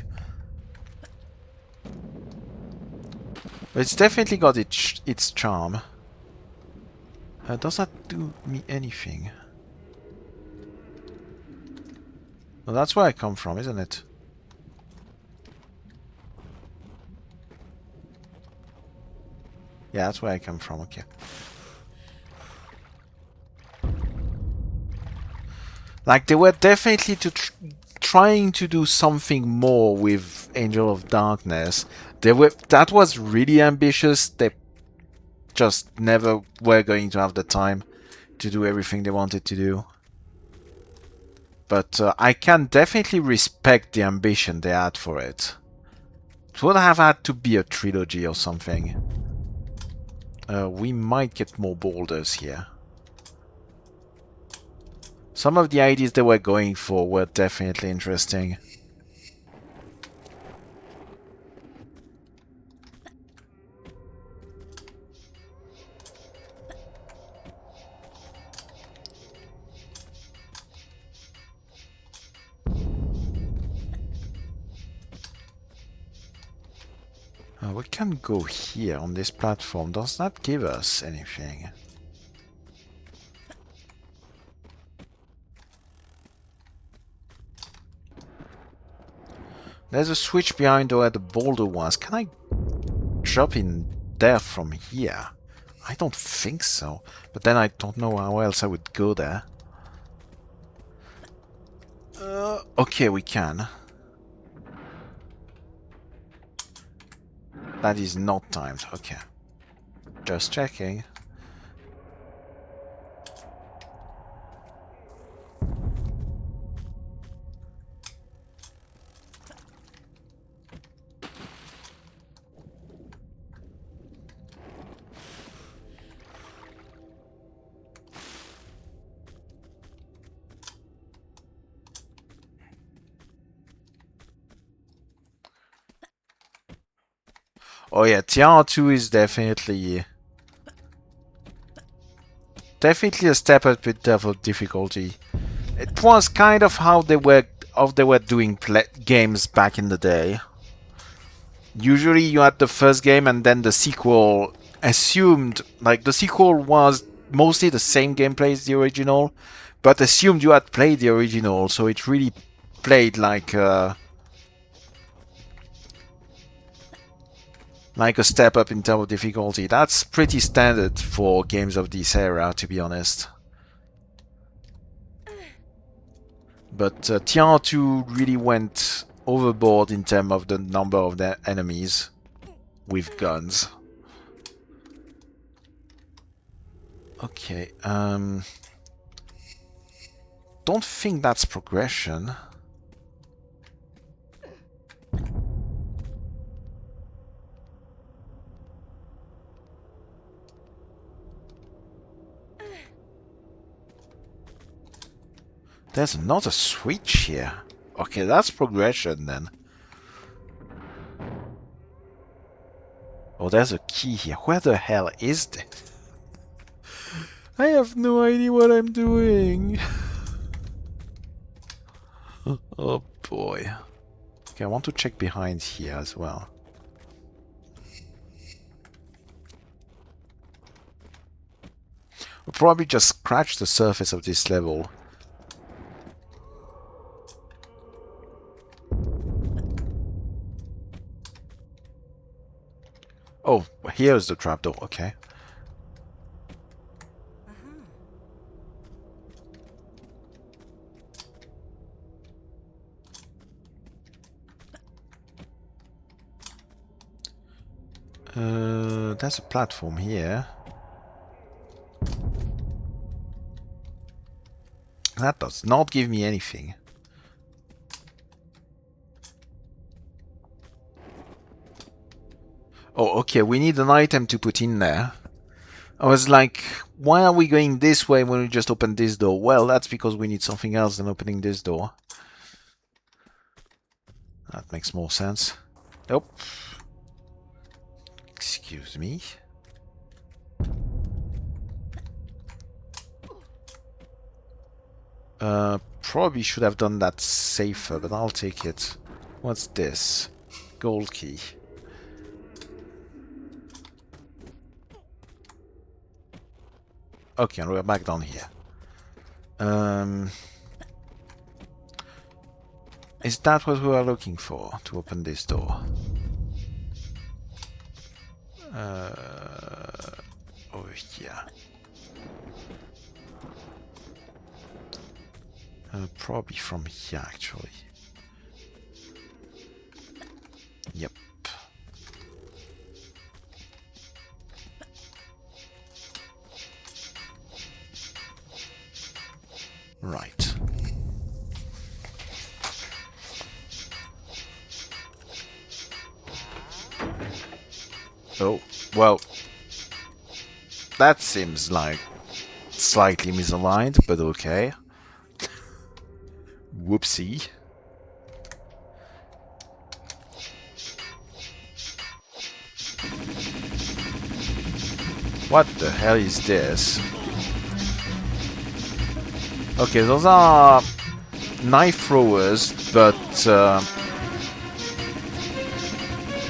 But it's definitely got its charm. Does that do me anything? Well, that's where I come from, isn't it? Yeah, that's where I come from, okay. Like, they were definitely trying to do something more with Angel of Darkness. That was really ambitious. They just never were going to have the time to do everything they wanted to do. But I can definitely respect the ambition they had for it. It would have had to be a trilogy or something. We might get more boulders here. Some of the ideas they were going for were definitely interesting. We can go here on this platform. Does that give us anything? There's a switch behind where the boulder was. Can I drop in there from here? I don't think so. But then I don't know how else I would go there. Okay, we can. That is not timed. Okay. Just checking. Oh yeah, TR2 is definitely a step up in terms of difficulty. It was kind of how they were doing games back in the day. Usually you had the first game and then the sequel assumed, like the sequel was mostly the same gameplay as the original, but assumed you had played the original, so it really played like a step up in terms of difficulty. That's pretty standard for games of this era, to be honest. But TR2 really went overboard in terms of the number of their enemies with guns. Okay, don't think that's progression. There's another switch here. Okay, that's progression then. Oh, there's a key here. Where the hell is this? I have no idea what I'm doing. Oh boy. Okay, I want to check behind here as well. We'll probably just scratch the surface of this level. Oh, here's the trapdoor, okay. There's a platform here. That does not give me anything. Oh, okay, we need an item to put in there. I was like, why are we going this way when we just open this door? Well, that's because we need something else than opening this door. That makes more sense. Nope. Excuse me. Probably should have done that safer, but I'll take it. What's this? Gold key. Okay, and we're back down here. Is that what we are looking for to open this door? Over here. Probably from here, actually. Yep. Right. Oh, well. That seems like slightly misaligned, but okay. Whoopsie. What the hell is this? Okay, those are knife throwers, but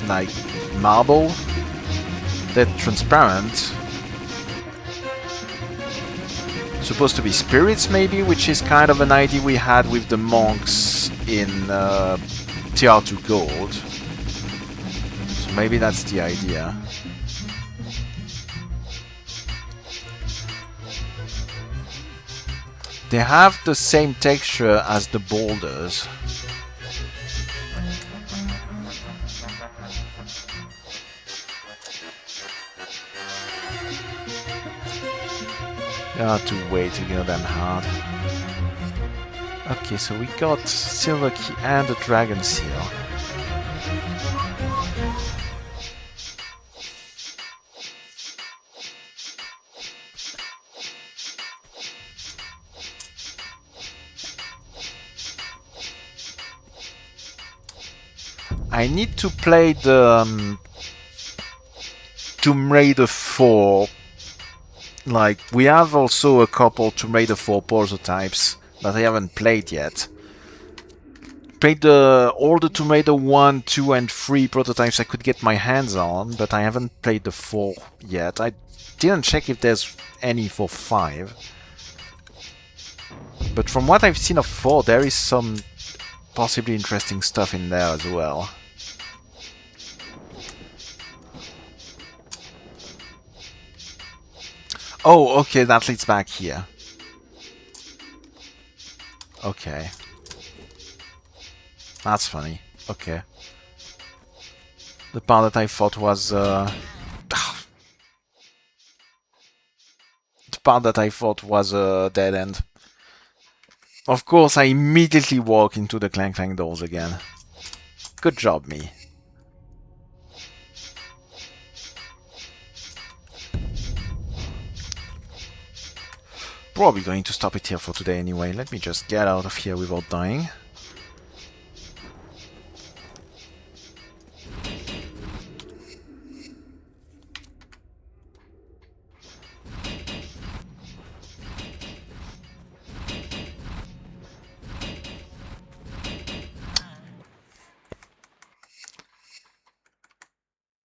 like marble. They're transparent. Supposed to be spirits, maybe, which is kind of an idea we had with the monks in TR2 Gold. So maybe that's the idea. They have the same texture as the boulders. You have to wait to get them hard. Okay, so we got silver key and a dragon seal. I need to play the Tomb Raider 4. Like, we have also a couple Tomb Raider 4 prototypes that I haven't played yet. Played all the Tomb Raider 1, 2 and 3 prototypes I could get my hands on, but I haven't played the 4 yet. I didn't check if there's any for 5. But from what I've seen of 4, there is some possibly interesting stuff in there as well. Oh, okay, that leads back here. Okay. That's funny. Okay. The part that I thought was... the part that I thought was a dead end. Of course, I immediately walk into the clank clank doors again. Good job, me. Probably going to stop it here for today anyway. Let me just get out of here without dying.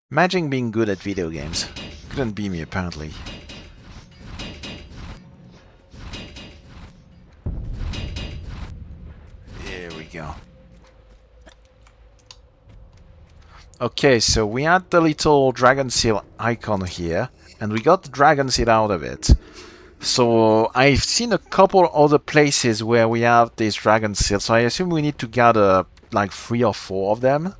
Imagine being good at video games. Couldn't be me, apparently. There we go. Okay, so we had the little dragon seal icon here, and we got the dragon seal out of it. So I've seen a couple other places where we have this dragon seal, so I assume we need to gather like 3 or 4 of them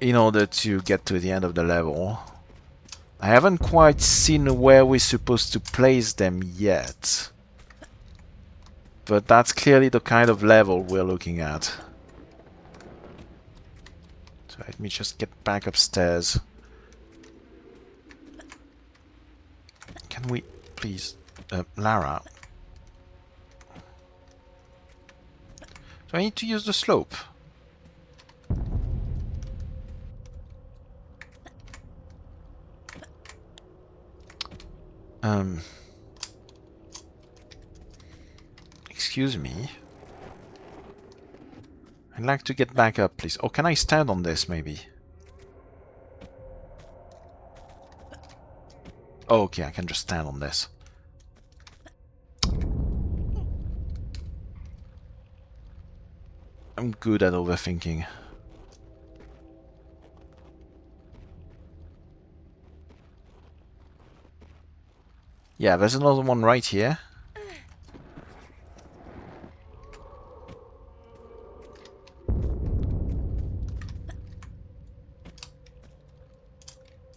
in order to get to the end of the level. I haven't quite seen where we're supposed to place them yet. But that's clearly the kind of level we're looking at. So let me just get back upstairs. Can we please... Lara. So I need to use the slope. Excuse me. I'd like to get back up, please. Oh, can I stand on this, maybe? Oh, okay, I can just stand on this. I'm good at overthinking. Yeah, there's another one right here.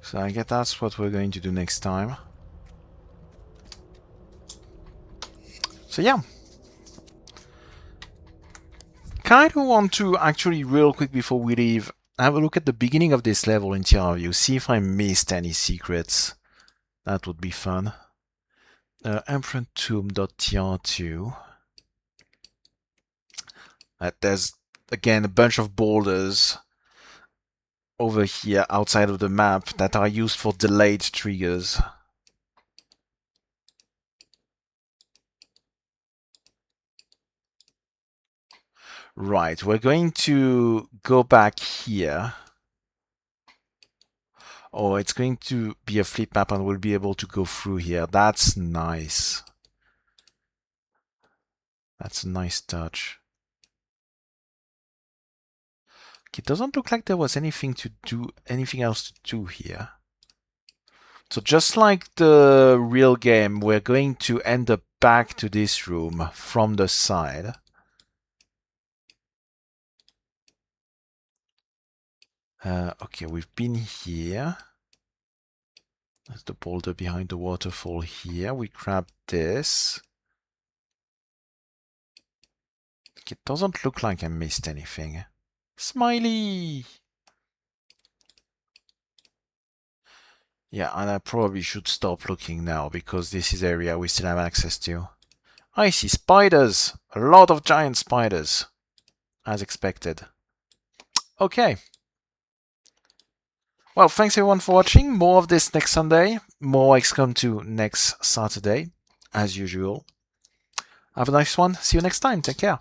So I guess that's what we're going to do next time. So yeah. Kind of want to actually, real quick before we leave, have a look at the beginning of this level in TR2, see if I missed any secrets. That would be fun. Tomb.tr2. There's, again, a bunch of boulders over here outside of the map that are used for delayed triggers. Right, we're going to go back here. Oh, it's going to be a flip map and we'll be able to go through here. That's nice. That's a nice touch. It doesn't look like there was anything else to do here. So just like the real game, we're going to end up back to this room from the side. Okay, we've been here. There's the boulder behind the waterfall here. We grab this. It doesn't look like I missed anything. Smiley! Yeah, and I probably should stop looking now because this is area we still have access to. I see spiders! A lot of giant spiders. As expected. Okay. Well, thanks everyone for watching. More of this next Sunday. More XCOM 2 next Saturday, as usual. Have a nice one. See you next time. Take care.